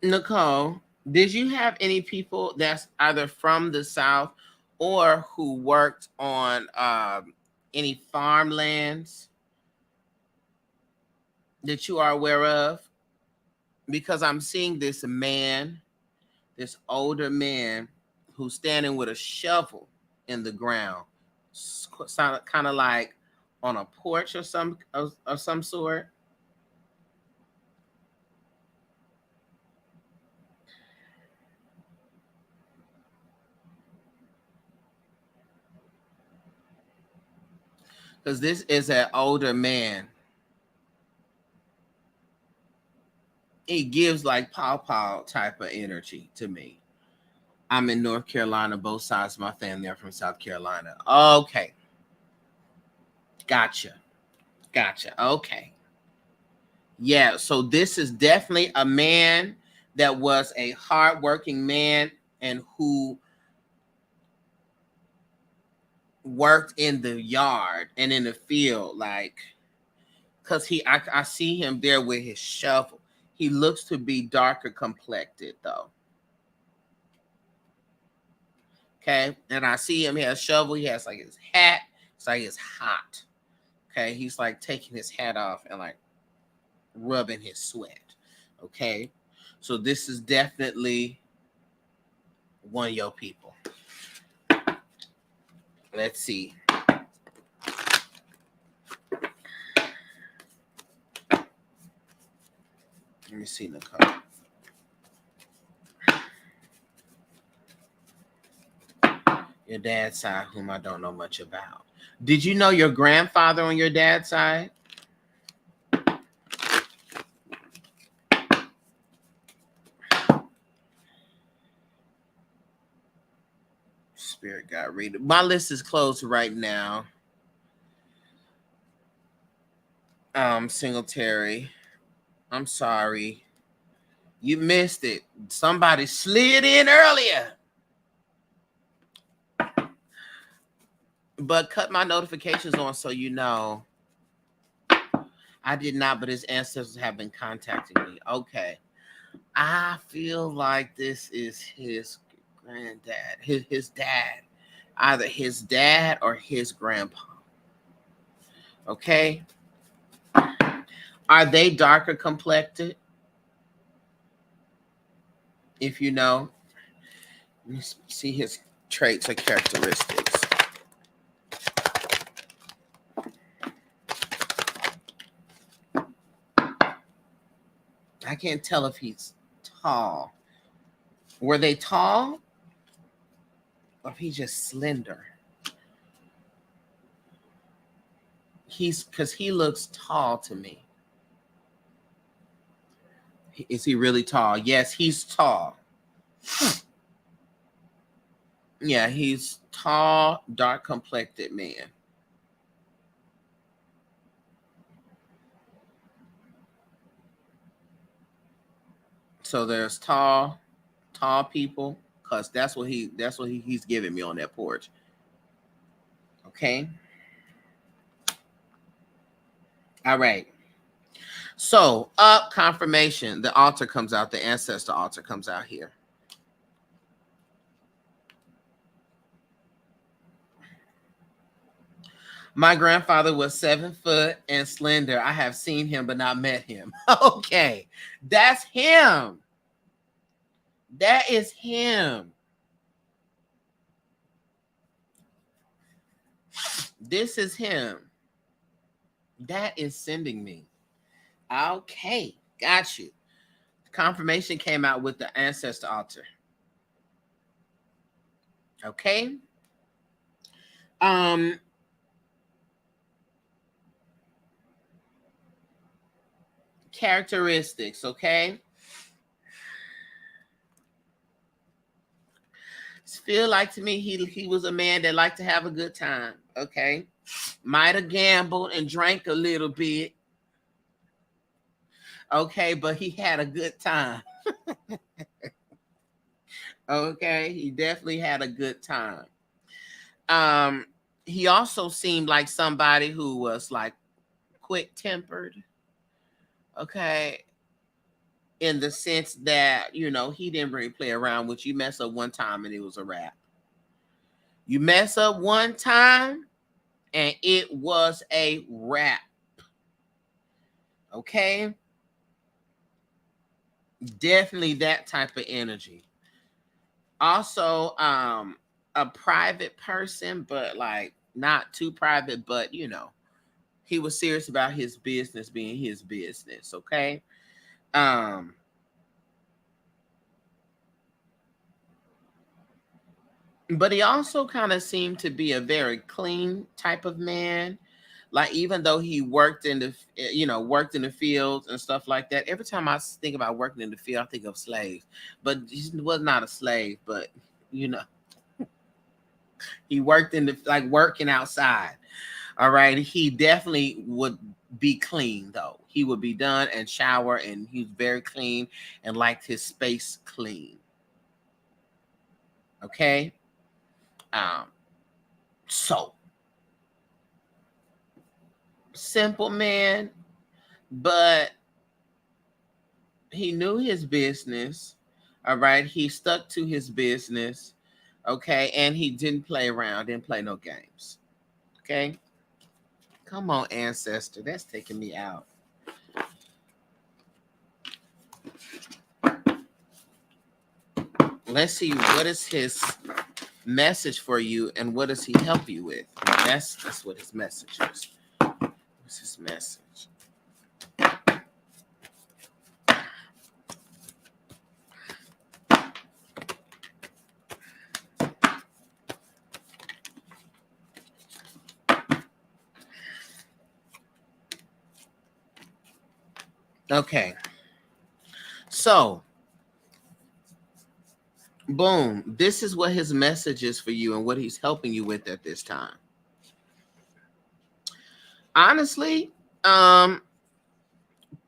S1: Nicole, did you have any people that's either from the South or who worked on any farmlands that you are aware of? Because I'm seeing this man, this older man, who's standing with a shovel in the ground, kind of like on a porch or some sort. Because this is an older man. It gives like Paw type of energy to me. I'm in North Carolina. Both sides of my family are from South Carolina. Okay. Gotcha. Okay. Yeah, so this is definitely a man that was a hardworking man and who worked in the yard and in the field, like, because I see him there with his shovel. He looks to be darker complected though. Okay, and I see him, he has a shovel, he has like his hat, it's like it's hot. Okay, he's like taking his hat off and like rubbing his sweat. Okay, so this is definitely one of your people. Let's see. Let me see, Nicole. Your dad's side, whom I don't know much about. Did you know your grandfather on your dad's side? Spirit guide reader. My list is closed right now. Singletary. I'm sorry. You missed it. Somebody slid in earlier. But cut my notifications on so you know. I did not, but his ancestors have been contacting me. Okay. I feel like this is his granddad, his dad. Either his dad or his grandpa. Okay. Are they darker complected? If you know, let me see his traits or characteristics. I can't tell if he's tall. Were they tall? Or if he's just slender? Because he looks tall to me. Is he really tall? Yes, he's tall. Yeah, he's tall, dark complected man. So there's tall people, because that's what he's giving me on that porch. Okay. All right. So up confirmation, the altar comes out, the ancestor altar comes out here. My grandfather was 7 foot and slender. I have seen him, but not met him. Okay. That's him. That is him. This is him. That is sending me. Okay. Got you. Confirmation came out with the ancestor altar. Okay. Characteristics, okay? Feel like to me he was a man that liked to have a good time, okay? Might have gambled and drank a little bit. Okay, but he had a good time. Okay, he definitely had a good time. He also seemed like somebody who was like quick-tempered. Okay. In the sense that, you know, he didn't really play around with you. Mess up one time and it was a wrap. You mess up one time and it was a wrap. Okay. Definitely that type of energy. Also, a private person, but like not too private, but you know, he was serious about his business being his business. Okay. But he also kind of seemed to be a very clean type of man. Like even though he worked in the, worked in the fields and stuff like that. Every time I think about working in the field, I think of slaves. But he was not a slave, but you know, he worked in the, like working outside. All right. He definitely would be clean, though. He would be done and shower, and he's very clean and liked his space clean. Okay. So simple man, but he knew his business. All right. He stuck to his business. Okay. And he didn't play around, didn't play no games. Okay. Come on, ancestor. That's taking me out. Let's see, what is his message for you, and what does he help you with? That's what his message is. What's his message? Okay. So, boom. This is what his message is for you and what he's helping you with at this time. Honestly,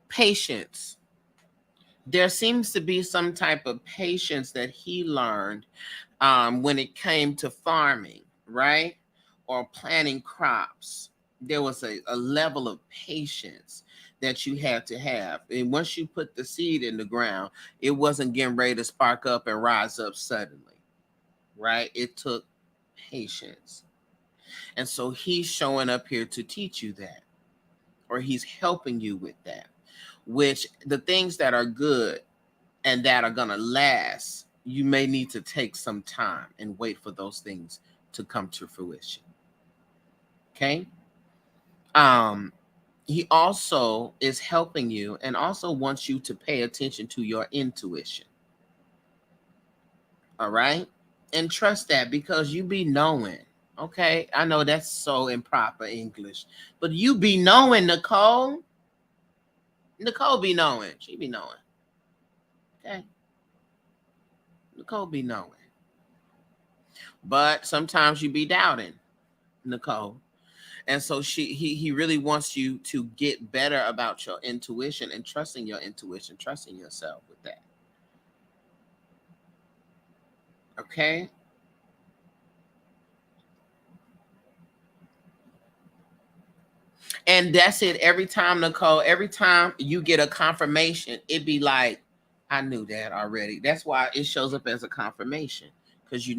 S1: patience. There seems to be some type of patience that he learned when it came to farming, right? Or planting crops. There was a level of patience that you had to have. And once you put the seed in the ground, it wasn't getting ready to spark up and rise up suddenly, right? It took patience. And so he's showing up here to teach you that, or he's helping you with that, which the things that are good and that are going to last, you may need to take some time and wait for those things to come to fruition. Okay. He also is helping you and also wants you to pay attention to your intuition. All right. And trust that, because you be knowing. Okay. I know that's so improper English, but you be knowing, Nicole. Nicole be knowing. She be knowing. Okay. Nicole be knowing. But sometimes you be doubting, Nicole. And so he really wants you to get better about your intuition and trusting your intuition, trusting yourself with that. Okay? And that's it. Every time, Nicole, every time you get a confirmation, it be like, I knew that already. That's why it shows up as a confirmation, because you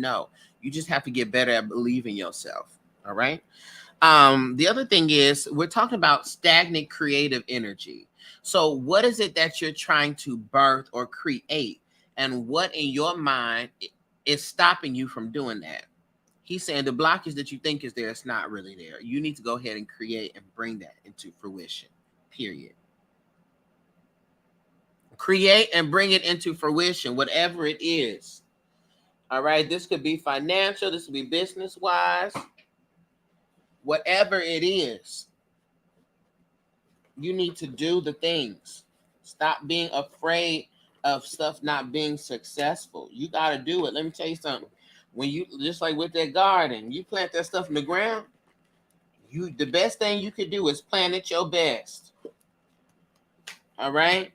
S1: just have to get better at believing yourself. All right? The other thing is, we're talking about stagnant creative energy. So what is it that you're trying to birth or create? And what in your mind is stopping you from doing that? He's saying the blockage that you think is there, it's not really there. You need to go ahead and create and bring that into fruition, period. Create and bring it into fruition, whatever it is. All right, this could be financial, this could be business-wise, whatever it is. You need to do the things. Stop being afraid of stuff not being successful. You got to do it. Let me tell you something. When you, just like with that garden, you plant that stuff in the ground, the best thing you could do is plant it your best. All right?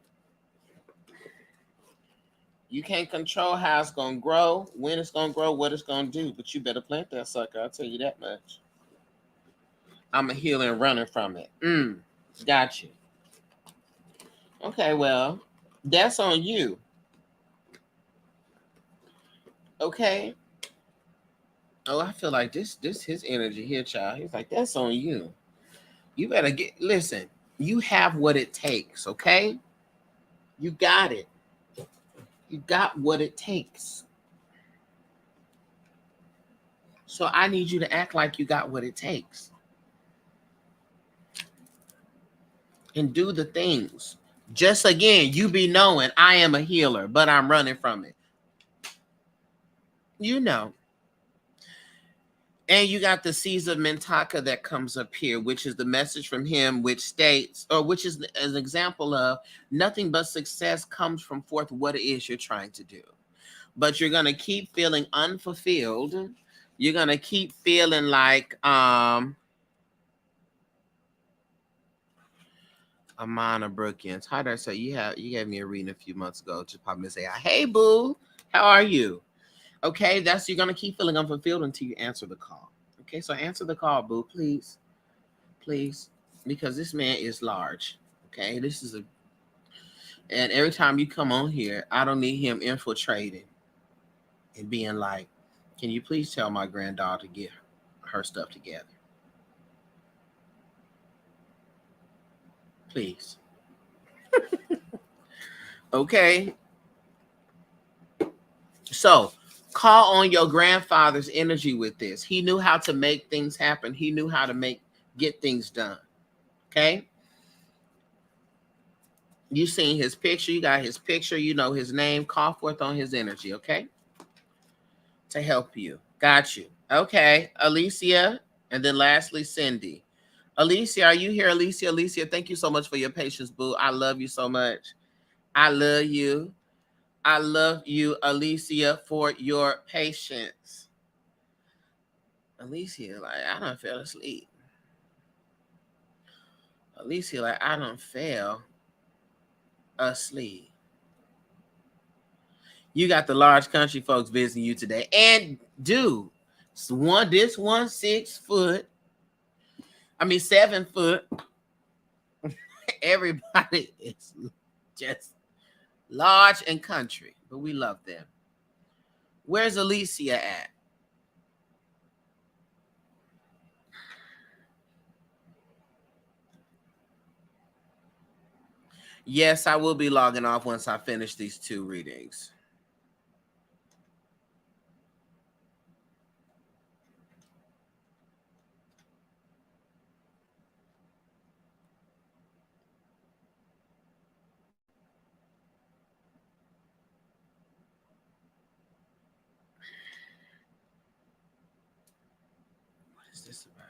S1: You can't control how it's going to grow, when it's going to grow, what it's going to do, but you better plant that sucker. I'll tell you that much. I'm a healer and running from it. Got you. Okay, well, that's on you. Okay. Oh, I feel like this his energy here, child. He's like, that's on you. You better listen, you have what it takes, okay? You got it. You got what it takes. So I need you to act like you got what it takes. And do the things. Just again, you be knowing I am a healer, but I'm running from it. You know. And you got the Caesar Mentaka that comes up here, which is the message from him, which states, or which is an example of, nothing but success comes from forth what it is you're trying to do. But you're going to keep feeling unfulfilled. You're going to keep feeling like Amana Brookins. Hi there. So you gave me a reading a few months ago. Just probably say, hey boo, how are you? Okay, you're gonna keep feeling unfulfilled until you answer the call. Okay, so answer the call, boo, please. Please. Because this man is large. Okay, and every time you come on here, I don't need him infiltrating and being like, can you please tell my granddaughter to get her stuff together? Please. Okay. So call on your grandfather's energy with this. He knew how to make things happen. He knew how to get things done. Okay. You seen his picture. You got his picture. You know his name. Call forth on his energy. Okay. To help you. Got you. Okay. Alicia. And then lastly, Cindy. Alicia, are you here? Alicia, thank you so much for your patience, boo. I love you so much. I love you. I love you, Alicia, for your patience. Alicia, like, I done fell asleep. Alicia, like, I done fell asleep. You got the large country folks visiting you today. And dude, 6 foot. 7 foot. Everybody is just large and country, but we love them. Where's Alicia at? Yes, I will be logging off once I finish these 2 readings. What is this about?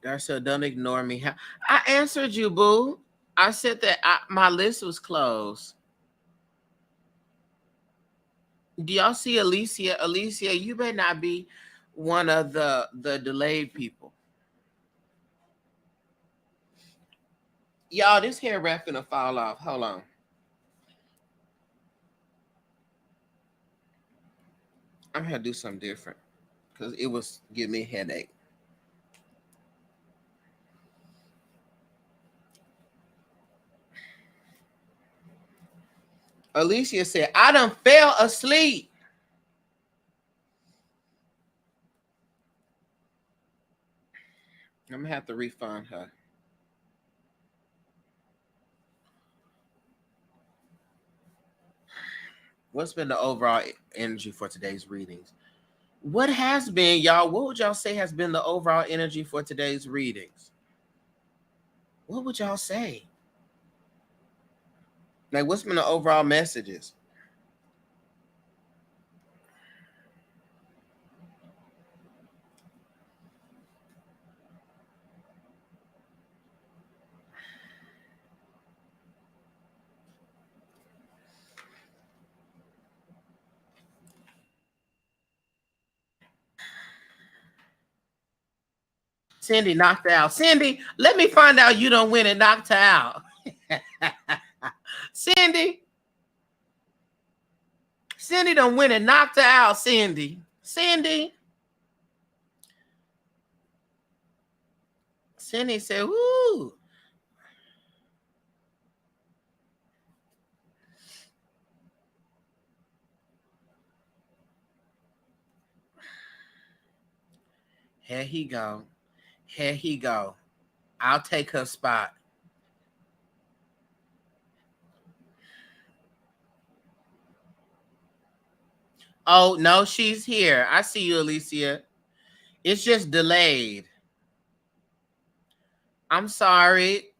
S1: Darcel, don't ignore me. I answered you, boo. I said that my list was closed. Do y'all see Alicia? Alicia, you better not be one of the delayed people. Y'all, this hair wrap finna fall off. Hold on. I'm gonna do something different because it was giving me a headache. Alicia said, I done fell asleep. I'm gonna have to refund her. What's been the overall energy for today's readings? What has been, y'all? What would y'all say has been the overall energy for today's readings? What would y'all say? Like, what's been the overall messages? Cindy knocked out. Cindy, let me find out you don't win and knocked her out. Cindy don't win and knocked her out. Cindy. Cindy said, "Woo." Here he go. Here he go. I'll take her spot. Oh, no, she's here. I see you, Alicia. It's just delayed. I'm sorry.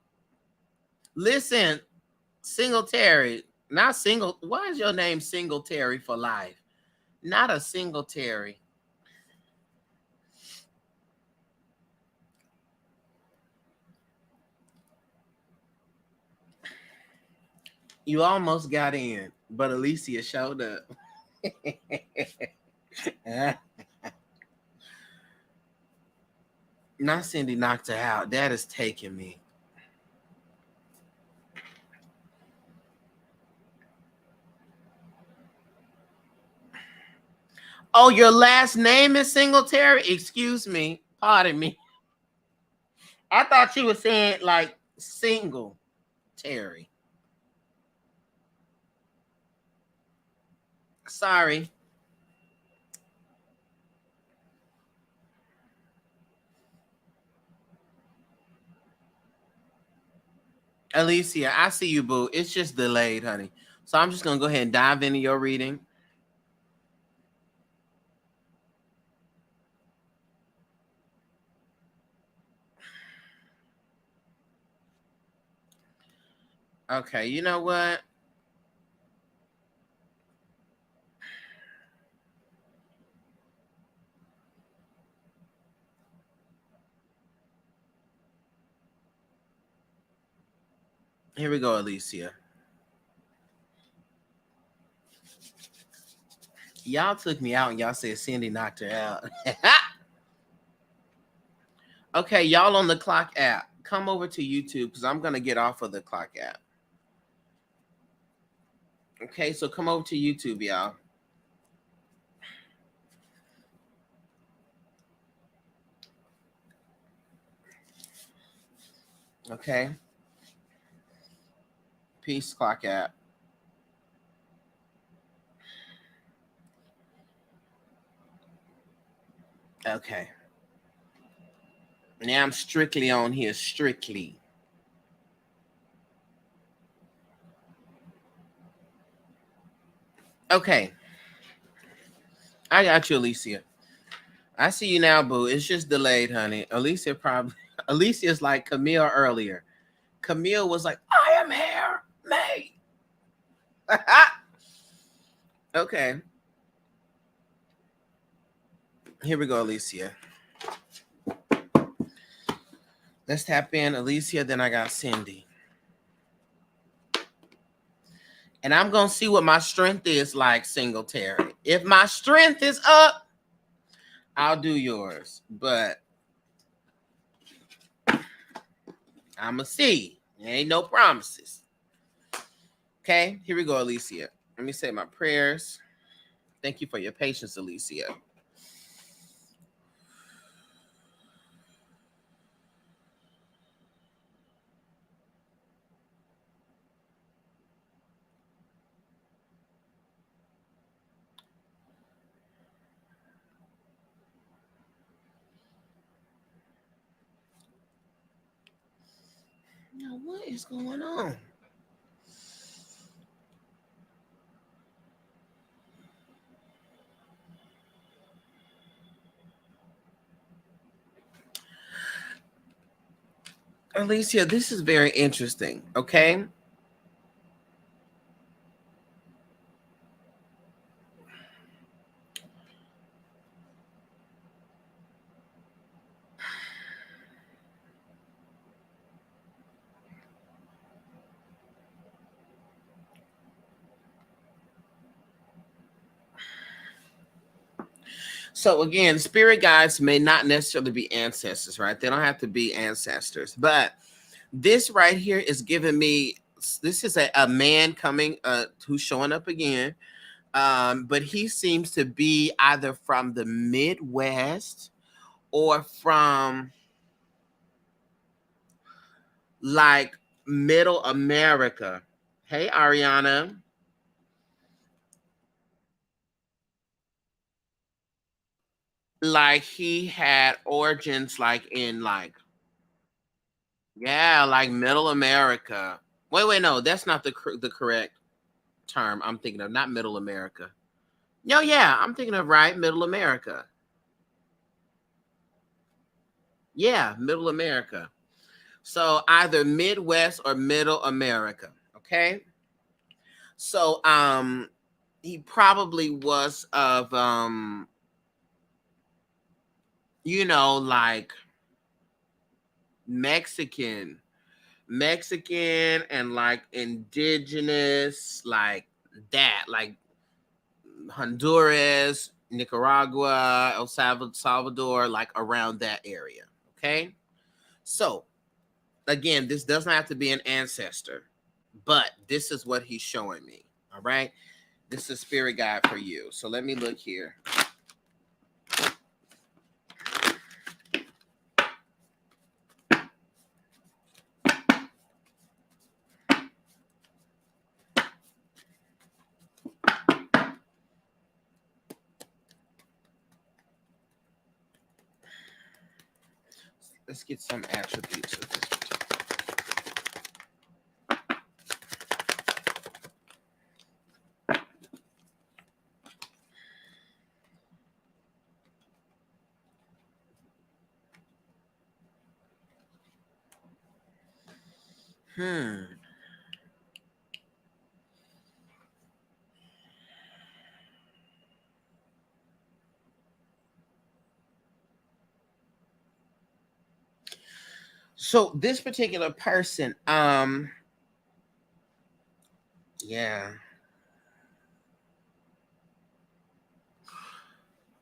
S1: Listen, Singletary, not single. Why is your name Singletary for life? Not a Singletary. You almost got in, but Alicia showed up. Not Cindy knocked her out. That is taking me. Oh, your last name is Singletary? Excuse me. Pardon me. I thought you were saying like single Terry. Sorry. Alicia, I see you, boo. It's just delayed, honey. So I'm just going to go ahead and dive into your reading. Okay, you know what? Here we go, Alicia. Y'all took me out and y'all said Cindy knocked her out. Okay, y'all on the Clock app, come over to YouTube because I'm going to get off of the Clock app. Okay, so come over to YouTube, y'all. Okay. Peace, Clock app. Okay. Now I'm strictly on here, strictly. Okay. I got you, Alicia. I see you now, boo. It's just delayed, honey. Alicia's like Camille earlier. Camille was like, I am here, mate. Okay. Here we go, Alicia. Let's tap in Alicia, then I got Cindy. And I'm going to see what my strength is like, Singletary. If my strength is up, I'll do yours. But I'm going to see. There ain't no promises. Okay, here we go, Alicia. Let me say my prayers. Thank you for your patience, Alicia. Now, what is going on? Alicia, this is very interesting, okay? So again, spirit guides may not necessarily be ancestors, right? They don't have to be ancestors. But this right here is giving me, this is a man coming, who's showing up again. But he seems to be either from the Midwest or from like middle America. Hey, Ariana. Like he had origins like in like, yeah, like middle America. Wait, no, that's not the correct term I'm thinking of. Not middle America. No, yeah, I'm thinking of right middle America. Yeah, middle America. So either Midwest or middle America. Okay. So he probably was of like Mexican, Mexican and like indigenous, like that, like Honduras, Nicaragua, El Salvador, like around that area. Okay. So again, this doesn't have to be an ancestor, but this is what he's showing me. All right. This is spirit guide for you. So let me look here. Let's get some attributes of this particular. So this particular person, yeah.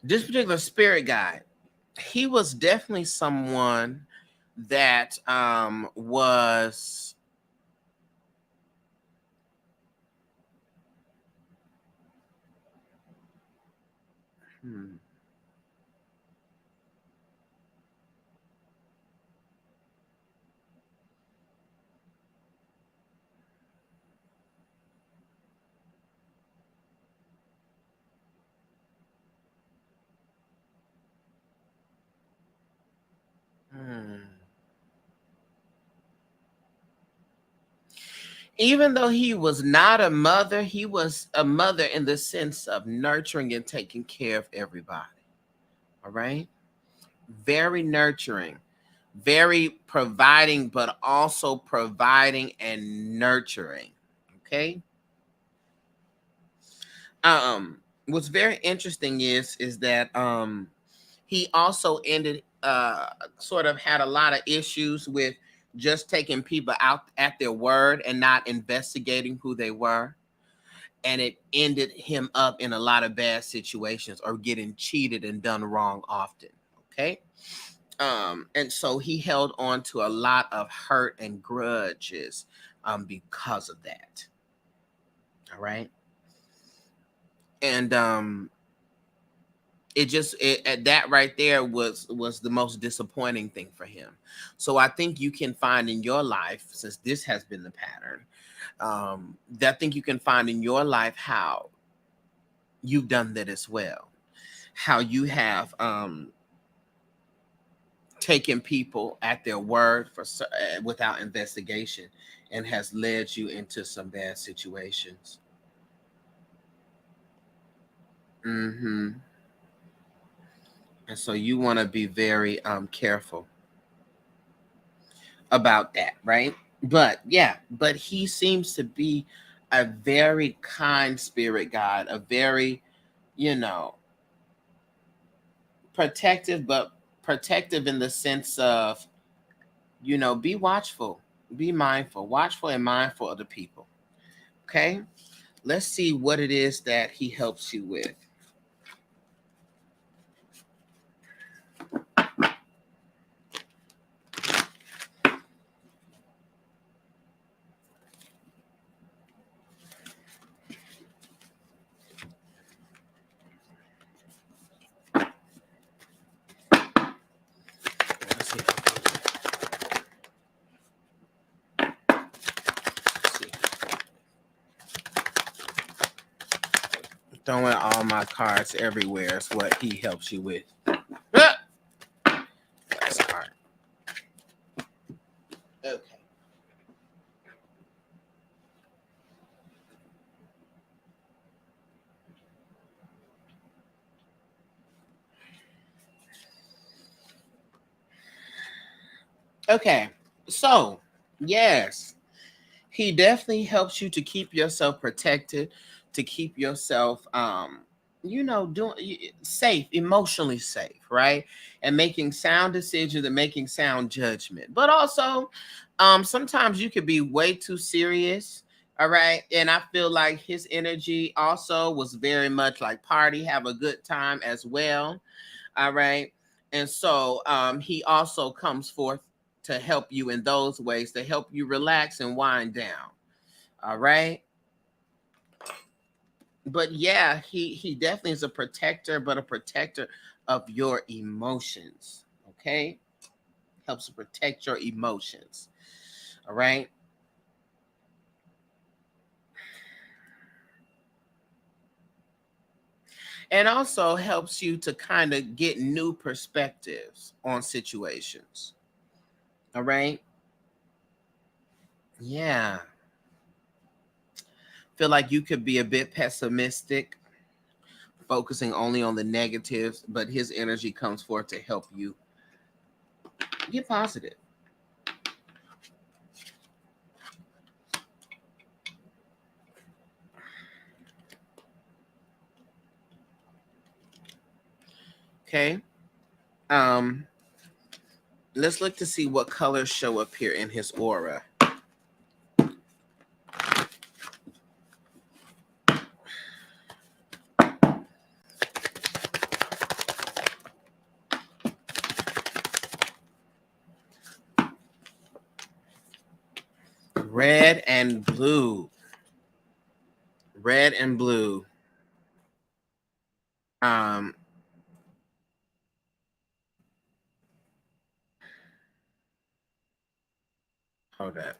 S1: This particular spirit guide, he was definitely someone that was hmm, hmm. Even though he was not a mother, he was a mother in the sense of nurturing and taking care of everybody. All right. Very nurturing, very providing, but also providing and nurturing. Okay. What's very interesting is that he also ended sort of had a lot of issues with just taking people out at their word and not investigating who they were, and it ended him up in a lot of bad situations or getting cheated and done wrong often. Okay. And so he held on to a lot of hurt and grudges because of that. All right. And that right there was the most disappointing thing for him. So I think you can find in your life, since this has been the pattern, that I think you can find in your life how you've done that as well, how you have taken people at their word without investigation, and has led you into some bad situations. Mm-hmm. And so you want to be very careful about that, right? But yeah, but he seems to be a very kind spirit guide, a very, you know, protective, but protective in the sense of, be watchful, be mindful, watchful and mindful of the people. Okay. Let's see what it is that he helps you with. Let's see. Let's see. Throwing all my cards everywhere is what he helps you with. Ah! That's hard. Okay. Okay. So, yes, he definitely helps you to keep yourself protected, to keep yourself doing safe, emotionally safe, right? And making sound decisions and making sound judgment. But also, sometimes you could be way too serious. All right. And I feel like his energy also was very much like party, have a good time as well. All right. And so he also comes forth to help you in those ways, to help you relax and wind down. All right. But yeah, he definitely is a protector, but a protector of your emotions. Okay, helps to protect your emotions. All right, and also helps you to kind of get new perspectives on situations. All right, yeah, feel like you could be a bit pessimistic, focusing only on the negatives, but his energy comes forth to help you get positive. Okay. Um, let's look to see what colors show up here in his aura. Red and blue. Red and blue. Um, hold up.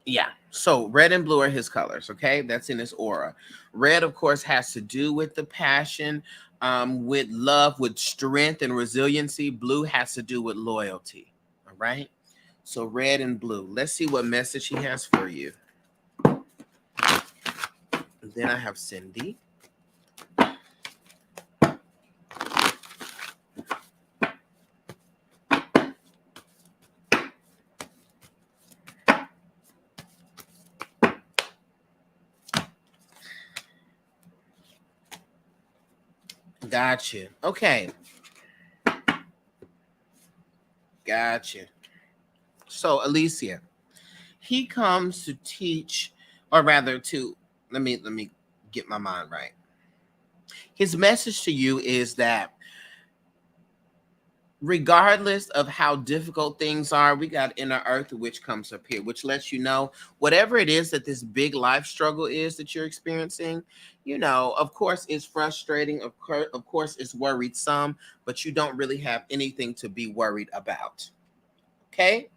S1: Yeah. So red and blue are his colors. Okay, that's in his aura. Red, of course, has to do with the passion, with love, with strength and resiliency. Blue has to do with loyalty. All right. So red and blue. Let's see what message he has for you. Then I have Cindy. Gotcha. Okay. Gotcha. So Alicia, he comes to teach, or rather to let me get my mind right. His message to you is that regardless of how difficult things are, we got inner earth which comes up here, which lets you know whatever it is that this big life struggle is that you're experiencing, of course it's frustrating, of course it's worrisome, but you don't really have anything to be worried about. Okay,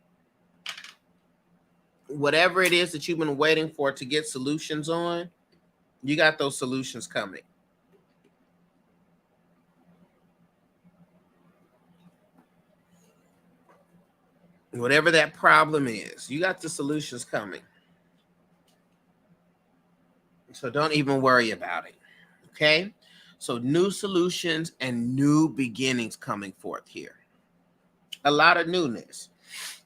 S1: whatever it is that you've been waiting for to get solutions on, you got those solutions coming. Whatever that problem is, you got the solutions coming. So don't even worry about it. Okay? So new solutions and new beginnings coming forth here. A lot of newness.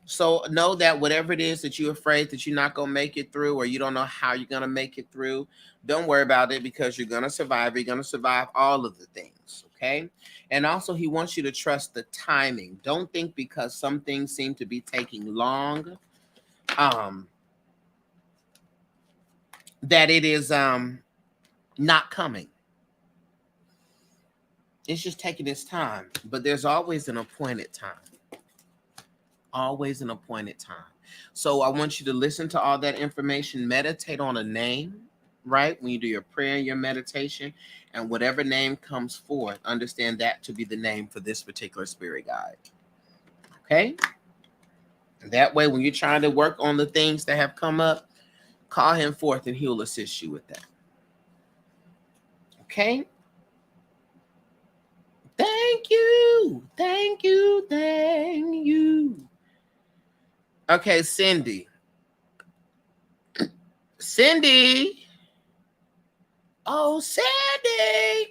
S1: So know that whatever it is that you're afraid that you're not going to make it through, or you don't know how you're going to make it through, don't worry about it, because you're going to survive. You're going to survive all of the things. Okay. And also, he wants you to trust the timing. Don't think because some things seem to be taking long, um, that it is not coming. It's just taking its time, but there's always an appointed time. Always an appointed time. So I want you to listen to all that information, meditate on a name, right? When you do your prayer and your meditation, and whatever name comes forth, understand that to be the name for this particular spirit guide. Okay? And that way, when you're trying to work on the things that have come up, call him forth and he'll assist you with that. Okay? Thank you. Thank you. Thank you. Okay, Cindy. Cindy. Oh, Sandy.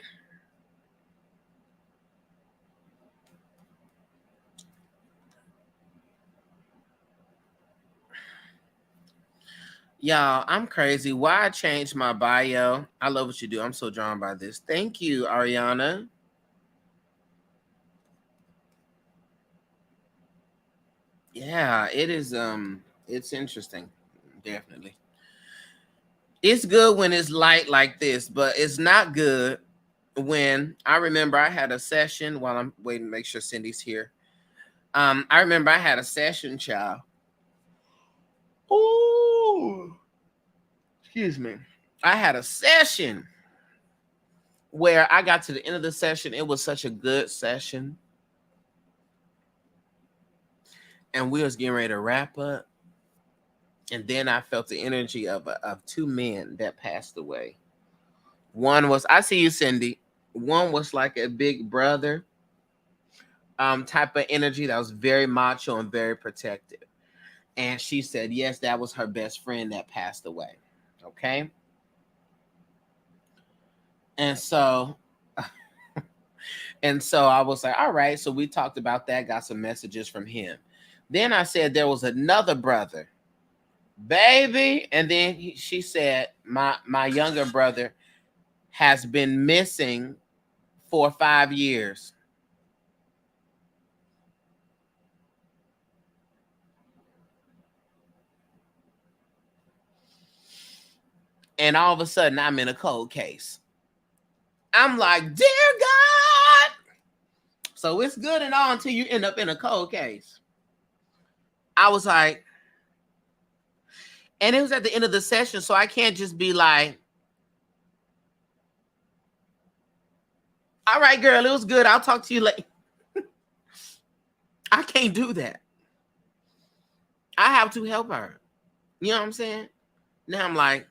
S1: Y'all, I'm crazy. Why I changed my bio? I love what you do. I'm so drawn by this. Thank you, Ariana. Yeah, it is. It's interesting. Definitely. It's good when it's light like this, but it's not good when I remember I had a session while I'm waiting to make sure Cindy's here. I remember I had a session, child. Oh, excuse me. I had a session where I got to the end of the session. It was such a good session. And we was getting ready to wrap up. And then I felt the energy of two men that passed away. One was, I see you, Cindy. One was like a big brother type of energy that was very macho and very protective. And she said, yes, that was her best friend that passed away. Okay. And so I was like, all right. So we talked about that, got some messages from him. Then I said there was another brother, baby. And then she said, my younger brother has been missing for 5 years. And all of a sudden, I'm in a cold case. I'm like, dear God. So it's good and all until you end up in a cold case. I was like, and it was at the end of the session, so I can't just be like, all right, girl, it was good. I'll talk to you later. I can't do that. I have to help her. You know what I'm saying? Now I'm like,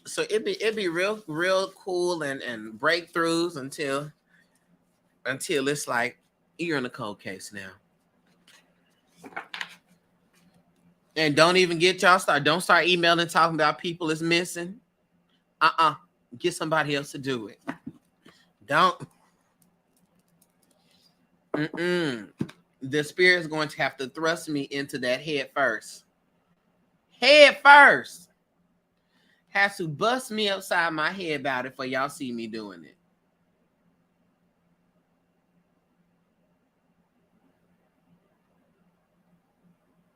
S1: so it'd be real cool and breakthroughs until it's like you're in a cold case now. And don't even get y'all started. Don't start emailing talking about people is missing. Get somebody else to do it. Don't. The spirit is going to have to thrust me into that head first. Head first. Has to bust me upside my head about it for y'all see me doing it.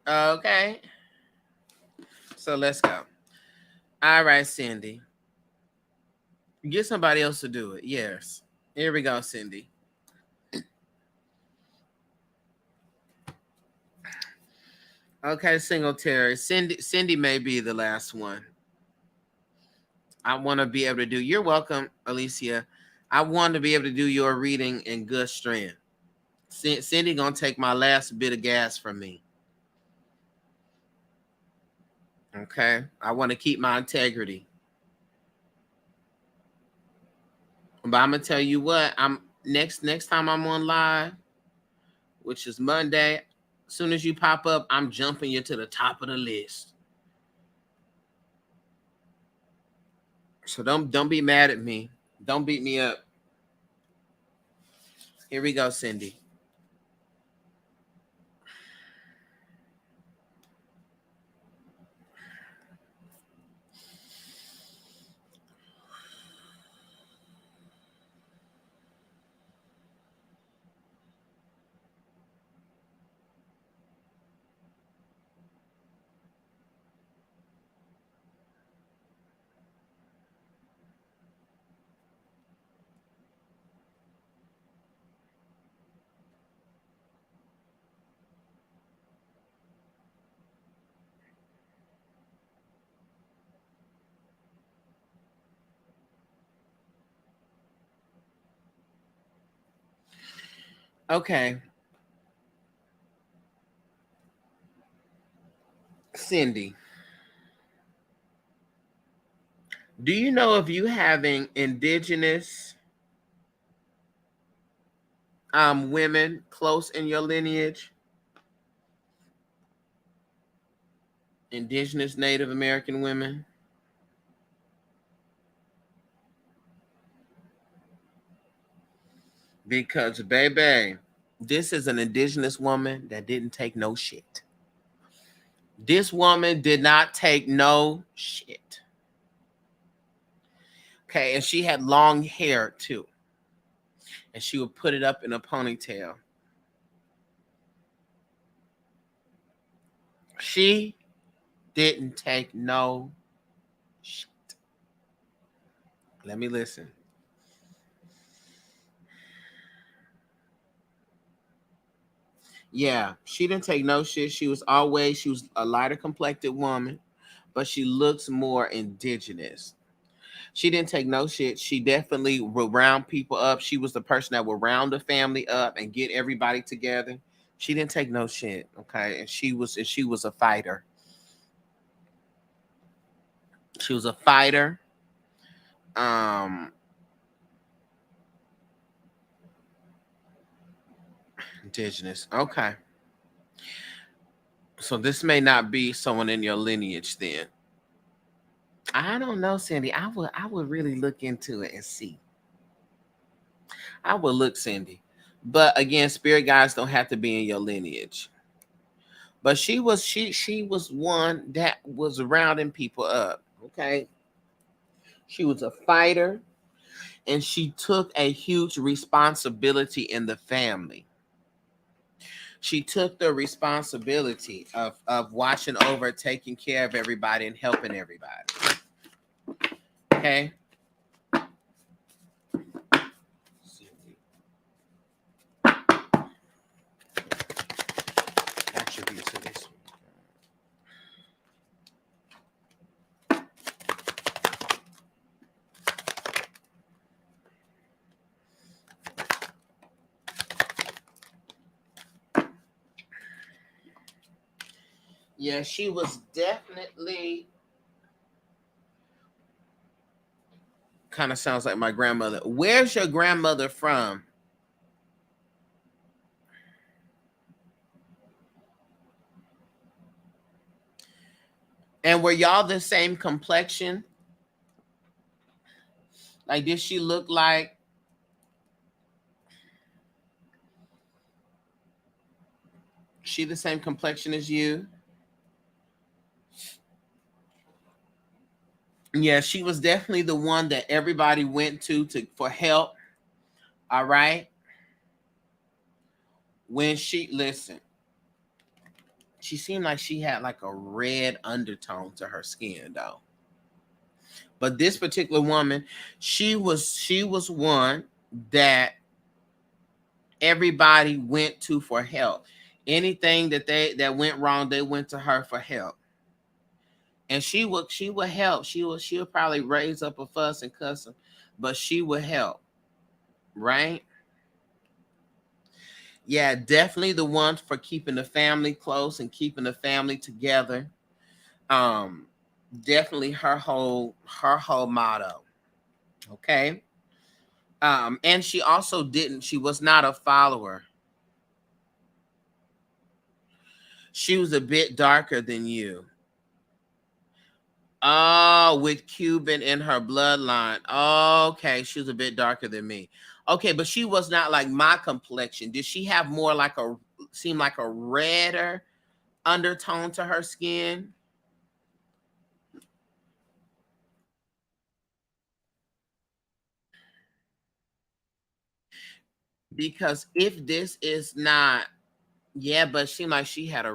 S1: Okay. So let's go. All right, Cindy. Get somebody else to do it. Yes. Here we go, Cindy. Okay, Singletary. Cindy may be the last one. I want to be able to do. You're welcome, Alicia. I want to be able to do your reading in good strength. Cindy gonna take my last bit of gas from me. Okay, I want to keep my integrity. But I'm gonna tell you what. I'm next time I'm on live, which is Monday. As soon as you pop up, I'm jumping you to the top of the list. So don't be mad at me. Don't beat me up. Here we go, Cindy. Okay, Cindy. Do you know if you having indigenous women close in your lineage? Indigenous Native American women? Because, baby, this is an indigenous woman that didn't take no shit. This woman did not take no shit. Okay, and she had long hair too. And she would put it up in a ponytail. She didn't take no shit. Let me listen. Yeah, she didn't take no shit. She was a lighter complected woman, but she looks more indigenous. She didn't take no shit. She definitely would round people up. She was the person that would round the family up and get everybody together. She didn't take no shit. Okay. And she was a fighter. She was a fighter. Um Indigenous. Okay. So this may not be someone in your lineage then. I don't know, Cindy. I would really look into it and see. I would look, Cindy. But again, spirit guides don't have to be in your lineage. But she was one that was rounding people up. Okay. She was a fighter and she took a huge responsibility in the family. She took the responsibility of watching over, taking care of everybody, and helping everybody. Okay. Attributes of this. Yeah, she was definitely kind of sounds like my grandmother. Where's your grandmother from? And were y'all the same complexion? Like, did she look like she the same complexion as you? Yeah, she was definitely the one that everybody went to for help. All right. When she listen, she seemed like she had like a red undertone to her skin though. But this particular woman, she was one that everybody went to for help. Anything that went wrong, they went to her for help. And she would help. She would probably raise up a fuss and cuss them, but she would help, right? Yeah, definitely the one for keeping the family close and keeping the family together. Um, Definitely her whole motto. Okay. And she also didn't. She was not a follower. She was a bit darker than you. Oh, with Cuban in her bloodline. Okay, she was a bit darker than me. Okay, but she was not like my complexion. Did she have more like seem like a redder undertone to her skin? Because if this is not, yeah, but she like she had a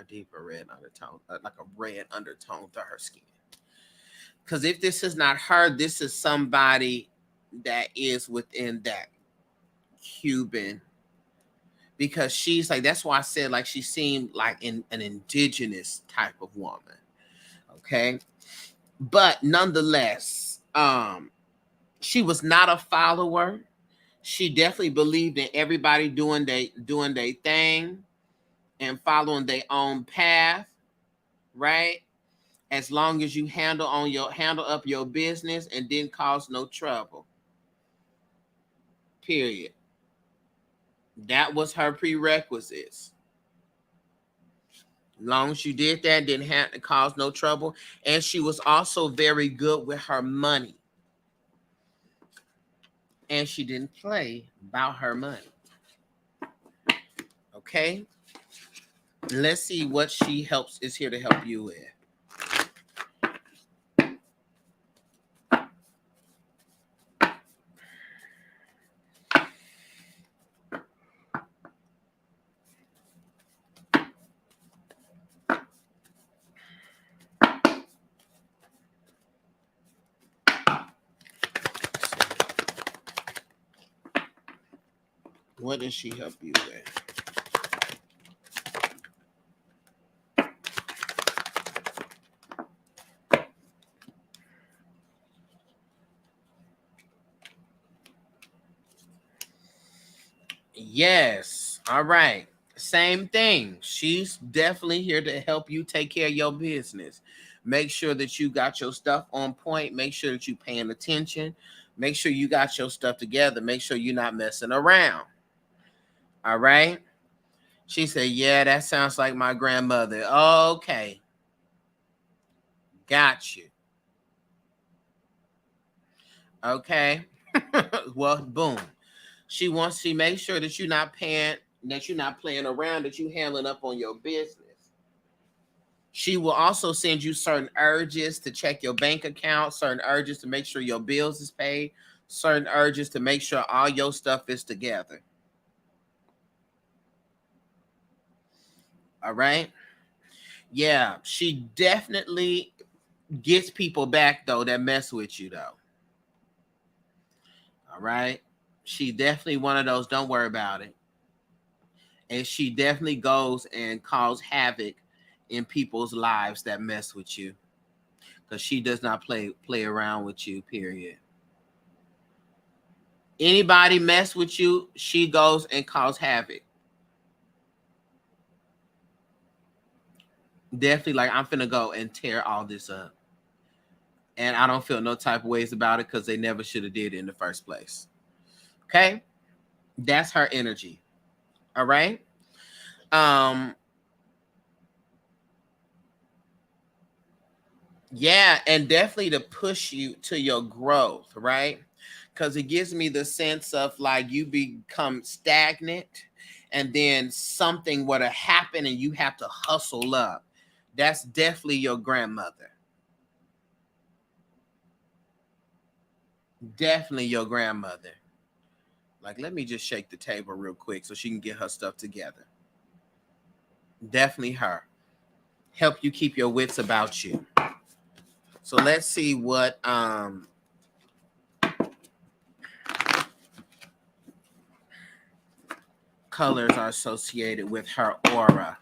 S1: deeper red undertone, like a red undertone to her skin. Because if this is not her, this is somebody that is within that Cuban. Because she's like, that's why I said like she seemed like an indigenous type of woman. Okay, but nonetheless, she was not a follower. She definitely believed in everybody doing their thing and following their own path, right? As long as you handle up your business and didn't cause no trouble. Period. That was her prerequisites. Long as you did that, didn't have to cause no trouble. And she was also very good with her money. and she didn't play about her money. Okay? Let's see what she is here to help you with. What does she help you with? Yes. All right. Same thing. She's definitely here to help you take care of your business. Make sure that you got your stuff on point. Make sure that you're paying attention. Make sure you got your stuff together. Make sure you're not messing around. All right. She said, yeah, that sounds like my grandmother. Okay. Got you. Okay. Well, boom. She makes sure that you're not paying, that you're not playing around, that you're handling up on your business. She will also send you certain urges to check your bank account, certain urges to make sure your bills is paid, certain urges to make sure all your stuff is together. All right. Yeah, she definitely gets people back though that mess with you though. All right. She definitely one of those, don't worry about it. And she definitely goes and causes havoc in people's lives that mess with you. Because she does not play around with you, period. Anybody mess with you, she goes and causes havoc. Definitely like, I'm finna go and tear all this up. And I don't feel no type of ways about it because they never should have did it in the first place. Okay? That's her energy. All right? Yeah, and definitely to push you to your growth, right? Because it gives me the sense of like you become stagnant and then something were to happen and you have to hustle up. That's definitely your grandmother. Definitely your grandmother. Like, let me just shake the table real quick so she can get her stuff together. Definitely her. Help you keep your wits about you. So let's see what colors are associated with her aura.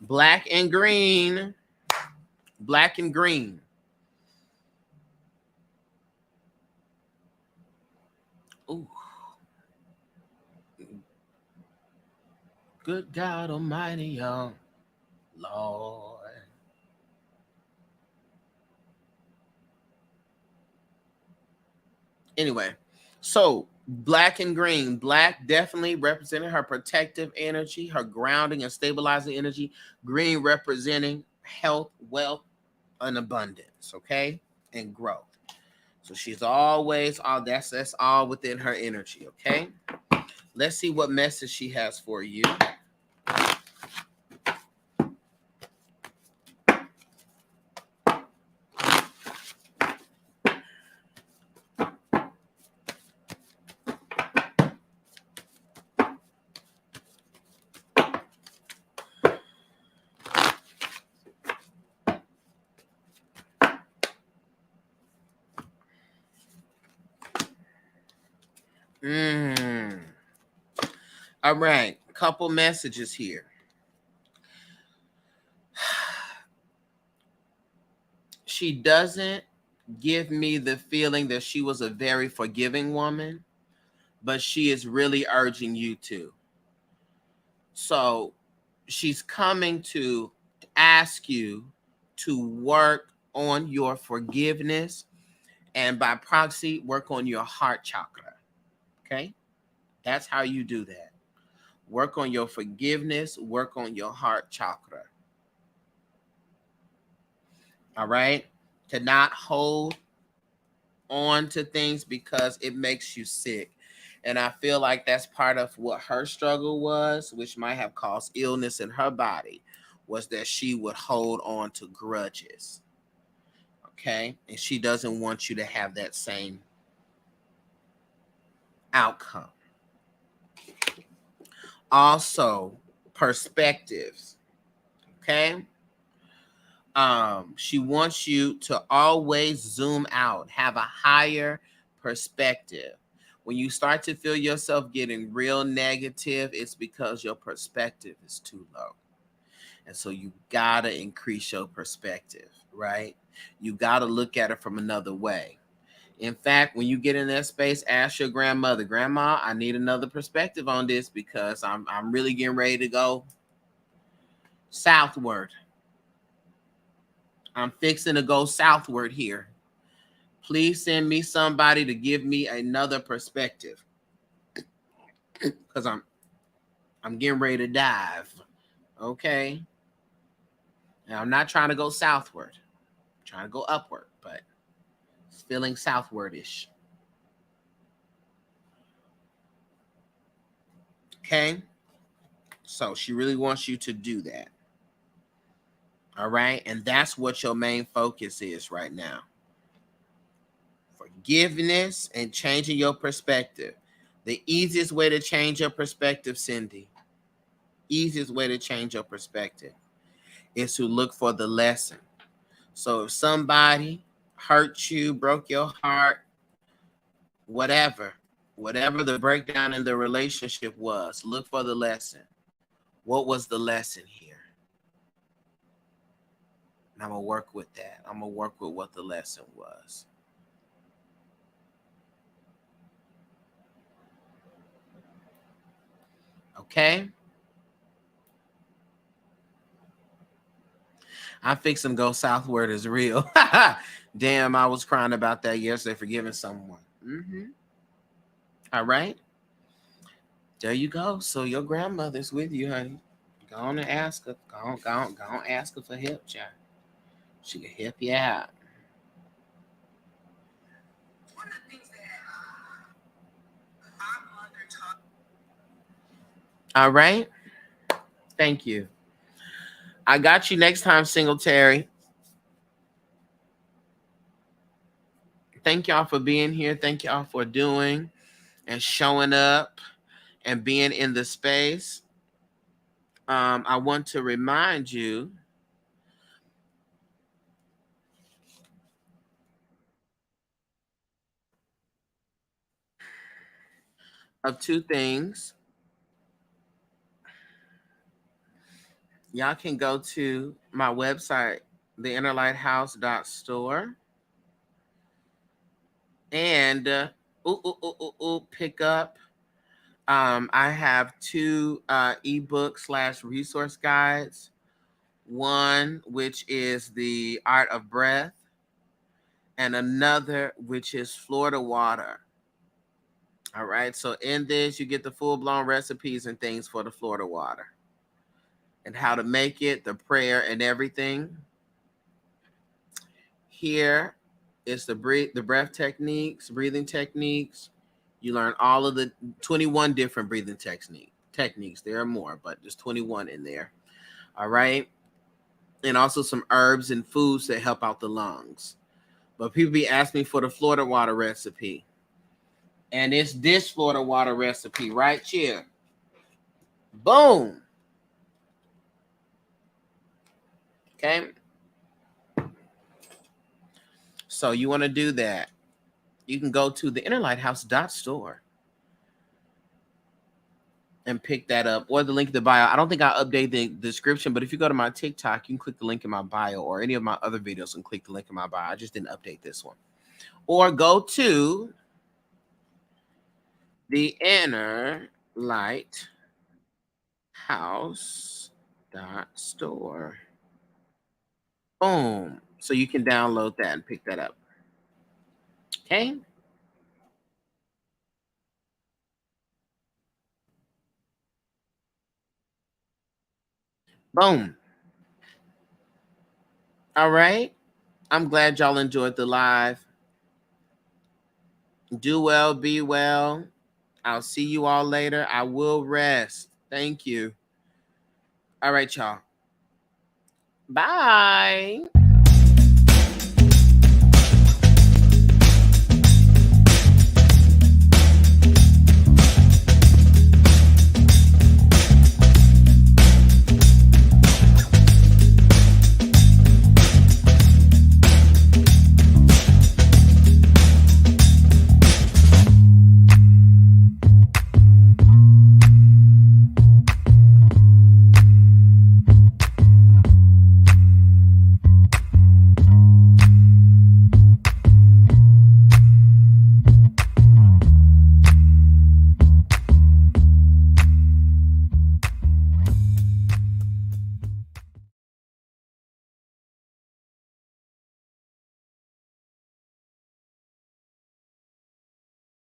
S1: Black and green. Black and green. Ooh. Good God Almighty, y'all. Lord. Anyway, so black and green. Black definitely representing her protective energy, her grounding and stabilizing energy. Green representing health, wealth, and abundance, okay? And growth. So she's always all that's all within her energy, okay? Let's see what message she has for you. All right, couple messages here. She doesn't give me the feeling that she was a very forgiving woman, but she is really urging you to. So she's coming to ask you to work on your forgiveness and by proxy, work on your heart chakra. Okay? That's how you do that. Work on your forgiveness, work on your heart chakra. All right. To not hold on to things because it makes you sick. And I feel like that's part of what her struggle was, which might have caused illness in her body, was that she would hold on to grudges. Okay. And she doesn't want you to have that same outcome. Also, perspectives. Okay. She wants you to always zoom out, have a higher perspective. When you start to feel yourself getting real negative, it's because your perspective is too low. And so you gotta increase your perspective, right? You gotta look at it from another way. In fact, when you get in that space, ask your grandmother, Grandma, I need another perspective on this because I'm really getting ready to go southward. I'm fixing to go southward here. Please send me somebody to give me another perspective. Because I'm getting ready to dive. Okay. Now I'm not trying to go southward. I'm trying to go upward, but it's feeling southwardish. Okay. So she really wants you to do that. All right. And that's what your main focus is right now. Forgiveness and changing your perspective. The easiest way to change your perspective, Cindy, easiest way to change your perspective is to look for the lesson. So if somebody hurt you, broke your heart, whatever the breakdown in the relationship was, look for the lesson. What was the lesson here? And I'm going to work with that. I'm going to work with what the lesson was. Okay? I'm fixing to go southward is real. Damn, I was crying about that yesterday, forgiving someone. All right. There you go. So your grandmother's with you, honey. Go on and ask her. Go on ask her for help, child. She can help you out. One of the things that our mother taught. All right. Thank you. I got you next time, Singletary. Thank y'all for being here. Thank y'all for doing and showing up and being in the space. I want to remind you of two things. Y'all can go to my website, theinnerlighthouse.store, and pick up. I have two ebook / resource guides. One, which is the Art of Breath, and another, which is Florida Water. All right. So in this, you get the full-blown recipes and things for the Florida Water and how to make it, the prayer and everything. Here is the breath techniques, breathing techniques. You learn all of the 21 different breathing techniques. There are more, but there's 21 in there. All right. And also some herbs and foods that help out the lungs. But people be asking me for the Florida Water recipe. And it's this Florida Water recipe right here. Boom. Okay. So you want to do that. You can go to the innerlighthouse.store and pick that up, or the link in the bio. I don't think I'll update the description, but if you go to my TikTok, you can click the link in my bio, or any of my other videos and click the link in my bio. I just didn't update this one. Or go to the innerlighthouse.store. Boom. So you can download that and pick that up. Okay. Boom. All right. I'm glad y'all enjoyed the live. Do well, be well. I'll see you all later. I will rest. Thank you. All right, y'all. Bye.